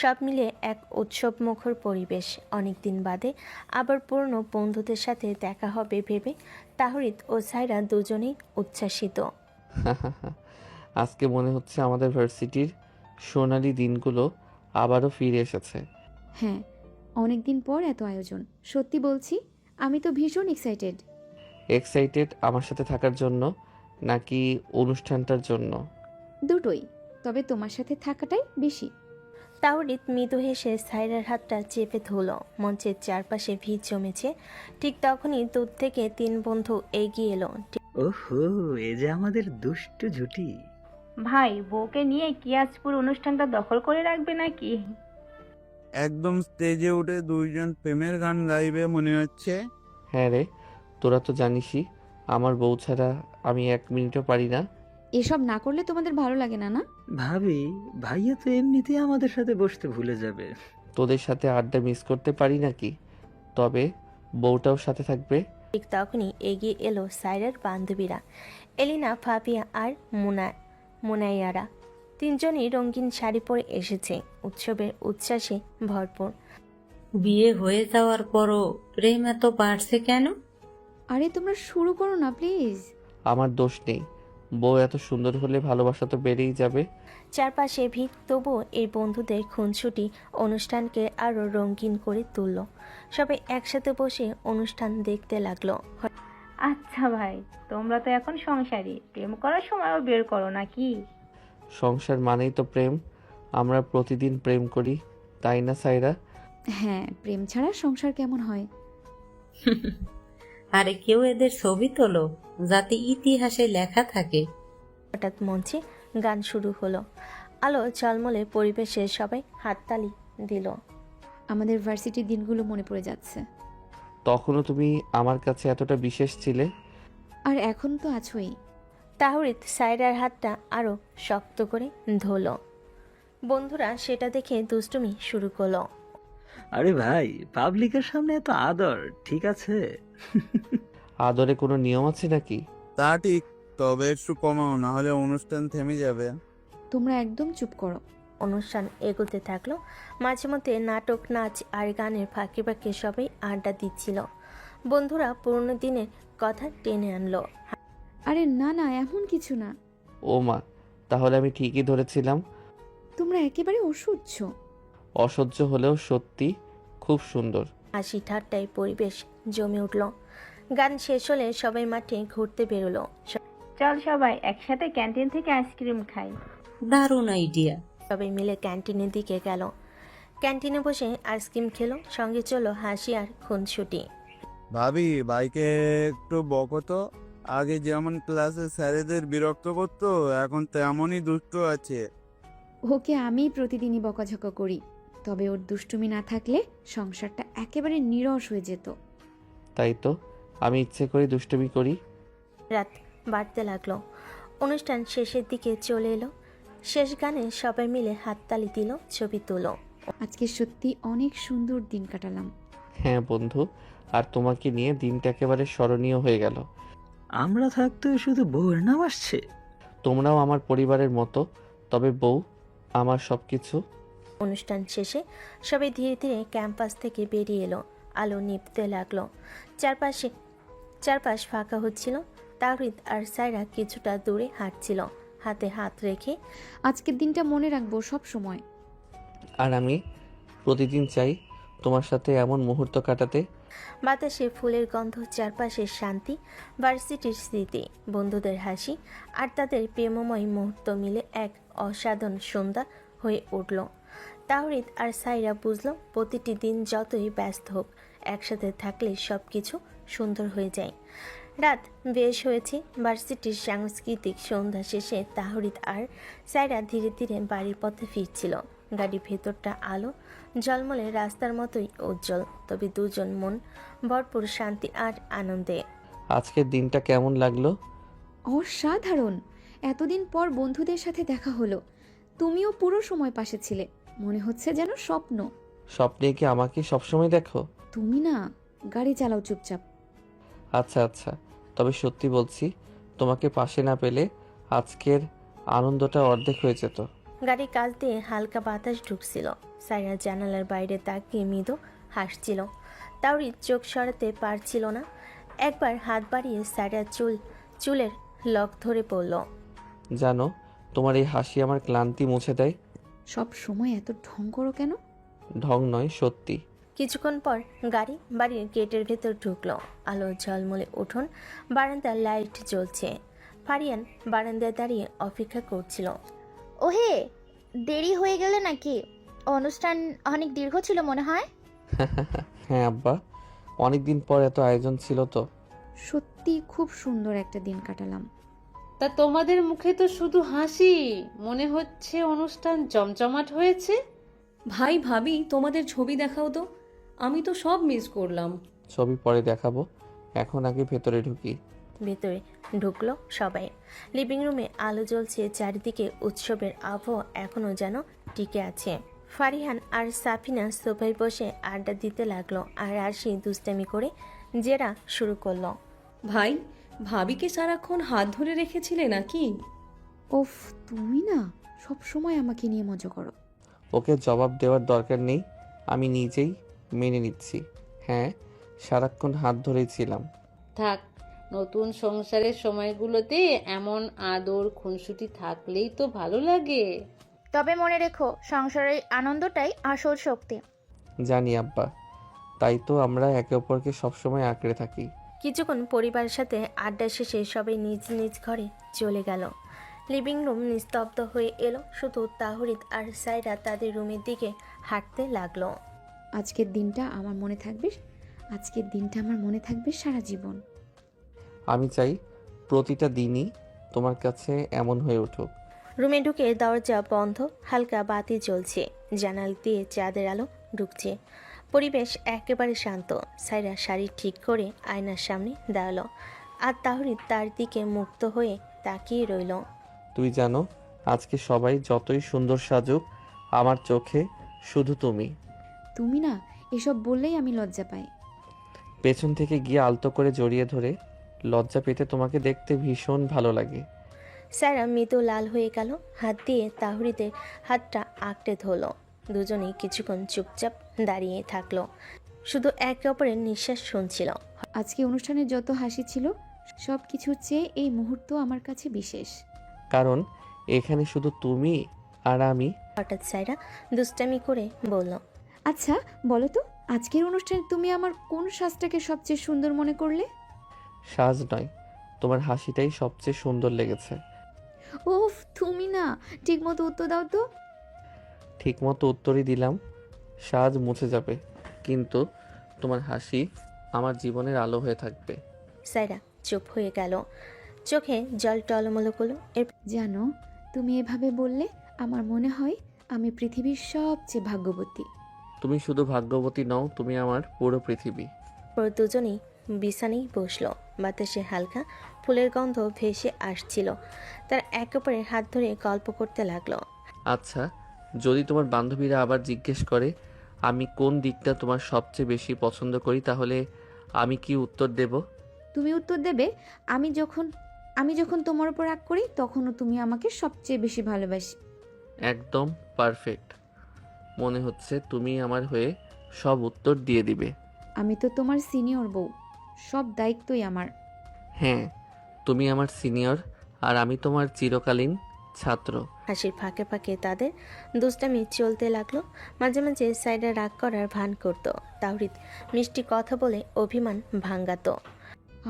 সব মিলিয়ে এক উৎসবমুখর পরিবেশ। অনেকদিন বাদে আবার পুরনো বন্ধুদের সাথে দেখা হবে ভেবে তাহরিদ ও সায়রা দুজনেই উচ্ছ্বাসিত। আজকে মনে হচ্ছে আমাদের ভার্সিটির সোনালি দিনগুলো আবারও ফিরে এসেছে। হ্যাঁ, অনেকদিন পর এত আয়োজন। সত্যি বলছি, আমি তো ভীষণ এক্সাইটেড। এক্সাইটেড আমার সাথে থাকার জন্য নাকি অনুষ্ঠানটার জন্য? দুটোই, তবে তোমার সাথে থাকাটাই বেশি। তাওরিদ মৃদু হেসে সায়রার হাতটা চেপে ধরল। মঞ্চের চারপাশে ভিড় জমেছে। ঠিক তখনই দূর থেকে তিন বন্ধু এগিয়ে এলো। ওহো, এ যে আমাদের দুষ্টু জুটি। ভাই, বউকে নিয়ে কি আজ পুরো অনুষ্ঠানটা দখল করে রাখবে নাকি? একদম স্টেজে উঠে দুইজন প্রেমের গান গাইবে মনে হচ্ছে। হ্যাঁ রে, তোরা তো জানিসই আমার বউ ছাড়া আমি 1 মিনিটও পারি না। এসব না করলে তোমাদের ভালো লাগে না? না ভাবি, ভাইয়া তো এমনিতেই আমাদের সাথে বসতে ভুলে যাবে। তোদের সাথে আড্ডা মিস করতে পারি নাকি? তবে বউটাও সাথে থাকবে। ঠিক তখনই এগিয়ে এলো সায়রার বান্ধবীরা, এলিনা, ফাবিয়া আর মুনাইয়ারা। তিনজনই রঙিন শাড়ি পরে এসেছে, উৎসবের উচ্ছ্বাসে ভরপুর। বিয়ে হয়ে যাওয়ার পরও প্রেম এত বাড়ছে কেন? আরে তোমরা শুরু করো না প্লিজ। আমার দোষ নেই, বউ এত সুন্দর হলে ভালোবাসা তো বেড়েই যাবে। চারপাশে ভিড়, তবুও এই বন্ধুদের খুনসুটি অনুষ্ঠানকে আরও রঙিন করে তুলল। সবাই একসাথে বসে অনুষ্ঠান দেখতে লাগলো। আচ্ছা ভাই, তোমরা তো এখন সংসারী, প্রেম করার সময়ও বের করো নাকি? সংসার মানেই তো প্রেম। আমরা প্রতিদিন প্রেম করি, তাই না সাইরা? হ্যাঁ, প্রেম ছাড়া সংসার কেমন হয়? আরে কেউ এদের ছবি তোলো, যাতে ইতিহাসে লেখা থাকে। হঠাৎ মঞ্চে গান শুরু হলো। আলো ঝলমলে পরিবেশে সবাই হাততালি দিল। আমাদের ভার্সিটির দিনগুলো মনে পড়ে যাচ্ছে। তখনও তুমি আমার কাছে এতটা বিশেষ ছিলে। আর এখন তো আছোই। তাহরিদ সাইরার হাতটা আরো শক্ত করে ধরল। বন্ধুরা সেটা দেখে দুষ্টুমি শুরু করলো। আরে ভাই, পাবলিকের সামনে এত আদর ঠিক আছে? আদরে কোনো নিয়ম আছে নাকি? তা ঠিক, তবে একটু কমাও, না হলে অনুষ্ঠান থেমে যাবে। তোমরা একদম চুপ করো। অনুষ্ঠান এগোতে থাকলো। মাঝে মধ্যে নাটক, নাচ আর গানের ফাঁকে ফাঁকে সবাই আড্ডা দিচ্ছিল। বন্ধুরা পুরনো দিনের কথা টেনে আনলো। আরে না না, এমন কিছু না। ও মা, তাহলে আমি ঠিকই ধরেছিলাম। তোমরা একেবারে অসহ্য। অসহ্য হলেও সত্যি খুব সুন্দর। হাসি ঠাট্টায় পরিবেশ জমে উঠল। গান শেষ হলে সবাই মাঠে ঘুরতে বেরোলো। চল সবাই একসাথে ক্যান্টিন থেকে আইসক্রিম খাই। দারুণ আইডিয়া। সবাই মিলে ক্যান্টিনের দিকে গেল। ক্যান্টিনে বসে আইসক্রিম খেলো, সঙ্গে চলো হাসি আর খুনসুটি। ভাবি, ভাইকে একটু বকো তো। আগে যেমন ক্লাসে স্যারেদের বিরক্ত করতো, এখন তেমনই দুষ্ট আছে। ওকে আমি প্রতিদিনই বকাঝকা করি, তবে ওর দুষ্টুমি না থাকলে সংসারটা একেবারে নিরস হয়ে যেত। তাই তো, আমি ইচ্ছে করে দুষ্টুমি করি। রাত বাড়তে লাগলো। অনুষ্ঠান শেষের দিকে চলে এলো। শেষ গানে সবাই মিলে হাততালি দিল, ছবি তুলো। আজকে সত্যি অনেক সুন্দর দিন কাটালাম। হ্যাঁ বন্ধু, আর তোমাকে নিয়ে দিনটা একেবারে স্মরণীয় হয়ে গেল। আমরা থাকতে শুধু বউয়ের নাম আসছে। তোমরাও আমার পরিবারের মতো, তবে বউ আমার সবকিছু। অনুষ্ঠান শেষে সবাই ধীরে ধীরে ক্যাম্পাস থেকে বেরিয়ে এলো। আলো নিভতে লাগলো। চারপাশ ফাঁকা হচ্ছিল। তাওরিদ আর সাইরা কিছুটা দূরে হাঁটছিল, হাতে হাত রেখে। আজকের দিনটা মনে রাখবো সব সময়। আর আমি প্রতিদিন চাই তোমার সাথে এমন মুহূর্ত কাটাতে। বাতাসে ফুলের গন্ধ, চারপাশের শান্তি, ভার্সিটির স্মৃতি, বন্ধুদের হাসি আর তাদের প্রেমময় মুহূর্ত মিলে এক অসাধারণ সন্ধ্যা হয়ে উঠল। তাওরিদ আর সাইরা বুঝল, প্রতিটি দিন যতই ব্যস্ত হোক, একসাথে থাকলে সব কিছু সুন্দর হয়ে যায়। রাত বেশ হয়েছে। ভার্সিটির সাংস্কৃতিক সন্ধ্যা শেষে তাওরিদ আর সাইরা ধীরে ধীরে বাড়ির পথে ফিরছিল। গাড়ির ভেতরটা আলো ঝলমলে রাস্তার মতোই উজ্জ্বল, তবে দুজন মন ভরপুর শান্তি আর আনন্দে। আজকের দিনটা কেমন লাগলো? অসাধারণ। এতদিন পর বন্ধুদের সাথে দেখা হলো। তুমিও পুরো সময় পাশে ছিলে, মনে হচ্ছে যেন স্বপ্ন। স্বপ্নে কি আমাকে সবসময় দেখো? তুমি না, গাড়ি চালাও চুপচাপ। আচ্ছা আচ্ছা, তবে সত্যি বলছি, তোমাকে পাশে না পেলে আজকের আনন্দটা অর্ধেক হয়ে যেত। গাড়ির কাছ দিয়ে হালকা বাতাস ঢুকছিল। সাইরা জানালার বাইরে তাকিয়ে মৃদু হাসছিল। তাওরিদ চোখ সরাতে পারছিল না। একবার হাত বাড়িয়ে সাইরার চুলের লক ধরে পড়ল। জানো, তোমার এই হাসি আমার ক্লান্তি মুছে দেয়। সব সময় এত ঢং করো কেন? ঢং নয়, সত্যি। কিছুক্ষণ পর গাড়ি বাড়ির গেটের ভেতর ঢুকলো। আলো ঝলমলে উঠোন, বারান্দার লাইট জ্বলছে। ফারিয়ান বারান্দায় দাঁড়িয়ে অপেক্ষা করছিল। ওহে, দেরি হয়ে গেলে নাকি? অনুষ্ঠান অনেক দীর্ঘ ছিল মনে হয়। হ্যাঁ আব্বা, অনেকদিন পর এত আয়োজন ছিল তো। সত্যি খুব সুন্দর একটা দিন কাটালাম। তা তোমাদের মুখে তো শুধু হাসি, মনে হচ্ছে অনুষ্ঠান জমজমাট হয়েছে। ভাই ভাবি, তোমাদের ছবি দেখাও তো, আমি তো সব মিস করলাম। ছবি পরে দেখাবো, এখন আগে ভেতরে ঢুকি। ভেতরে ঢুকলো সবাই। লিভিং রুমে আলো জ্বলছে, চারিদিকে উৎসবের আবহাওয়া এখনো যেন টিকে আছে। ফারিহান আর সাফিনা সোফায় বসে আড্ডা দিতে লাগলো, আর আরশি দুষ্টামি করে জেরা শুরু করলো। ভাই, ভাবিকে সারাক্ষণ হাত ধরে রেখেছিলে নাকি? ওফ, তুমি না সব সময় আমাকে নিয়ে মজা করো। ওকে জবাব দেওয়ার দরকার নেই, আমি নিজেই মেনে নিচ্ছি। হ্যাঁ, সারাক্ষণ হাত ধরেই ছিলাম। থাক, নতুন সংসারের সময়গুলোতে এমন আদর খুনসুটি থাকলেই তো ভালো লাগে। তবে মনে রেখো, সংসারের আনন্দটাই আসল শক্তি। জানি আব্বা, তাই তো আমরা একে অপরকে সবসময় আঁকড়ে থাকি। কিছুক্ষণ পরিবারের সাথে আড্ডা শেষে সবাই নিজ নিজ ঘরে চলে গেল। লিভিং রুম নিস্তব্ধ হয়ে এলো, শুধু তাহরিদ আর সাইরা তাদের রুমের দিকে হাঁটতে লাগলো। আজকের দিনটা আমার মনে থাকবে, আজকের দিনটা আমার মনে থাকবে সারা জীবন। আমি চাই প্রতিটা দিনই তোমার কাছে এমন হয়ে উঠুক। রুমে ঢুকে দরজা বন্ধ, হালকা বাতি জ্বলছে, জানাল দিয়ে চাঁদের আলো ঢুকছে। পরিবেশ একেবারে শান্ত। সাইরা শাড়ি ঠিক করে আয়নার সামনে দাঁড়ালো, আর তাহরিদ তার দিকে মুক্ত হয়ে তাকিয়ে রইল। তুই জানো, আজকে সবাই যতই সুন্দর সাজুক, আমার চোখে শুধু তুমি। তুমি না, এসব বললেই আমি লজ্জা পাই। পেছন থেকে গিয়ে আলতো করে জড়িয়ে ধরে লজ্জা পেতে তোমাকে দেখতে ভীষণ ভালো লাগে। সাইরা মৃদু লাল হয়ে গেল, হাত দিয়ে তাহরিদের হাতটা আঁকড়ে ধরল। দুজনেই কিছুক্ষণ চুপচাপ দাঁড়িয়ে থাকলো, শুধু একে অপরের নিঃশ্বাস শুনছিল। আজকে অনুষ্ঠানে যত হাসি ছিল, সব কিছুর চেয়ে এই মুহূর্ত আমার কাছে বিশেষ। কারণ এখানে শুধু তুমি আর আমি। হঠাৎ সাইরা দুষ্টামি করে বলল, আচ্ছা বলো তো, আজকের অনুষ্ঠানে তুমি আমার কোন সাজটাকে সবচেয়ে সুন্দর মনে করলে? সাজ নয়, তোমার হাসিটাই সবচেয়ে সুন্দর লেগেছে। ওফ, তুমি না ঠিক মতো উত্তর দাও তো। ঠিক মতো উত্তরই দিলাম। সাজ মুছে যাবে, কিন্তু তোমার হাসি আমার জীবনের আলো হয়ে থাকবে। সাইরা চুপ হয়ে গেল, চোখে জল টলমলো করলো। জানো, তুমি এভাবে বললে আমার মনে হয় আমি পৃথিবীর সবচেয়ে ভাগ্যবতী। তুমি শুধু ভাগ্যবতী নও, তুমি আমার পুরো পৃথিবী। পর দুজনেই বিছানেই বসলো। বাতাসে হালকা ফুলের গন্ধ ভেসে আসছিল। তার একে অপরের হাত ধরে গল্প করতে লাগলো। আচ্ছা, যদি তোমার বান্ধবীরা আবার জিজ্ঞেস করে আমি কোন দিকটা তোমার সবচেয়ে বেশি পছন্দ করি, তাহলে আমি কি উত্তর দেব? তুমি উত্তর দেবে, আমি যখন তোমার উপর রাগ করি তখনও তুমি আমাকে সবচেয়ে বেশি ভালোবাসি। একদম পারফেক্ট। মনে হচ্ছে তুমি আমার হয়ে সব উত্তর দিয়ে দিবে। আমি তো তোমার সিনিয়র বউ, সব দায়িত্বই আমার। হ্যাঁ, তুমি আমার সিনিয়র আর আমি তোমার চিরকালীন ছাত্র। হাসির ফাঁকে ফাঁকে তাদের দুষ্টামি চলতে লাগলো। মাঝে মাঝে সাইডা রাগ করার ভান করতো, তাহরিদ মিষ্টি কথা বলে অভিমান ভাঙ্গাতো।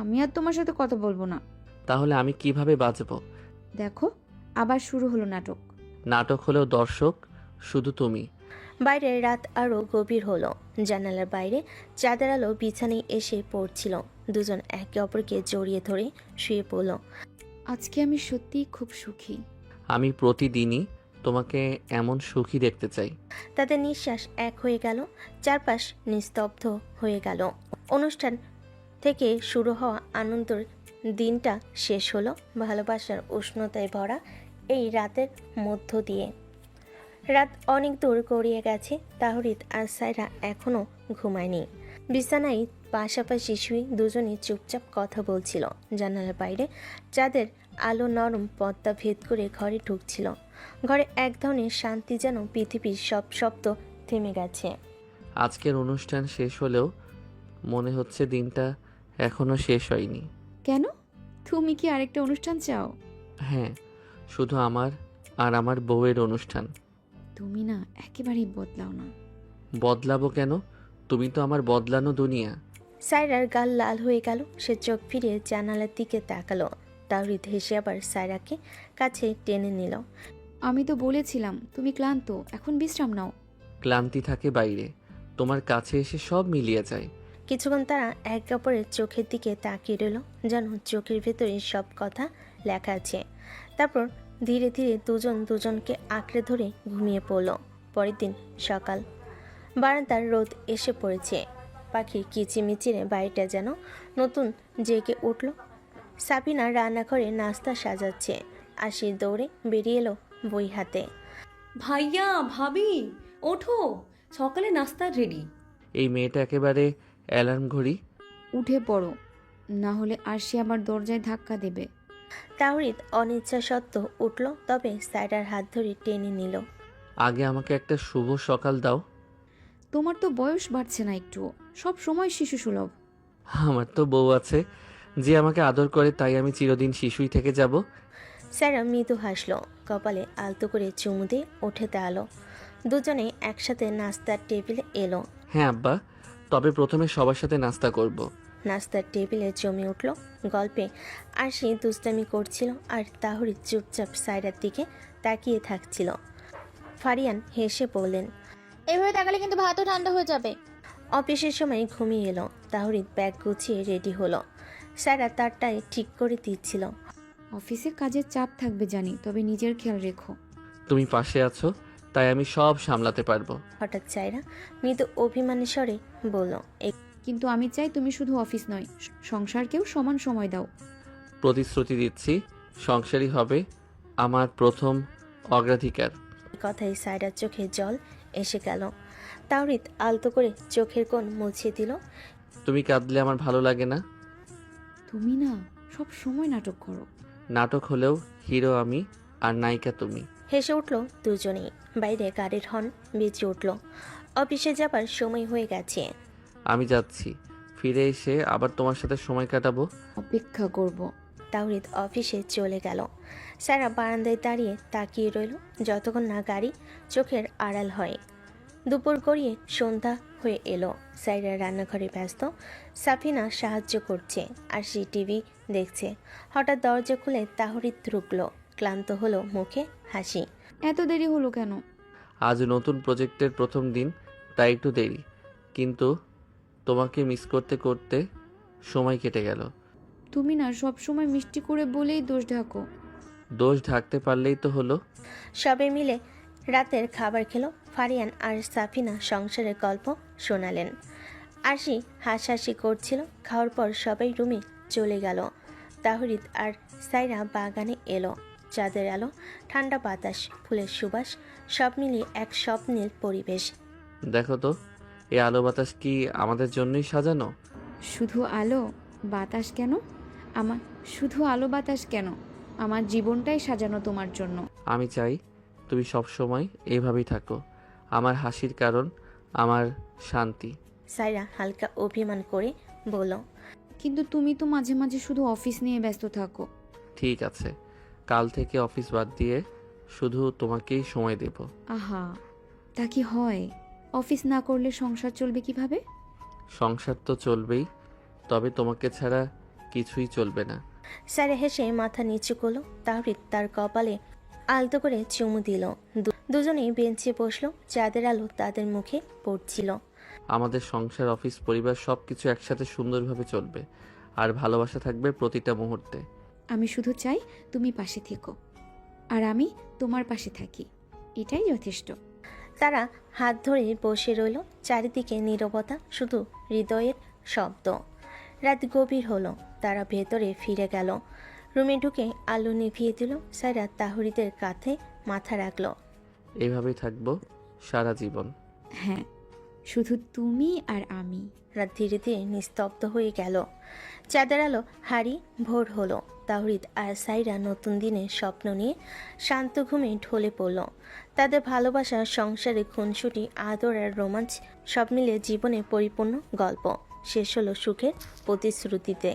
আমি আর তোমার সাথে কথা বলবো না। তাহলে আমি কিভাবে বাঁচবো? দেখো, আবার শুরু হলো নাটক। নাটক হলেও দর্শক শুধু তুমি। বাইরে রাত আরও গভীর হলো। জানালার বাইরে চাঁদের আলো বিছানায় এসে পড়ছিল। দুজন একে অপরকে জড়িয়ে ধরে শুয়ে পড়ল। আজকে আমি সত্যিই খুব সুখী। আমি প্রতিদিনই তোমাকে এমন সুখী দেখতে চাই। তাদের নিঃশ্বাস এক হয়ে গেল, চারপাশ নিস্তব্ধ হয়ে গেল। অনুষ্ঠান থেকে শুরু হওয়া আনন্দের দিনটা শেষ হলো ভালোবাসার উষ্ণতায় ভরা এই রাতের মধ্য দিয়ে। রাত অনেক দূর গড়িয়ে গেছে। তাহরিদ আর সাইরা এখনও ঘুমায়নি। বিছানায় পাশাপাশি শুয়ে দুজনে চুপচাপ কথা বলছিল। জানালার বাইরে চাঁদের আলো নরম পর্দা ভেদ করে ঘরে ঢুকছিল। ঘরে এক ধরনের শান্তি, যেন পৃথিবীর সব শব্দ থেমে গেছে। আজকের অনুষ্ঠান শেষ হলেও মনে হচ্ছে দিনটা এখনো শেষ হয়নি। কেন? তুমি কি আরেকটা অনুষ্ঠান চাও? হ্যাঁ, শুধু আমার আর আমার বউয়ের অনুষ্ঠান। তুমি না একেবারেই বদলাও না। বদলাবো কেন? তুমি তো আমার বদলানো দুনিয়া। সাইরার গাল লাল হয়ে গেল। সে চোখ ফিরিয়ে জানালার দিকে তাকালো। তাহরিদ হেসে আবার সাইরাকে কাছে টেনে নিল। আমি তো বলেছিলাম তুমি ক্লান্ত, এখন বিশ্রাম নাও। ক্লান্তি থাকে বাইরে, তোমার কাছে এসে সব মিলিয়ে যায়। কিছুক্ষণ তারা একে অপরের চোখের দিকে তাকিয়ে রইল, যেন চোখের ভেতরে সব কথা লেখা আছে। তারপর ধীরে ধীরে দুজন দুজনকে আঁকড়ে ধরে ঘুমিয়ে পড়ল। পরের দিন সকাল। বারান্দার রোদ এসে পড়েছে। পাখির কিচিমিচিরে বাড়িটা যেন নতুন জেগে উঠল। সাবিনা রান্নাঘরে নাস্তা সাজাচ্ছে। আশির দৌড়ে বেরিয়ে এলো বই হাতে। ভাইয়া, ভাবি, ওঠো, সকালে নাস্তা রেডি। এই মেয়েটা একেবারে অ্যালার্ম ঘড়ি। উঠে পড়ো, না হলে আর সে আবার দরজায় ধাক্কা দেবে। তাহরিদ অনিচ্ছা সত্ত্বেও উঠল, তবে সাইরার হাত ধরে টেনে নিল। আগে আমাকে একটা শুভ সকাল দাও। তোমার তো বয়স বাড়ছে না একটু, সব সময় শিশু সুলভ। আমার তো বউ আছে, যে আমাকে আদর করে তাই আমি চিরদিন শিশুই থেকে যাব। সায়রা মৃদু হাসলো, কপালে আলতো করে চুমু দিয়ে উঠে দাঁড়ালো। দুজনে একসাথে নাস্তার টেবিলে এলো। হ্যাঁ আব্বা, তবে প্রথমে সবার সাথে নাস্তা করব। নাস্তার টেবিলে জমে উঠল গল্পে। আরশি দুষ্টামি করছিল আর তাহরিদ চুপচাপ সায়রার দিকে তাকিয়ে থাকছিল। ফারিয়ান হেসে বললেন, এভাবে তাকালে কিন্তু ভাতও ঠান্ডা হয়ে যাবে। অফিসের সময় ঘুমিয়ে এলো। তাহরিদ ব্যাগ গুছিয়ে রেডি হলো। সায়রা তারটায় ঠিক করে দিচ্ছিল। অফিসে কাজের চাপ থাকবে জানি, তবে নিজের খেয়াল রেখো। তুমি পাশে আছো তাই আমি সব সামলাতে পারবো। হঠাৎ সায়রা মৃদু অভিমানী স্বরে বলল, কিন্তু আমি চাই তুমি শুধু অফিস নয়, সংসারকেও সমান সময় দাও। প্রতিশ্রুতি দিচ্ছি, সংসারই হবে আমার প্রথম অগ্রাধিকার। এই কথায় সায়রার চোখে জল এসে গেল। তাওরিদ আলতো করে চোখের কোণ মুছিয়ে দিল। তুমি কাঁদলে আমার ভালো লাগে না। তুমি না সব সময় নাটক করো। নাটক হলেও হিরো আমি আর নায়িকা তুমি। হেসে উঠল দুজনেই। বাইরে গাড়ির হর্ন বেজে উঠল। অফিসে যাবার সময় হয়ে গেছে। আমি যাচ্ছি, ফিরে এসে আবার তোমার সাথে সময় কাটাবো। অপেক্ষা করব। তাওরিদ অফিসে চলে গেল। সারা বারান্দায় দাঁড়িয়ে তাকিয়ে রইল যতক্ষণ না গাড়ি চোখের আড়াল হয়। দুপুর গড়িয়ে সন্ধ্যা হয়ে এলো। সাইরা রান্নাঘরে ব্যস্ত, সাফিনা সাহায্য করছে আর সে টিভি দেখছে। হঠাৎ দরজা খুলে তাহরিদ ঢুকলো। ক্লান্ত হলো, মুখে হাসি। এত দেরি হলো কেন? আজ নতুন প্রজেক্টের প্রথম দিন, তাই একটু দেরি, কিন্তু তোমাকে মিস করতে করতে সময় কেটে গেল। তুমি না সব সময় মিষ্টি করে বলেই দোষ ঢাকো। দোষ ঢাকতে পারলেই তো হলো। সবে মিলে রাতের খাবার খেলো। ফারিয়ান আর সাফিনা সংসারের গল্প শোনালেন। আশি হাসাহাসি করছিল। খাওয়ার পর সবাই রুমে চলে গেল। তাহরিদ আর সাইরা বাগানে এলো। চাঁদের আলো, ঠান্ডা বাতাস, ফুলের সুবাস, সব মিলিয়ে এক স্বপ্নের পরিবেশ। দেখো তো, এই আলো বাতাস কি আমাদের জন্যই সাজানো? শুধু আলো বাতাস কেন? শুধু আলো বাতাস কেন? আমার জীবনটাই সাজানো তোমার জন্য। আমি চাই তুমি সব সময় এইভাবেই থাকো। আমার হাসির কারণ, আমার শান্তি। সাইরা হালকা অভিমান করে বলল, কিন্তু তুমি তো মাঝে মাঝে শুধু অফিস নিয়ে ব্যস্ত থাকো। ঠিক আছে, কাল থেকে অফিস বাদ দিয়ে শুধু তোমাকেই সময় দেব। আহা, তা কি হয়? অফিস না করলে সংসার চলবে কিভাবে? সংসার তো চলবেই, তবে তোমাকে ছাড়া কিছুই চলবে না। সাইরা হেসে মাথা নিচু করলো। তাহরিদ তার কপালে আলতো করে চুমু দিল। দুজনেই বেঞ্চে বসলো। চাঁদের আলো তাদের মুখে পড়ছিল। আমাদের সংসার, অফিস, পরিবার সবকিছু একসাথে সুন্দরভাবে চলবে, আর ভালোবাসা থাকবে প্রতিটা মুহূর্তে। আমি শুধু চাই তুমি পাশে থেকো আর আমি তোমার পাশে থাকি, এটাই যথেষ্ট। তারা হাত ধরে বসে রইল। চারিদিকে নীরবতা, শুধু হৃদয়ের শব্দ। রাত গভীর হলো। তারা ভেতরে ফিরে গেল। রুমে ঢুকে আলো নিভিয়ে দিল। সাইরা তাহরিদের কাঁধে মাথা রাখলো। এইভাবেই থাকবো সারা জীবন। হ্যাঁ, শুধু তুমি আর আমি। রাত ধীরে ধীরে নিস্তব্ধ হয়ে গেল। চাঁদের আলো হারিয়ে ভোর হলো। তাহরিদ আর সাইরা নতুন দিনের স্বপ্ন নিয়ে শান্ত ঘুমে ঢলে পড়ল। তাদের ভালোবাসা, সংসারে খুনসুটি, আদর আর রোমাঞ্চ সব মিলে জীবনে পরিপূর্ণ গল্প শেষ হলো সুখের প্রতিশ্রুতিতে।